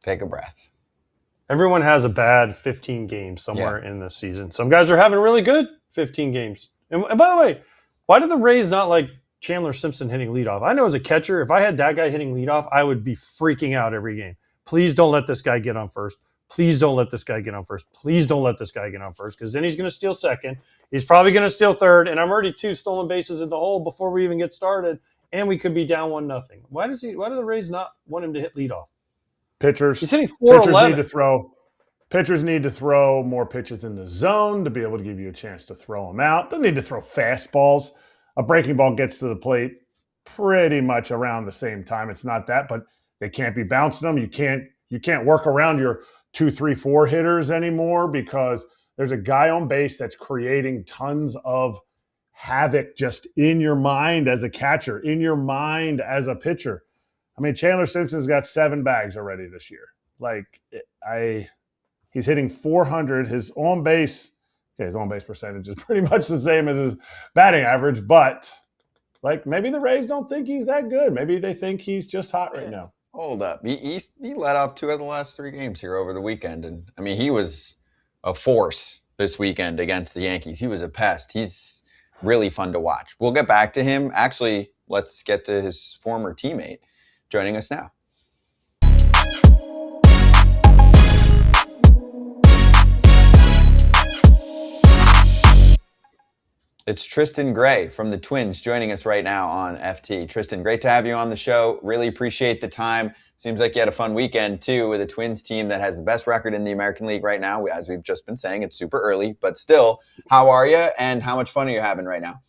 Take a breath. Everyone has a bad 15 games somewhere in this season. Some guys are having really good 15 games. And by the way, why do the Rays not like Chandler Simpson hitting leadoff? I know as a catcher, if I had that guy hitting leadoff, I would be freaking out every game. Please don't let this guy get on first. Please don't let this guy get on first. Please don't let this guy get on first, because then he's going to steal second. He's probably going to steal third, and I'm already 2 stolen bases in the hole before we even get started, and we could be down 1-0. Why do the Rays not want him to hit leadoff? Pitchers. He's hitting Pitchers 411. need to throw. Pitchers need to throw more pitches in the zone to be able to give you a chance to throw them out. They need to throw fastballs. A breaking ball gets to the plate pretty much around the same time. It's not that, but they can't be bouncing them. You can't work around your 2, 3, 4 hitters anymore because there's a guy on base that's creating tons of havoc just in your mind as a catcher, in your mind as a pitcher. I mean, Chandler Simpson's got 7 bags already this year. He's hitting 400. His on-base percentage is pretty much the same as his batting average, but maybe the Rays don't think he's that good. Maybe they think he's just hot right now. Hold up. He let off 2 of the last 3 games here over the weekend. And I mean, he was a force this weekend against the Yankees. He was a pest. He's really fun to watch. We'll get back to him. Actually, let's get to his former teammate joining us now. It's Tristan Gray from the Twins joining us right now on FT. Tristan, great to have you on the show. Really appreciate the time. Seems like you had a fun weekend, too, with a Twins team that has the best record in the American League right now. As we've just been saying, it's super early. But still, how are you and how much fun are you having right now?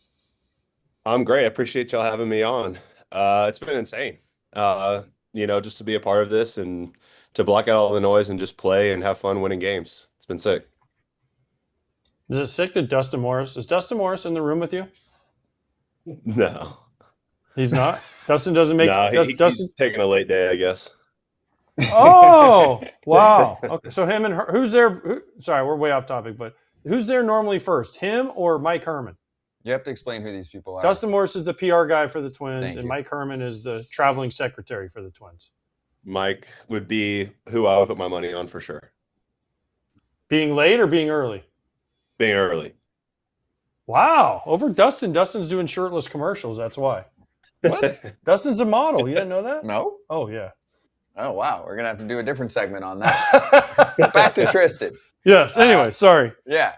I'm great. I appreciate y'all having me on. It's been insane, just to be a part of this and to block out all the noise and just play and have fun winning games. It's been sick. Is it sick that Dustin Morris? Is Dustin Morris in the room with you? No. He's not? Dustin doesn't make... No, he's taking a late day, I guess. Oh, wow. Okay, so him and her... Who's there... sorry, we're way off topic, but who's there normally first? Him or Mike Herman? You have to explain who these people are. Dustin Morris is the PR guy for the Twins, and Mike Herman is the traveling secretary for the Twins. Mike would be who I would put my money on for sure. Being late or being early? Being early. Wow. Over Dustin. Dustin's doing shirtless commercials. That's why. What? Dustin's a model. You didn't know that? No. Oh, yeah. Oh, wow. We're going to have to do a different segment on that. Back to Tristan. Yes. Anyway, sorry. Yeah.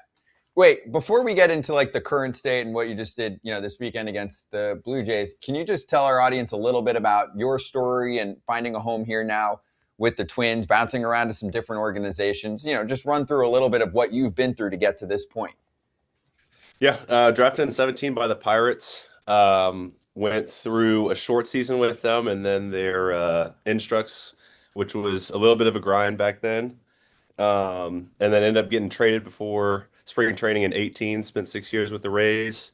Wait, before we get into the current state and what you just did, this weekend against the Blue Jays, can you just tell our audience a little bit about your story and finding a home here now with the Twins, bouncing around to some different organizations? Just run through a little bit of what you've been through to get to this point. Yeah, drafted in 17 by the Pirates. Went through a short season with them and then their instructs, which was a little bit of a grind back then. And then ended up getting traded before spring training in 18, spent 6 years with the Rays,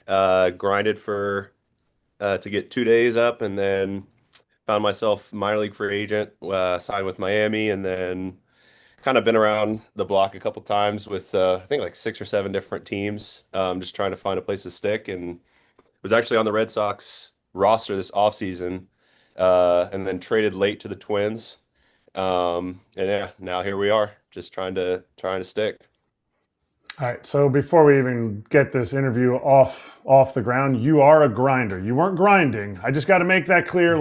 grinded to get 2 days up, and then found myself minor league free agent, signed with Miami, and then kind of been around the block a couple times with I think 6 or 7 different teams, just trying to find a place to stick, and was actually on the Red Sox roster this offseason, and then traded late to the Twins. And yeah, now here we are, just trying to stick. All right, so before we even get this interview off the ground, you are a grinder. You weren't grinding. I just got to make that clear.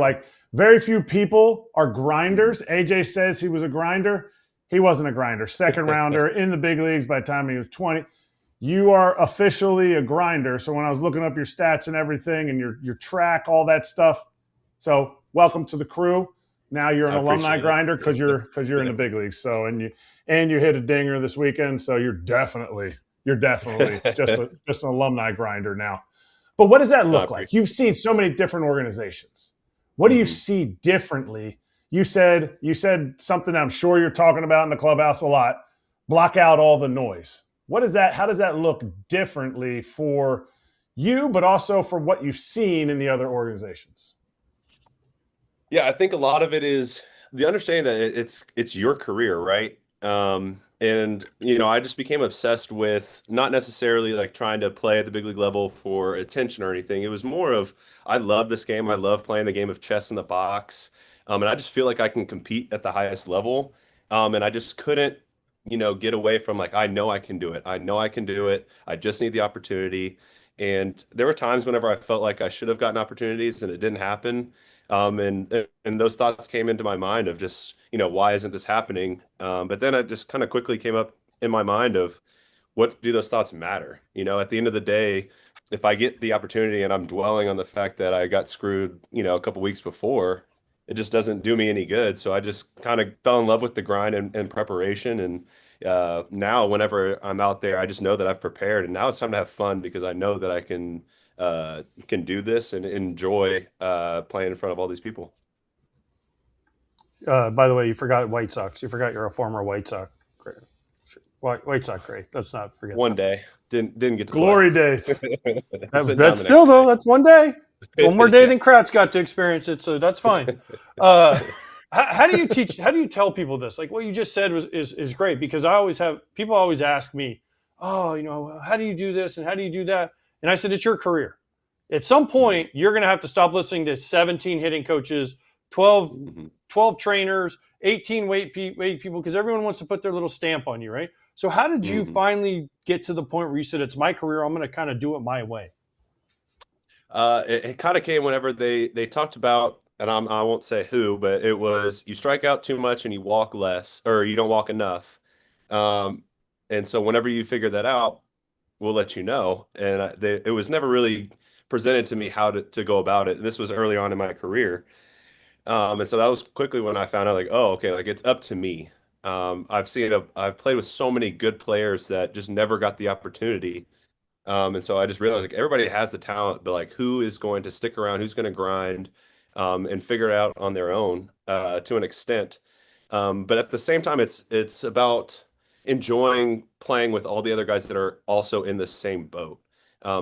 Very few people are grinders. AJ says he was a grinder. He wasn't a grinder. Second rounder in the big leagues by the time he was 20. You are officially a grinder. So when I was looking up your stats and everything and your track, all that stuff. So welcome to the crew. Now you're an alumni grinder because you're in the big leagues. So and you hit a dinger this weekend. So you're definitely just an alumni grinder now. But what does that look like? You've seen so many different organizations. What do you see differently? You said something that I'm sure you're talking about in the clubhouse a lot. Block out all the noise. What is that? How does that look differently for you, but also for what you've seen in the other organizations? Yeah, I think a lot of it is the understanding that it's your career, right? And I just became obsessed with not necessarily trying to play at the big league level for attention or anything. It was more of, I love this game. I love playing the game of chess in the box. And I just feel like I can compete at the highest level. And I just couldn't, get away from I know I can do it. I know I can do it. I just need the opportunity. And there were times whenever I felt like I should have gotten opportunities and it didn't happen. And those thoughts came into my mind of just, why isn't this happening? But then it just kind of quickly came up in my mind of what do those thoughts matter? At the end of the day, if I get the opportunity and I'm dwelling on the fact that I got screwed, a couple weeks before, it just doesn't do me any good. So I just kind of fell in love with the grind and preparation. And now whenever I'm out there, I just know that I've prepared, and now it's time to have fun because I know that I can do this and enjoy playing in front of all these people. By the way, you forgot White Sox. You forgot you're a former White Sox. Great. White Sox, great. Let's not forget. One day. Didn't get to Glory play. days. That's still, though, that's one day. It's one more day than Kratz got to experience it, so that's fine. How do you teach? How do you tell people this? Like what you just said is great, because people always ask me, oh, how do you do this and how do you do that? And I said, it's your career. At some point, you're going to have to stop listening to 17 hitting coaches, 12 trainers, 18 weight people, because everyone wants to put their little stamp on you, right? So how did you finally get to the point where you said, it's my career, I'm going to kind of do it my way? It kind of came whenever they talked about, and I won't say who, but it was, you strike out too much and you walk less, or you don't walk enough. And so whenever you figure that out, we'll let you know. And it was never really presented to me how to go about it. This was early on in my career. And so that was quickly when I found out, like, oh, okay, like it's up to me. I've played with so many good players that just never got the opportunity. And so I just realized, like, everybody has the talent, but like who is going to stick around, who's going to grind, and figure it out on their own, to an extent. But at the same time, it's about enjoying playing with all the other guys that are also in the same boat.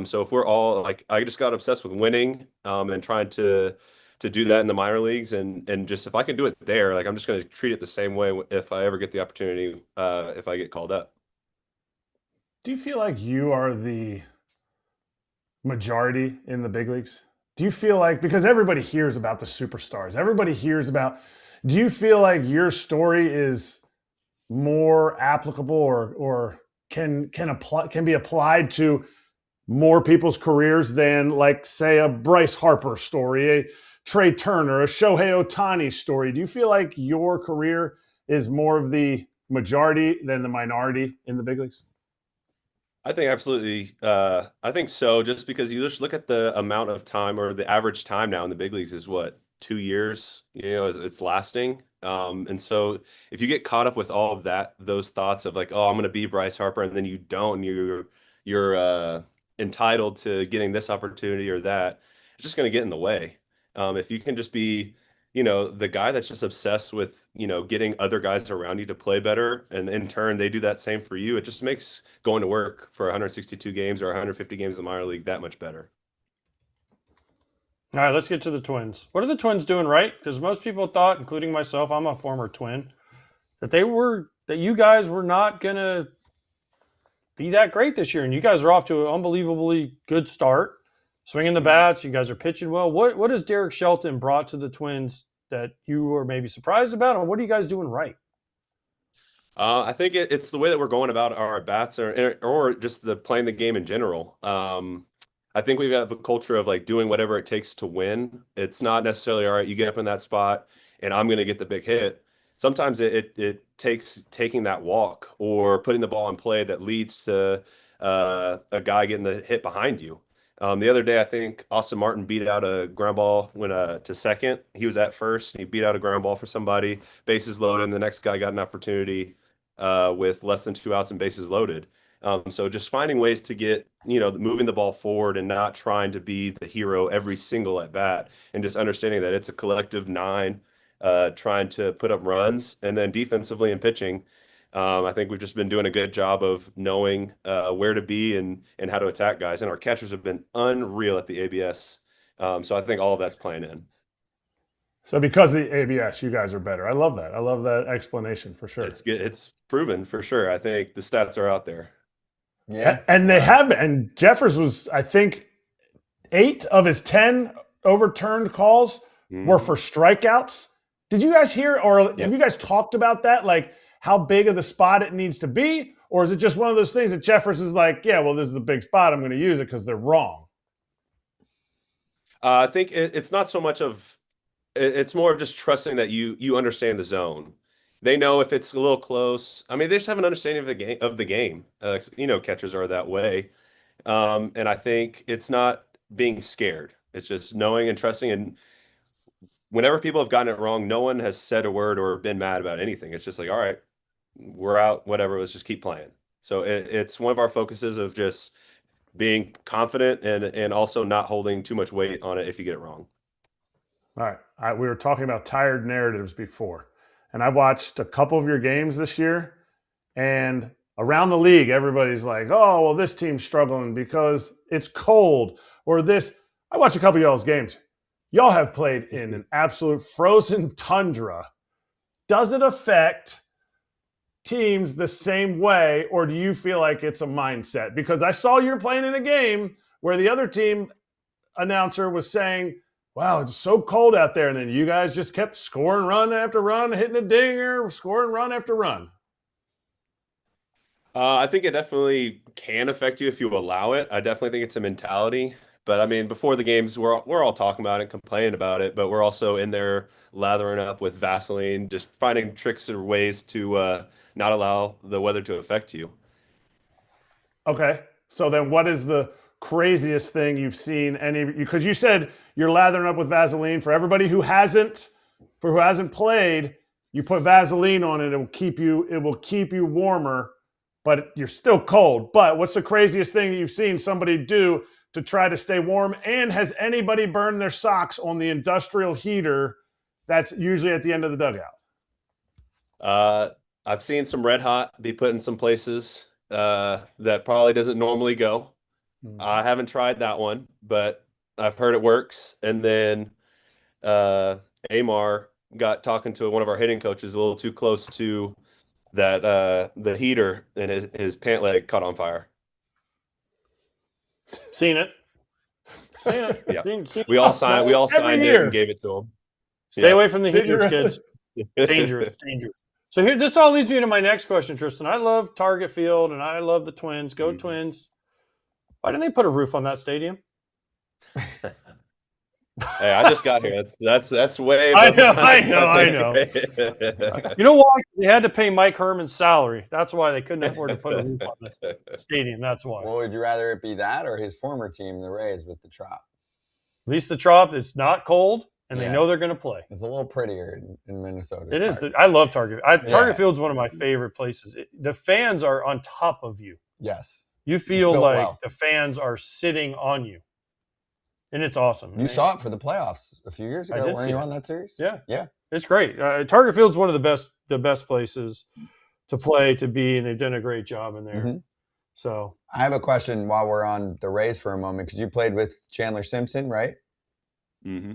So if we're all like, I just got obsessed with winning, and trying to do that in the minor leagues, and just if I can do it there, like I'm just going to treat it the same way if I ever get the opportunity, if I get called up. Do you feel like you are the majority in the big leagues? Do you feel like, because everybody hears about the superstars, do you feel like your story is more applicable or can be applied to more people's careers than, like, say, a Bryce Harper story, a Trey Turner, a Shohei Ohtani story? Do you feel like your career is more of the majority than the minority in the big leagues? I think absolutely. I think so, just because you just look at the amount of time, or the average time now in the big leagues is what, 2 years, it's lasting. And so if you get caught up with all of those thoughts of like, oh, I'm going to be Bryce Harper, and then you don't, and you're entitled to getting this opportunity or that, it's just going to get in the way. If you can just be, the guy that's just obsessed with, getting other guys around you to play better, and in turn they do that same for you, it just makes going to work for 162 games or 150 games in the minor league that much better. All right, let's get to the Twins. What are the Twins doing right? Because most people thought, including myself, I'm a former Twin, that you guys were not going to be that great this year. And you guys are off to an unbelievably good start. Swinging the bats, you guys are pitching well. What has Derek Shelton brought to the Twins that you were maybe surprised about, and what are you guys doing right? I think it's the way that we're going about our bats, or just playing the game in general. I think we have a culture of like doing whatever it takes to win. It's not necessarily, all right, you get up in that spot and I'm going to get the big hit. Sometimes it takes taking that walk or putting the ball in play that leads to a guy getting the hit behind you. The other day, I think Austin Martin beat out a ground ball to second. He was at first, and he beat out a ground ball for somebody, bases loaded, and the next guy got an opportunity with less than 2 outs and bases loaded. So just finding ways to get, moving the ball forward and not trying to be the hero every single at bat, and just understanding that it's a collective nine, trying to put up runs. And then defensively and pitching, I think we've just been doing a good job of knowing where to be and how to attack guys. And our catchers have been unreal at the ABS. So I think all of that's playing in. So because of the ABS, you guys are better. I love that. I love that explanation for sure. It's good. It's proven for sure. I think the stats are out there. Yeah. And they have been. And Jeffers was, I think, 8 of his 10 overturned calls were for strikeouts. Did you guys hear, or have you guys talked about that? Like how big of the spot it needs to be? Or is it just one of those things that Jeffers is like, yeah, well, this is a big spot, I'm going to use it because they're wrong? I think it's not so much of, it's more of just trusting that you understand the zone. They know if it's a little close. I mean, they just have an understanding of the game. Catchers are that way. And I think it's not being scared. It's just knowing and trusting. And whenever people have gotten it wrong, no one has said a word or been mad about anything. It's just like, all right, we're out, whatever, let's just keep playing. So it's one of our focuses of just being confident and also not holding too much weight on it if you get it wrong. All right. We were talking about tired narratives before, and I watched a couple of your games this year, and around the league, everybody's like, oh, well, this team's struggling because it's cold, or this. I watched a couple of y'all's games. Y'all have played in an absolute frozen tundra. Does it affect teams the same way, or do you feel like it's a mindset? Because I saw you're playing in a game where the other team announcer was saying, wow, it's so cold out there, and then you guys just kept scoring run after run, hitting a dinger, scoring run after run. I think it definitely can affect you if you allow it. I definitely think it's a mentality. But I mean, before the games, we're all talking about it, complaining about it, but we're also in there lathering up with Vaseline, just finding tricks or ways to not allow the weather to affect you. Okay, so then what is the craziest thing you've seen? Because you said you're lathering up with Vaseline. For everybody who hasn't played, you put Vaseline on it. It will keep you warmer, but you're still cold. But what's the craziest thing you've seen somebody do to try to stay warm? And has anybody burned their socks on the industrial heater that's usually at the end of the dugout? I've seen some Red Hot be put in some places that probably doesn't normally go. I haven't tried that one, but I've heard it works. And then Amar got talking to one of our hitting coaches a little too close to that the heater, and his pant leg caught on fire. Seen it. Yeah. Seen We all signed it and gave it to him. Stay away from the heaters, kids. Dangerous. So this all leads me to my next question, Tristan. I love Target Field and I love the Twins. Go Twins. Why didn't they put a roof on that stadium? Hey, I just got here. That's way. I know. You know why? They had to pay Mike Herman's salary. That's why they couldn't afford to put a roof on the stadium. That's why. Well, would you rather it be that or his former team, the Rays, with the Trop? At least the Trop, it's not cold, and they know they're going to play. It's a little prettier in Minnesota. It is. I love Target. Target Field's one of my favorite places. The fans are on top of you. Yes. You feel like the fans are sitting on you. And it's awesome. You saw it for the playoffs a few years ago. Weren't you on that series? Yeah. It's great. Target Field's one of the best places to play, to be, and they've done a great job in there. Mm-hmm. So I have a question while we're on the Rays for a moment, because you played with Chandler Simpson, right? Mm-hmm.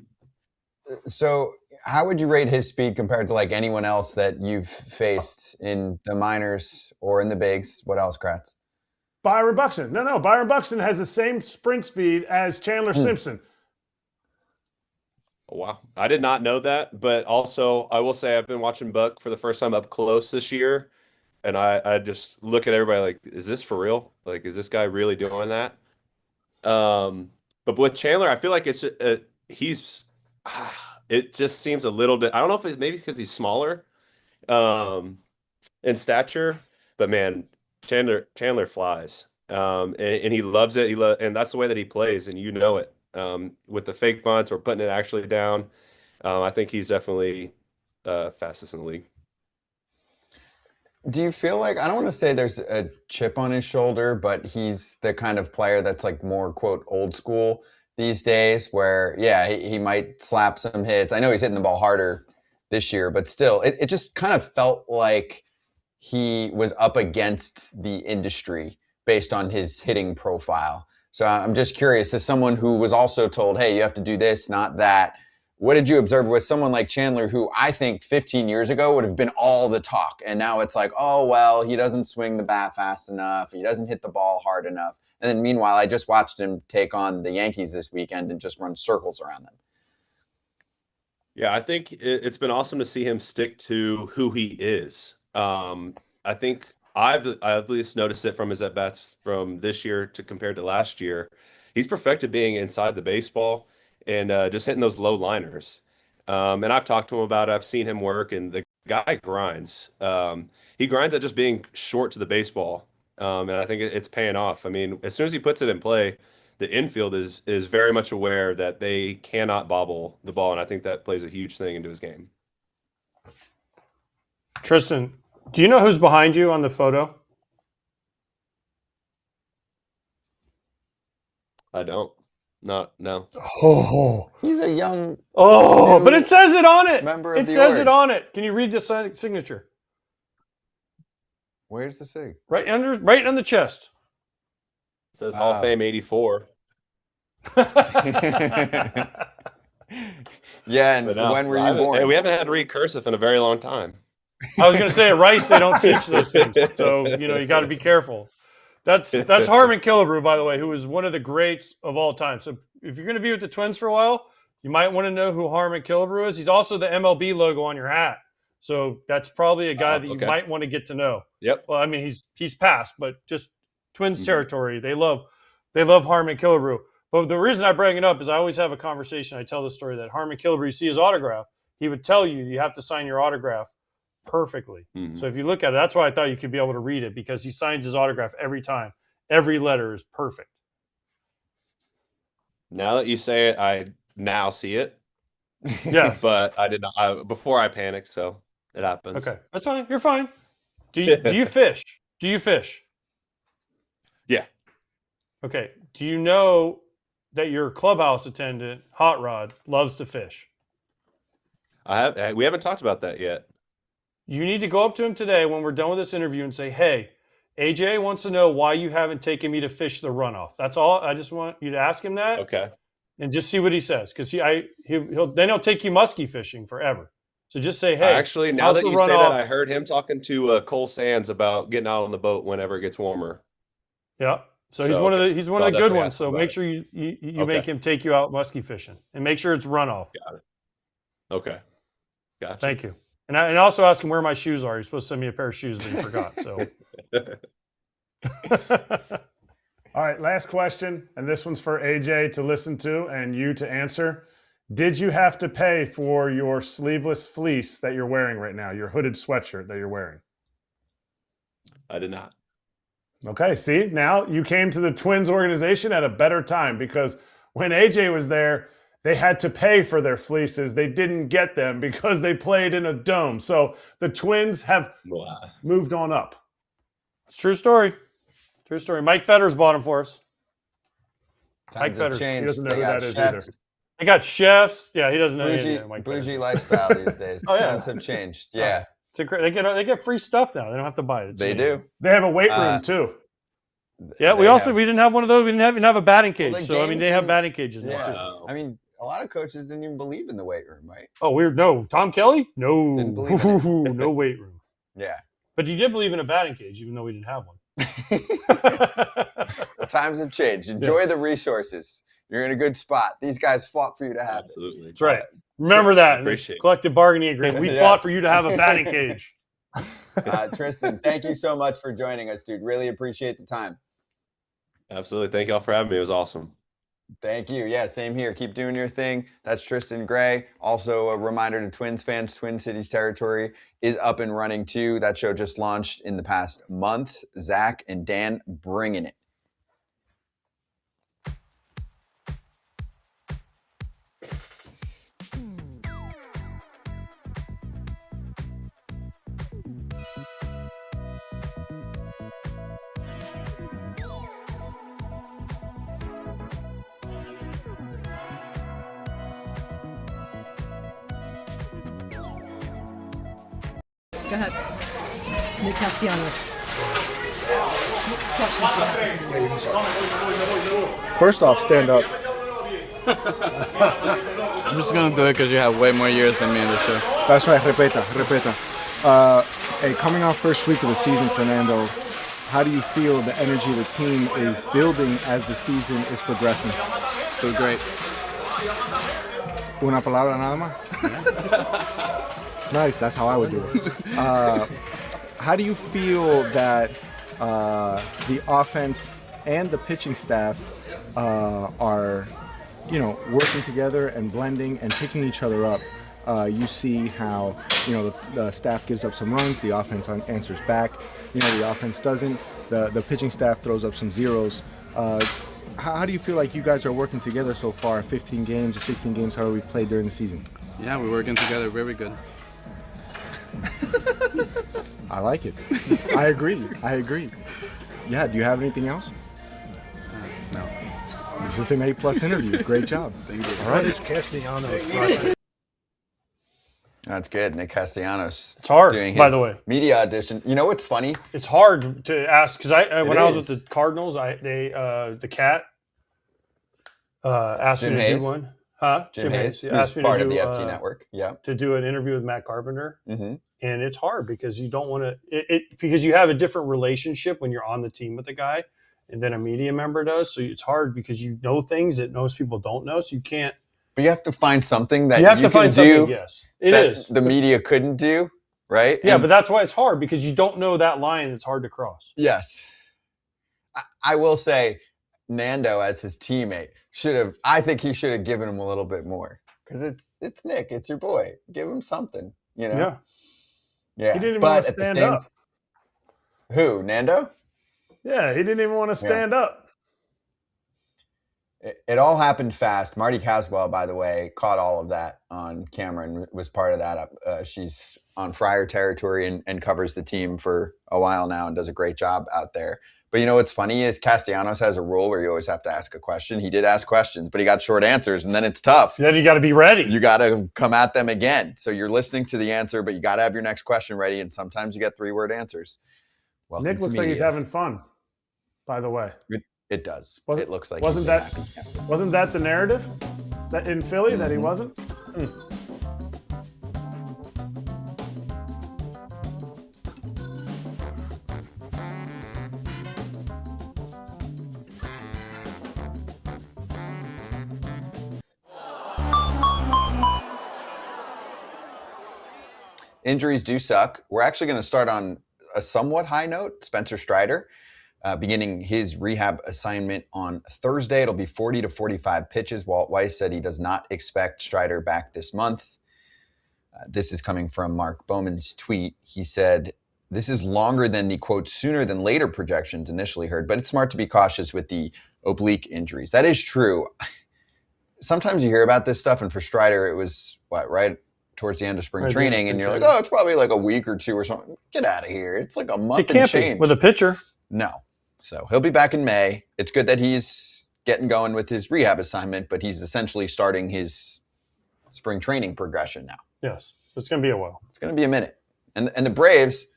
So how would you rate his speed compared to like anyone else that you've faced in the minors or in the bigs? What else, Kratz? Byron Buxton. No. Byron Buxton has the same sprint speed as Chandler Simpson. Wow. I did not know that, but also I will say I've been watching Buck for the first time up close this year, and I just look at everybody like, is this for real? Like, is this guy really doing that? But with Chandler, I feel like it just seems a little bit, I don't know if it's maybe because he's smaller in stature, but man, Chandler flies, and he loves it. And that's the way that he plays, and you know it. With the fake bunts or putting it actually down, I think he's definitely fastest in the league. Do you feel like, I don't want to say there's a chip on his shoulder, but he's the kind of player that's like more, quote, old school these days, where, he might slap some hits. I know he's hitting the ball harder this year, but still, it just kind of felt like he was up against the industry based on his hitting profile. So I'm just curious, as someone who was also told, hey, you have to do this, not that, what did you observe with someone like Chandler, who I think 15 years ago would have been all the talk, and now it's like, oh, well, he doesn't swing the bat fast enough, he doesn't hit the ball hard enough. And then meanwhile, I just watched him take on the Yankees this weekend and just run circles around them. Yeah, I think it's been awesome to see him stick to who he is. I think I've at least noticed it from his at-bats from this year to compared to last year. He's perfected being inside the baseball and just hitting those low liners. And I've talked to him about it. I've seen him work, and the guy grinds. He grinds at just being short to the baseball. and I think it's paying off. I mean, as soon as he puts it in play, the infield is very much aware that they cannot bobble the ball, and I think that plays a huge thing into his game. Tristan, do you know who's behind you on the photo? I don't. No. Oh, He's a young. oh, but it says it on it. Member of It the says org. it on it. Can you read the signature? Where's the sig? Right on the chest. It says Hall of Fame 84. Yeah, and But no, when were you born? Hey, we haven't had to read cursive in a very long time. I was going to say at Rice they don't teach those things, so you got to be careful. That's Harmon Killebrew, by the way, who is one of the greats of all time. So if you're going to be with the Twins for a while, you might want to know who Harmon Killebrew is. He's also the MLB logo on your hat, so that's probably a guy that you might want to get to know. Yep. Well, I mean he's passed, but just Twins territory. They love Harmon Killebrew. But the reason I bring it up is I always have a conversation. I tell the story that Harmon Killebrew, you see his autograph, he would tell you have to sign your autograph perfectly. So if you look at it, that's why I thought you could be able to read it, because he signs his autograph every time. Every letter is perfect. Now that you say it, I now see it. Yes. But I did not before I panicked, so it happens. Okay. That's fine. You're fine. Do you fish? Do you fish? Yeah. Okay. Do you know that your clubhouse attendant, Hot Rod, loves to fish? We haven't talked about that yet. You need to go up to him today when we're done with this interview and say, hey, AJ wants to know why you haven't taken me to fish the runoff. That's all. I just want you to ask him that. Okay. And just see what he says, because he'll take you muskie fishing forever. So just say, hey. Actually, now that you say that, I heard him talking to Cole Sands about getting out on the boat whenever it gets warmer. Yeah. So he's one of the good ones. So make sure you make him take you out muskie fishing, and make sure it's runoff. Got it. Okay. Gotcha. Thank you. And also ask him where my shoes are. He's supposed to send me a pair of shoes, but he forgot. So. All right, last question, and this one's for AJ to listen to and you to answer. Did you have to pay for your sleeveless fleece that you're wearing right now, your hooded sweatshirt that you're wearing? I did not. Okay, see, now you came to the Twins organization at a better time, because when AJ was there, they had to pay for their fleeces. They didn't get them because they played in a dome. So the Twins have moved on up. It's true story. True story. Mike Fetters bought them for us. Mike Fetters. He doesn't know who that is chefs. either. They got chefs. Yeah, he doesn't know anything. Bougie lifestyle these days. Times have changed. Yeah. They get free stuff now. They don't have to buy it. They do. They have a weight room too. Yeah, we didn't have one of those. We didn't have a batting cage. So they have batting cages now too. I mean, a lot of coaches didn't even believe in the weight room, right? Oh, weird. No, Tom Kelly? No. Didn't believe in it. No weight room. Yeah. But he did believe in a batting cage, even though we didn't have one. Times have changed. Enjoy the resources. You're in a good spot. These guys fought for you to have this. That's right. Remember that. Collective bargaining agreement. We fought for you to have a batting cage. Tristan, thank you so much for joining us, dude. Really appreciate the time. Absolutely. Thank y'all for having me. It was awesome. Thank you. Yeah, same here. Keep doing your thing. That's Tristan Gray. Also, a reminder to Twins fans, Twin Cities Territory is up and running too. That show just launched in the past month. Zach and Dan bringing it. Go ahead. New Castellanos. First off, stand up. I'm just going to do it because you have way more years than me in the show. That's right, repeta. Hey, coming off first week of the season, Fernando, how do you feel the energy of the team is building as the season is progressing? Feel great. Una palabra nada más? Nice, that's how I would do it. How do you feel that the offense and the pitching staff are, working together and blending and picking each other up? You see how, the staff gives up some runs, the offense answers back, the offense doesn't. the pitching staff throws up some zeros. How do you feel like you guys are working together so far? 15 games or 16 games, however we've played during the season. Yeah, we're working together very good. I like it. I agree. Yeah, do you have anything else? No. This is an A+ interview. Great job. Thank you. All right, it's Castellanos. That's good. Nick Castellanos. It's hard, doing his by the way. Media audition. You know what's funny? It's hard to ask because when I was with the Cardinals, the cat asked Jim me to Hayes? do one. Huh? Jim Hayes, Hayes who's asked me part to of do, the FT network. Yeah. to do an interview with Matt Carpenter, Mm-hmm. and it's hard because you don't want to because you have a different relationship when you're on the team with the guy, and then a media member does. So it's hard because you know things that most people don't know, so you can't. But you have to find something that You have to can find do something. Yes, it that is. the media couldn't do, right? Yeah, And- but that's why it's hard because you don't know that line. It's hard to cross. Yes. I will say Nando as his teammate I think he should have given him a little bit more because it's Nick, it's your boy. Give him something, you know? Yeah. Yeah. He didn't even but want to at the stand same up. Who, Nando? Yeah, he didn't even want to stand up. It all happened fast. Marty Caswell, by the way, caught all of that on camera and was part of that. She's on Friar Territory and covers the team for a while now and does a great job out there. But you know what's funny is Castellanos has a rule where you always have to ask a question. He did ask questions, but he got short answers, and then it's tough. Then you got to be ready. You got to come at them again. So you're listening to the answer, but you got to have your next question ready, and sometimes you get 3-word answers. Welcome Nick to looks like he's media. having fun, by the way. It does. Was it looks like wasn't he's that wasn't that the narrative that in Philly that he wasn't? Injuries do suck. We're actually going to start on a somewhat high note. Spencer Strider beginning his rehab assignment on Thursday. It'll be 40 to 45 pitches. Walt Weiss said he does not expect Strider back this month. This is coming from Mark Bowman's tweet. He said, this is longer than the, quote, sooner than later projections initially heard, but it's smart to be cautious with the oblique injuries. That is true. Sometimes you hear about this stuff, and for Strider, it was, right towards the end of spring training, and you're like, oh, it's probably like a week or two or something. Get out of here. It's like a month and change. With a pitcher. No. So he'll be back in May. It's good that he's getting going with his rehab assignment, but he's essentially starting his spring training progression now. Yes. It's going to be a while. It's going to be a minute. And the Braves,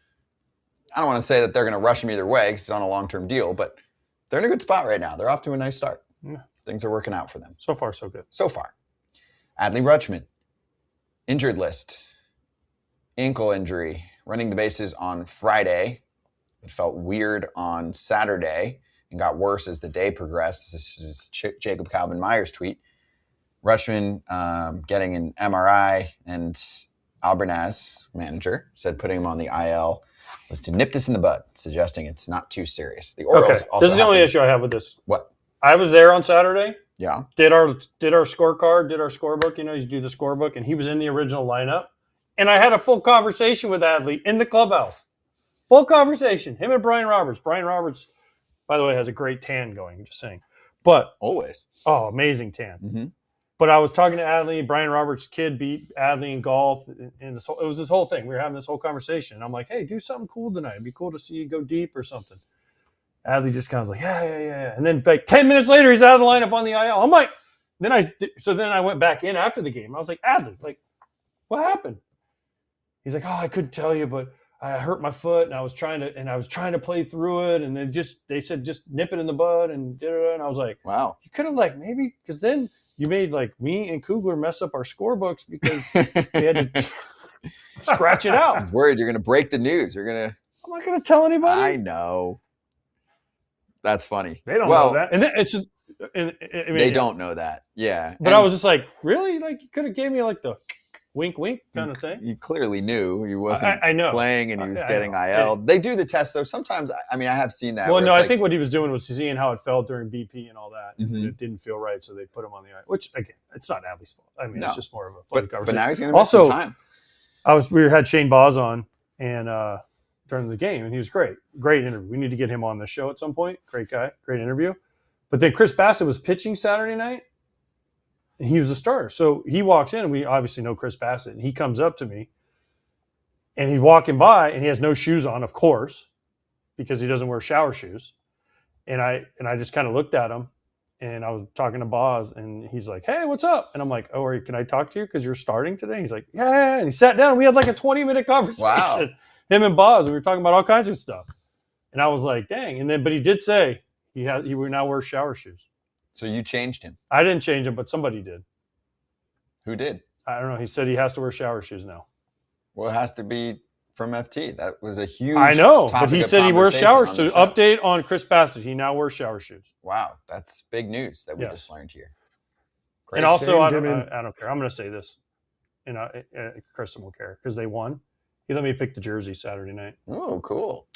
I don't want to say that they're going to rush him either way because it's on a long-term deal, but they're in a good spot right now. They're off to a nice start. Yeah. Things are working out for them. So far, so good. So far. Adley Rutschman, injured list, ankle injury, running the bases on Friday. It felt weird on Saturday and got worse as the day progressed. This is Jacob Calvin Meyer's tweet. Rutschman getting an MRI, and Albernaz, manager, said putting him on the IL was to nip this in the bud, suggesting it's not too serious. The Orioles also this is the only issue I have with this. What? I was there on Saturday. Yeah. Did our scorecard, did our scorebook. You know, you do the scorebook, and he was in the original lineup. And I had a full conversation with Adley in the clubhouse. Full conversation. Him and Brian Roberts. Brian Roberts, by the way, has a great tan going. I'm just saying. But always. Oh, amazing tan. Mm-hmm. But I was talking to Adley. Brian Roberts' kid beat Adley in golf. And it was this whole thing. We were having this whole conversation. And I'm like, hey, do something cool tonight. It'd be cool to see you go deep or something. Adley just kind of like, yeah. And then like 10 minutes later, he's out of the lineup on the IL. I'm like, then I went back in after the game. I was like, Adley, like, what happened? He's like, oh, I couldn't tell you, but I hurt my foot and I was trying to play through it. And they said, just nip it in the bud and da-da-da. And I was like, wow, you could have like maybe, because then you made like me and Kugler mess up our scorebooks because we had to scratch it out. I was worried you're going to break the news. I'm not going to tell anybody. I know. That's funny. They don't know that. And then they don't know that. Yeah. But I was just like, really? Like you could have gave me like the wink kind of thing. You clearly knew he wasn't I know. playing and he was getting IL. They do the test though. Sometimes, I mean, I have seen that. Well, no, I think what he was doing was seeing how it felt during BP and all that. Mm-hmm. And it didn't feel right, so they put him on the IL. Which again, it's not Adley's fault. I mean, it's just more of a funny conversation. But now he's going to miss some time. We had Shane Boz on, and during the game, and he was great. Great interview. We need to get him on the show at some point. Great guy. Great interview. But then Chris Bassett was pitching Saturday night, and he was a starter. So he walks in, and we obviously know Chris Bassett, and he comes up to me, and he's walking by, and he has no shoes on, of course, because he doesn't wear shower shoes. And I just kind of looked at him, and I was talking to Boz, and he's like, "Hey, what's up?" And I'm like, "Oh, can I talk to you because you're starting today?" And he's like, "Yeah." And he sat down. And we had like a 20-minute conversation. Wow. Him and Boz. We were talking about all kinds of stuff. And I was like, "Dang!" And then, but he did say he now wears shower shoes. So you changed him. I didn't change him, but somebody did. Who did? I don't know. He said he has to wear shower shoes now. Well, it has to be from FT. That was a huge. I know, but topic he of said he wears conversation shower on the shoes. show. Update on Chris Bassett. He now wears shower shoes. Wow, that's big news that we Yes. just learned here. And also, I don't care. I'm going to say this, and Kristen will care because they won. He let me pick the jersey Saturday night. Oh, cool.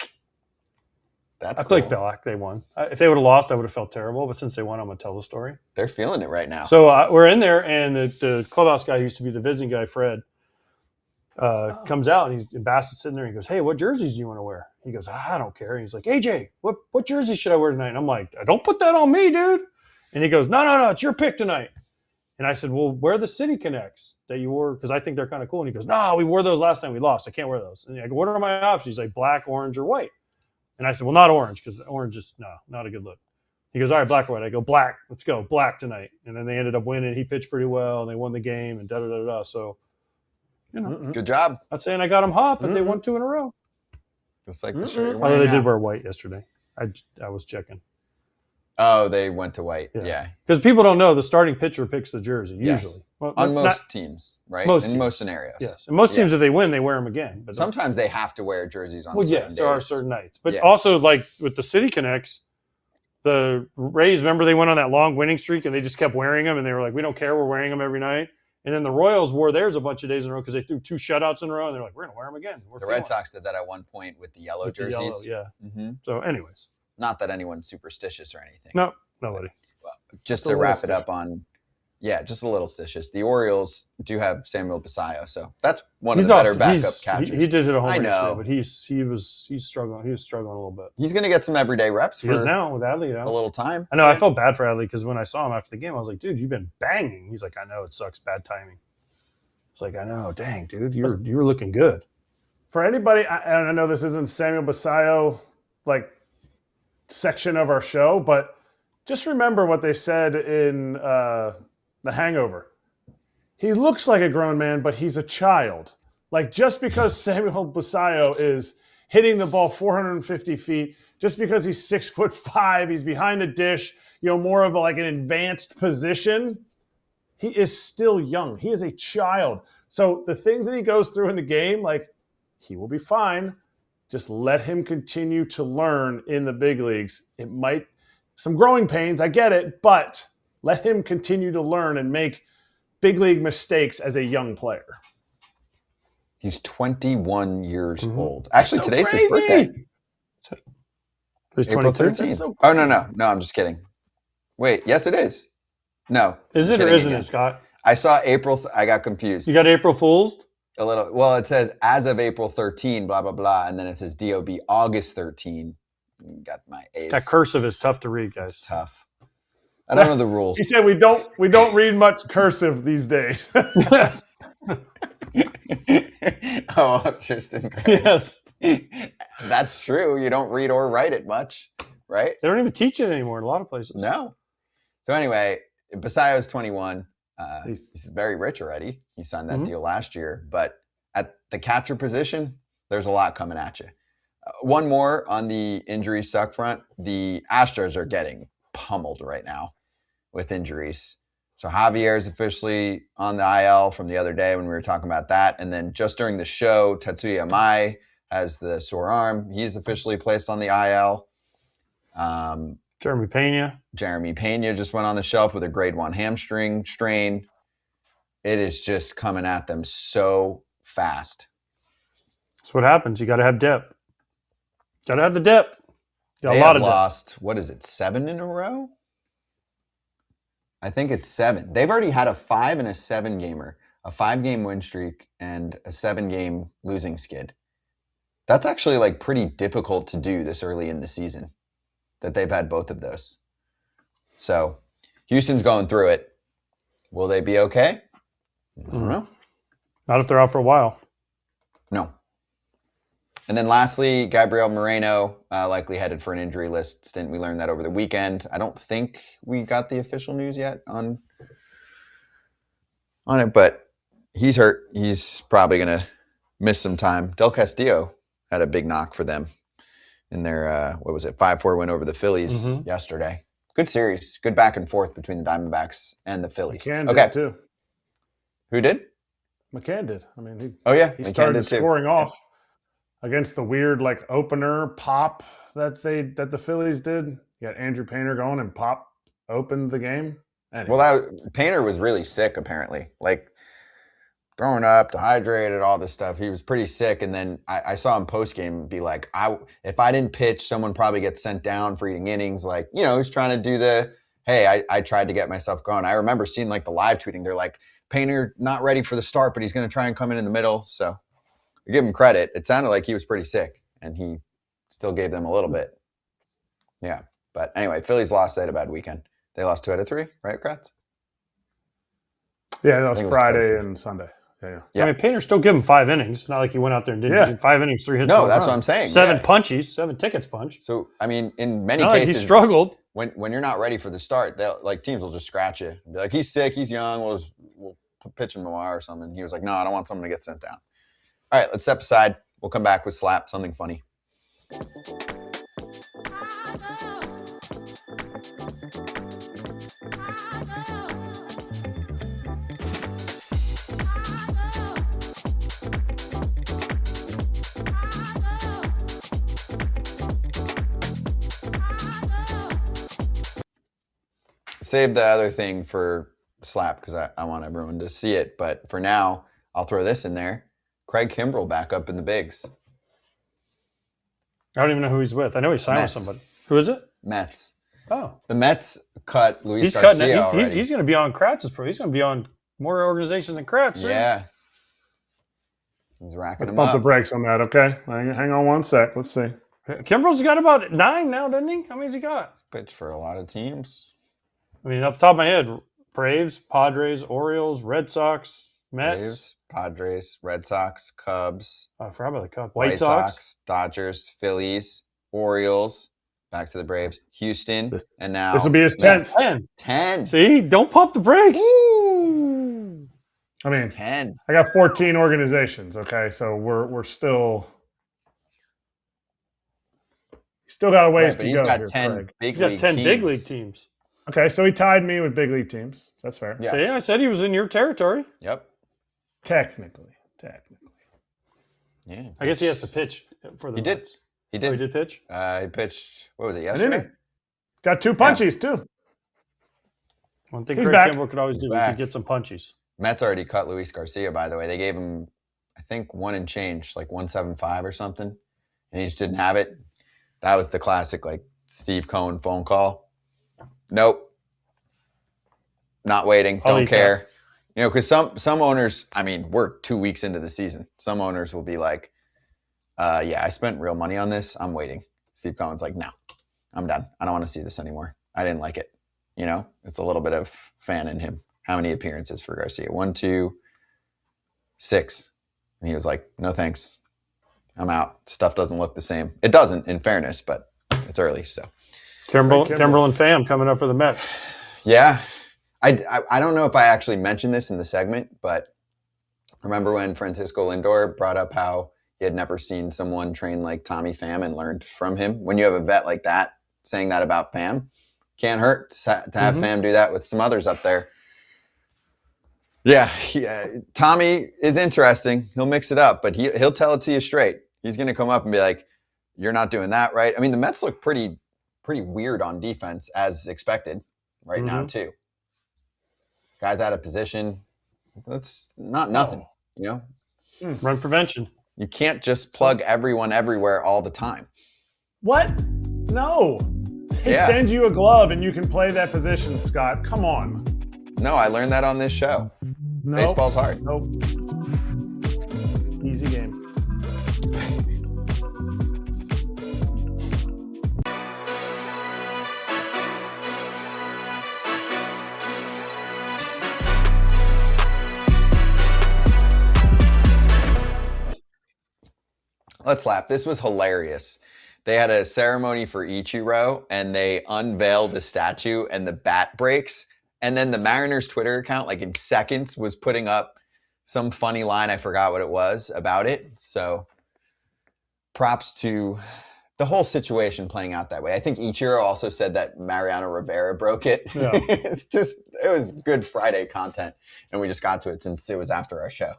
That's I cool. picked black. They won. If they would have lost, I would have felt terrible. But since they won, I'm going to tell the story. They're feeling it right now. So we're in there, and the clubhouse guy who used to be the visiting guy, Fred, comes out, and Bassett's sitting there. And he goes, "Hey, what jerseys do you want to wear?" He goes, "I don't care." And he's like, "AJ, what jersey should I wear tonight?" And I'm like, "Don't put that on me, dude." And he goes, No, it's your pick tonight. And I said, "Well, wear the City Connects that you wore because I think they're kind of cool." And he goes, "No, we wore those last time we lost. I can't wear those." And I go, "What are my options?" He's like, black, orange, or white. And I said, "Well, not orange because orange is not a good look." He goes, "All right, black or white." I go, "Black. Let's go. Black tonight." And then they ended up winning. He pitched pretty well, and they won the game, and da-da-da-da. So, good job. Not saying I got them hot, but they won 2 in a row. Just like the shirt you're Although wearing they did now. wear white yesterday. I was checking. Oh, they went to white. Yeah. Because people don't know the starting pitcher picks the jersey, usually. Yes. Well, on not- most teams, right? Most In teams. most scenarios. Yes. And most teams, if they win, they wear them again. But sometimes they have to wear jerseys on well, certain yes, there are days. certain nights. But Yeah. also, like with the City Connects, the Rays, remember they went on that long winning streak and they just kept wearing them, and they were like, "We don't care, we're wearing them every night." And then the Royals wore theirs a bunch of days in a row because they threw 2 shutouts in a row, and they're like, "We're going to wear them again." The Red Sox did that at one point with the yellow With the jerseys. yellow, Mm-hmm. So, anyways. Not that anyone's superstitious or anything. No, nobody. Just A to little wrap it up on, just a little stitious. The Orioles do have Samuel Basayo, so that's one of the better backup catchers. He did hit a home I run know, yesterday, but he's struggling. He was struggling a little bit. He's going to get some everyday reps He is for now with Adley. a little time. I know. I felt bad for Adley because when I saw him after the game, I was like, "Dude, you've been banging." He's like, "I know, it sucks. Bad timing." It's like, "I know. Dang, dude, you were looking good." For anybody, and I know this isn't Samuel Basayo section of our show, but just remember what they said in The Hangover. He looks like a grown man, but he's a child. Like, just because Samuel Basayo is hitting the ball 450 feet, just because he's 6'5", he's behind a dish, more of an advanced position, he is still young. He is a child. So the things that he goes through in the game, he will be fine. Just let him continue to learn in the big leagues. It might, some growing pains, I get it, but let him continue to learn and make big league mistakes as a young player. He's 21 years old. Actually, today's his birthday. He's April 22? 13th. So Oh, no, I'm just kidding. Wait, yes, it is. No. Is I'm it or kidding isn't again. it, Scott? I saw April. I got confused. You got April Fools? A little. Well, it says as of April 13, blah, blah, blah. And then it says DOB August 13. Got my A's. That cursive is tough to read, guys. It's tough. I don't know the rules. He said we don't read much cursive these days. Oh, Tristan Gray. Yes. That's true. You don't read or write it much, right? They don't even teach it anymore in a lot of places. No. So anyway, Basayo's 21. He's very rich already. He signed that deal last year. But at the catcher position, there's a lot coming at you. One more on the injury suck front. The Astros are getting pummeled right now with injuries. So Javier is officially on the IL from the other day when we were talking about that. And then just during the show, Tetsuya Mai has the sore arm. He's officially placed on the IL. Jeremy Pena just went on the shelf with a grade 1 hamstring strain. It is just coming at them so fast. That's what happens. You got to have depth. Got to have the depth. Got They a lot have of depth. lost, what is it, 7 in a row? I think it's 7. They've already had a 5 and a 7 gamer, a 5-game win streak and a 7-game losing skid. That's actually like pretty difficult to do this early in the season, that they've had both of those. So Houston's going through it. Will they be okay? I don't know. Not if they're out for a while. No. And then lastly, Gabriel Moreno likely headed for an injury list stint. We learned that over the weekend. I don't think we got the official news yet on it, but he's hurt. He's probably going to miss some time. Del Castillo had a big knock for them in their, 5-4 win over the Phillies yesterday. Good series. Good back and forth between the Diamondbacks and the Phillies. McCann did too. Who did? McCann did. I mean, he McCann started did too. scoring off against the weird opener pop that the Phillies did. You got Andrew Painter going, and Pop opened the game. Anyway. Well, Painter was really sick apparently. Growing up, dehydrated, all this stuff. He was pretty sick, and then I saw him post game be like, if I didn't pitch, someone probably gets sent down for eating innings. He's trying to do I tried to get myself going. I remember seeing the live tweeting. They're like, Painter not ready for the start, but he's going to try and come in the middle. So I give him credit. It sounded like he was pretty sick, and he still gave them a little bit. Yeah. But anyway, Phillies lost. They had a bad weekend. They lost 2 out of 3, right, Kratz? Yeah, that was Friday and Sunday. Yeah. I mean, Painter still give him 5 innings. Not like he went out there and did 5 innings, 3 hits. No, that's what I'm saying. 7 punchies, 7 tickets punch. So, I mean, in many cases, cases, he struggled. When you're not ready for the start, teams will just scratch you. Be like, he's sick, he's young, we'll pitch him tomorrow or something. He was like, no, I don't want someone to get sent down. All right, let's step aside. We'll come back with Slap, something funny. Save the other thing for Slap because I want everyone to see it. But for now, I'll throw this in there. Craig Kimbrel back up in the bigs. I don't even know who he's with. I know he signed with somebody. Who is it? Mets. Oh. The Mets cut Luis Garcia already. He's going to be on Kratz's pro. He's going to be on more organizations than Kratz. Yeah. He's racking them up. Let's pump the brakes on that, okay? Hang on one sec. Let's see. Kimbrel's got about 9 now, doesn't he? How many's he got? He's pitched for a lot of teams. I mean, off the top of my head, Braves, Padres, Orioles, Red Sox, Mets. Braves, Padres, Red Sox, Cubs. I forgot about the Cubs. White Sox, Dodgers, Phillies, Orioles, back to the Braves, Houston, and now... This will be his 10th. 10. See? Don't pump the brakes. Woo. I mean, 10. I got 14 organizations, okay? So we're still... Still got a ways to go. He's got here, 10 Craig. big league teams. 10 big league teams. Okay, so he tied me with big league teams. That's fair. Yeah. See, I said he was in your territory. Yep. Technically. Yeah. I guess he has to pitch for the Mets. He did. Oh, he did pitch? He pitched, what was it, yesterday? Got 2 punchies, too. One thing He's Craig back. Kimbrel could always do, he could get some punchies. Mets already cut Luis Garcia, by the way. They gave him, I think, 1 and change, 175 or something, and he just didn't have it. That was the classic, Steve Cohen phone call. Nope. Not waiting. Don't care. Because some owners, I mean, we're 2 weeks into the season. Some owners will be like, yeah, I spent real money on this. I'm waiting. Steve Cohen's like, no, I'm done. I don't want to see this anymore. I didn't like it. It's a little bit of fan in him. How many appearances for Garcia? 1, 2, 6. And he was like, no, thanks. I'm out. Stuff doesn't look the same. It doesn't, in fairness, but it's early, so. Kimbrel and Pham coming up for the Mets. Yeah. I don't know if I actually mentioned this in the segment, but remember when Francisco Lindor brought up how he had never seen someone train like Tommy Pham and learned from him? When you have a vet like that saying that about Pham, can't hurt to have Pham do that with some others up there. Yeah, Tommy is interesting. He'll mix it up, but he'll tell it to you straight. He's going to come up and be like, you're not doing that right. I mean, the Mets look pretty weird on defense as expected right now too. Guys out of position. That's not nothing, Run prevention. You can't just plug everyone everywhere all the time. What? No. They send you a glove and you can play that position, Scott. Come on. No, I learned that on this show. Nope. Baseball's hard. Nope. Easy game. Let's laugh. This was hilarious. They had a ceremony for Ichiro, and they unveiled the statue, and the bat breaks. And then the Mariners Twitter account, like in seconds, was putting up some funny line. I forgot what it was about it. So props to the whole situation playing out that way. I think Ichiro also said that Mariano Rivera broke it. Yeah. It was good Friday content. And we just got to it since it was after our show.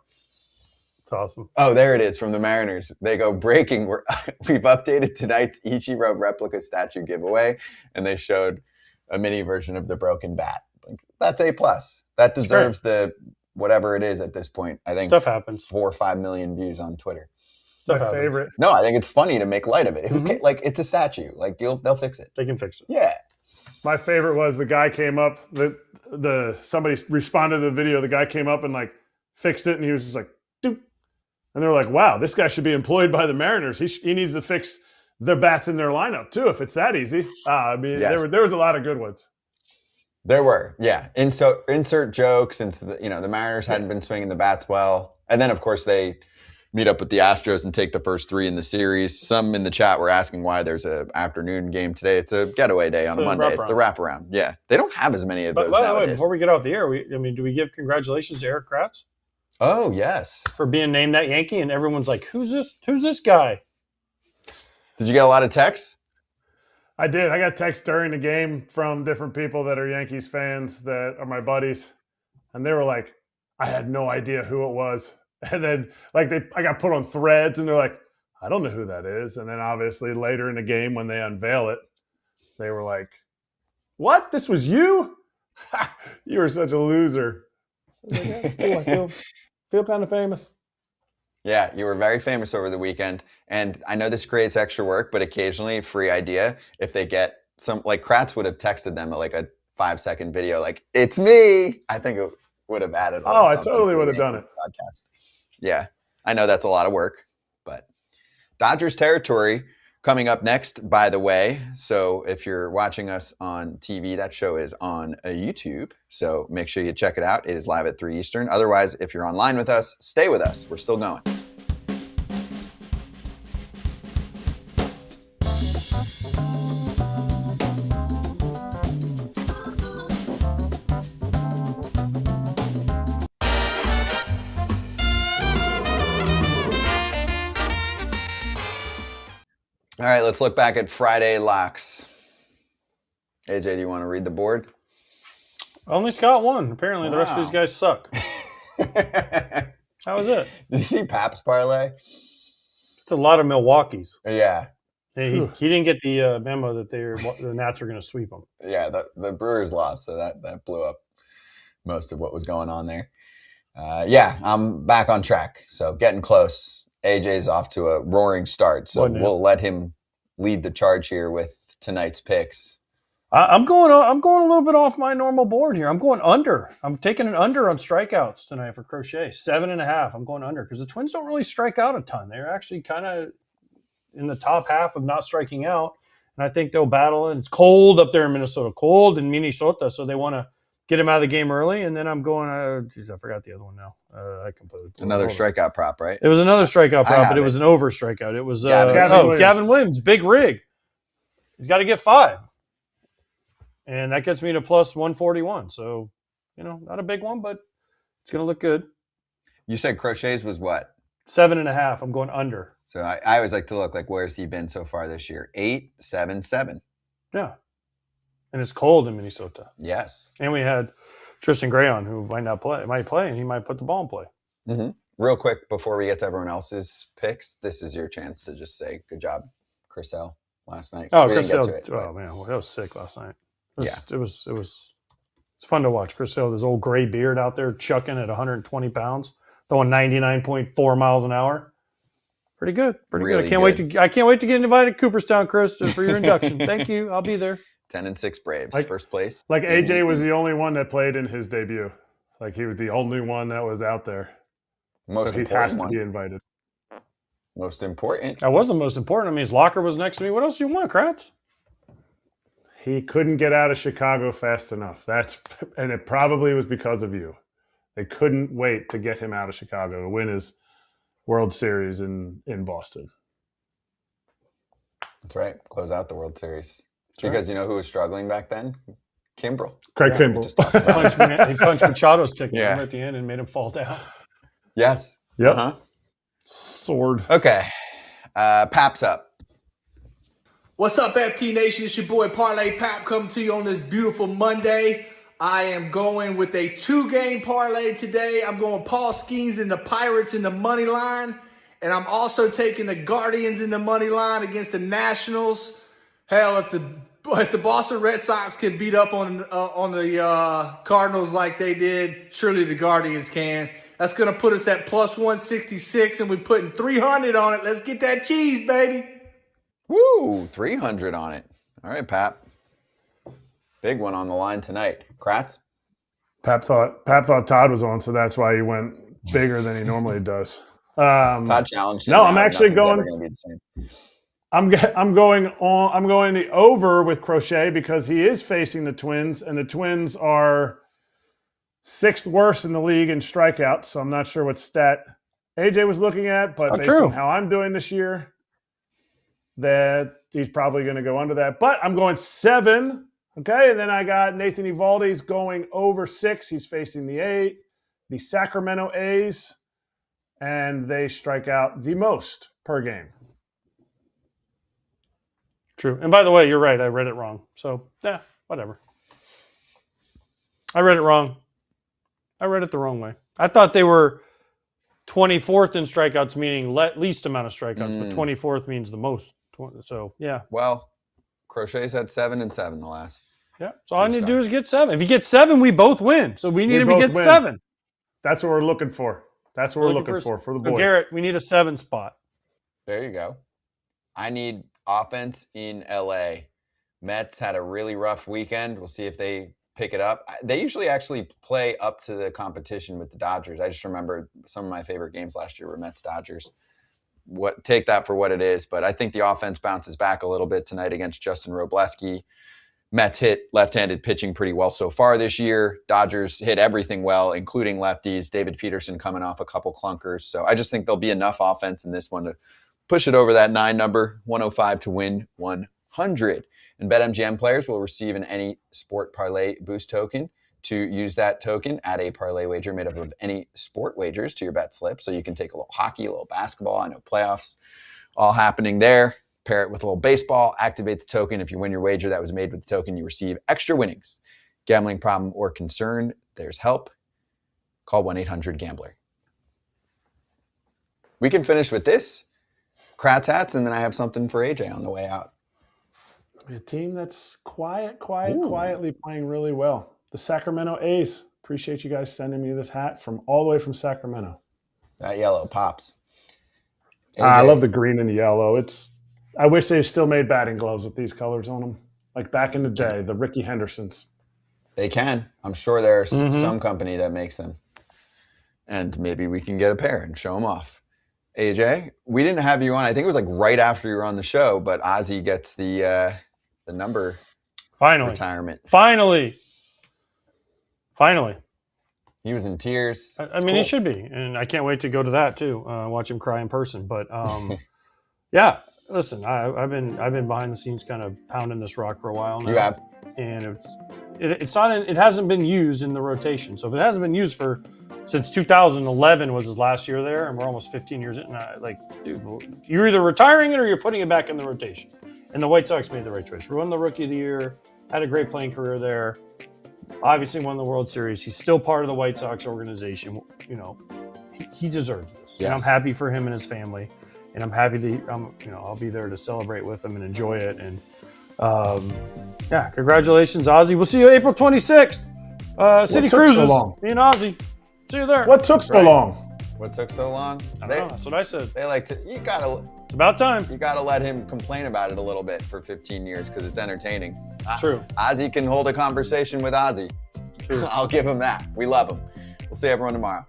It's awesome. Oh, there it is from the Mariners. They go breaking. We've updated tonight's Ichiro replica statue giveaway, and they showed a mini version of the broken bat. Like, that's A+. That deserves the whatever it is at this point. I think stuff happens. 4 or 5 million views on Twitter. Stuff My happens. favorite. No, I think it's funny to make light of it. Like, it's a statue. Like, they'll fix it. They can fix it. Yeah. My favorite was the guy came up. Somebody responded to the video. The guy came up and like fixed it, and he was just like, doop. And they were like, wow, this guy should be employed by the Mariners. He needs to fix their bats in their lineup, too, if it's that easy. I mean, yes. there was a lot of good ones. There were, yeah. Insert jokes, since the Mariners hadn't been swinging the bats well. And then, of course, they meet up with the Astros and take the first 3 in the series. Some in the chat were asking why there's an afternoon game today. It's a getaway day on a Monday. It's the wraparound. Yeah. They don't have as many of those by the nowadays. way, before we get off the air, do we give congratulations to Erik Kratz? Oh, yes. For being named that Yankee, and everyone's like, who's this guy? Did you get a lot of texts? I did. I got texts during the game from different people that are Yankees fans that are my buddies. And they were like, I had no idea who it was. And then I got put on threads, and they're like, I don't know who that is. And then obviously later in the game when they unveil it, they were like, what? This was you? You were such a loser. I was like, yeah, cool. I feel kind of famous. Yeah, you were very famous over the weekend. And I know this creates extra work, but occasionally, free idea, if they get some, like Kratz would have texted them like a 5-second video, like, it's me. I think it would have added a I totally would have done it. Podcast. Yeah, I know that's a lot of work, but Dodgers territory coming up next, by the way. So if you're watching us on TV, that show is on YouTube. So make sure you check it out. It is live at 3 Eastern. Otherwise, if you're online with us, stay with us. We're still going. All right, let's look back at Friday locks. AJ, do you want to read the board? Only Scott won. Apparently, the rest of these guys suck. How was it? Did you see Pap's parlay? It's a lot of Milwaukee's. Yeah. He didn't get the memo that the Nats are going to sweep them. Yeah, the Brewers lost, so that blew up most of what was going on there. Yeah, I'm back on track, so getting close. AJ's off to a roaring start, so we'll let him lead the charge here with tonight's picks. I'm going a little bit off my normal board here. I'm going under. I'm taking an under on strikeouts tonight for Crochet. 7.5. I'm going under because the Twins don't really strike out a ton. They're actually kind of in the top half of not striking out, and I think they'll battle. And it's cold up there in Minnesota, so they want to get him out of the game early. And then I'm going. I forgot the other one now. I completely another strikeout prop, right? It was another strikeout prop, but it was an over strikeout. It was Gavin Williams, big rig. He's got to get 5. And that gets me to plus 141. So, not a big one, but it's going to look good. You said Crochet's was what? 7.5. I'm going under. So I always like to look like where's he been so far this year? 8, 7, 7. Yeah. And it's cold in Minnesota. Yes. And we had Tristan Gray on, who might play, and he might put the ball in play. Mm-hmm. Real quick, before we get to everyone else's picks, this is your chance to just say good job, Chriselle, last night. Oh, Chriselle. Man, that was sick last night. It was it's fun to watch. Chriselle, this old gray beard out there chucking at 120 pounds, throwing 99.4 miles an hour. Pretty good. Really good. I can't wait to get invited to Cooperstown, Chris, for your induction. Thank you. I'll be there. 10-6 Braves, first place. Like AJ was the only one that played in his debut. Like he was the only one that was out there. Most so he has to be invited. Most important. That was the most important. I mean, his locker was next to me. What else do you want, Kratz? He couldn't get out of Chicago fast enough. And it probably was because of you. They couldn't wait to get him out of Chicago to win his World Series in Boston. That's right. Close out the World Series. Because you know who was struggling back then? Kimbrel. Craig Kimbrel. He punched Machado's ticket at the end and made him fall down. Yes. Yep. Uh-huh. Sword. Okay. Pap's up. What's up, FT Nation? It's your boy Parlay Pap coming to you on this beautiful Monday. I am going with a 2-game parlay today. I'm going Paul Skeens and the Pirates in the money line. And I'm also taking the Guardians in the money line against the Nationals. Hell, if the Boston Red Sox can beat up on the Cardinals like they did, surely the Guardians can. That's going to put us at plus 166, and we're putting 300 on it. Let's get that cheese, baby. Woo, 300 on it. All right, Pap. Big one on the line tonight. Kratz? Pap thought Todd was on, so that's why he went bigger than he normally does. Todd challenged him. No, I'm actually going. Gonna be the same. I'm going the over with Crochet because he is facing the Twins, and the Twins are 6th worst in the league in strikeouts. So I'm not sure what stat AJ was looking at, but based on how I'm doing this year, that he's probably going to go under that. But I'm going 7. Okay, and then I got Nathan Eovaldi's going over 6. He's facing the Sacramento A's, and they strike out the most per game. True. And by the way, you're right. I read it wrong. So, whatever. I read it wrong. I read it the wrong way. I thought they were 24th in strikeouts, meaning least amount of strikeouts, but 24th means the most. So, yeah. Well, Crochet's had 7 and 7 the last. Yeah. So all I need to do is get 7. If he gets 7, we both win. So we need him to get 7. That's what we're looking for. That's what we're looking for the boys. Garrett, we need a 7 spot. There you go. I need offense in LA. Mets had a really rough weekend. We'll see if they pick it up. They usually actually play up to the competition with the Dodgers. I just remember some of my favorite games last year were Mets-Dodgers. Take that for what it is, but I think the offense bounces back a little bit tonight against Justin Robleski. Mets hit left-handed pitching pretty well so far this year. Dodgers hit everything well, including lefties. David Peterson coming off a couple clunkers. So I just think there'll be enough offense in this one to push it over that 9 number, 105 to win 100. And BetMGM players will receive an any sport parlay boost token. To use that token, add a parlay wager made up of any sport wagers to your bet slip. So you can take a little hockey, a little basketball. I know playoffs all happening there. Pair it with a little baseball. Activate the token. If you win your wager that was made with the token, you receive extra winnings. Gambling problem or concern, there's help. Call 1-800-GAMBLER. We can finish with this. Kratz hats, and then I have something for AJ on the way out. A team that's quietly playing really well. The Sacramento A's. Appreciate you guys sending me this hat from all the way from Sacramento. That yellow pops. I love the green and the yellow. I wish they still made batting gloves with these colors on them. Like back in the day, the Ricky Hendersons. They can. I'm sure there's some company that makes them. And maybe we can get a pair and show them off. AJ, we didn't have you on. I think it was like right after you were on the show, but Ozzy gets the number retirement. Finally. He was in tears. I mean, he should be. And I can't wait to go to that too, watch him cry in person. But yeah, listen, I've been behind the scenes kind of pounding this rock for a while now. You have. And it hasn't been used in the rotation. So if it hasn't been used since 2011 was his last year there, and we're almost 15 years in. Dude, you're either retiring it or you're putting it back in the rotation. And the White Sox made the right choice. Won the Rookie of the Year, had a great playing career there. Obviously won the World Series. He's still part of the White Sox organization. You know, he deserves this. Yes. And I'm happy for him and his family. And I'm happy I'll be there to celebrate with him and enjoy it. And congratulations, Ozzy. We'll see you April 26th. City Cruises. So long? Me and Ozzy. See you there. What took so long? What took so long? I don't know. That's what I said. They like to. It's about time. You gotta let him complain about it a little bit for 15 years because it's entertaining. True. Ozzy can hold a conversation with Ozzy. True. I'll give him that. We love him. We'll see everyone tomorrow.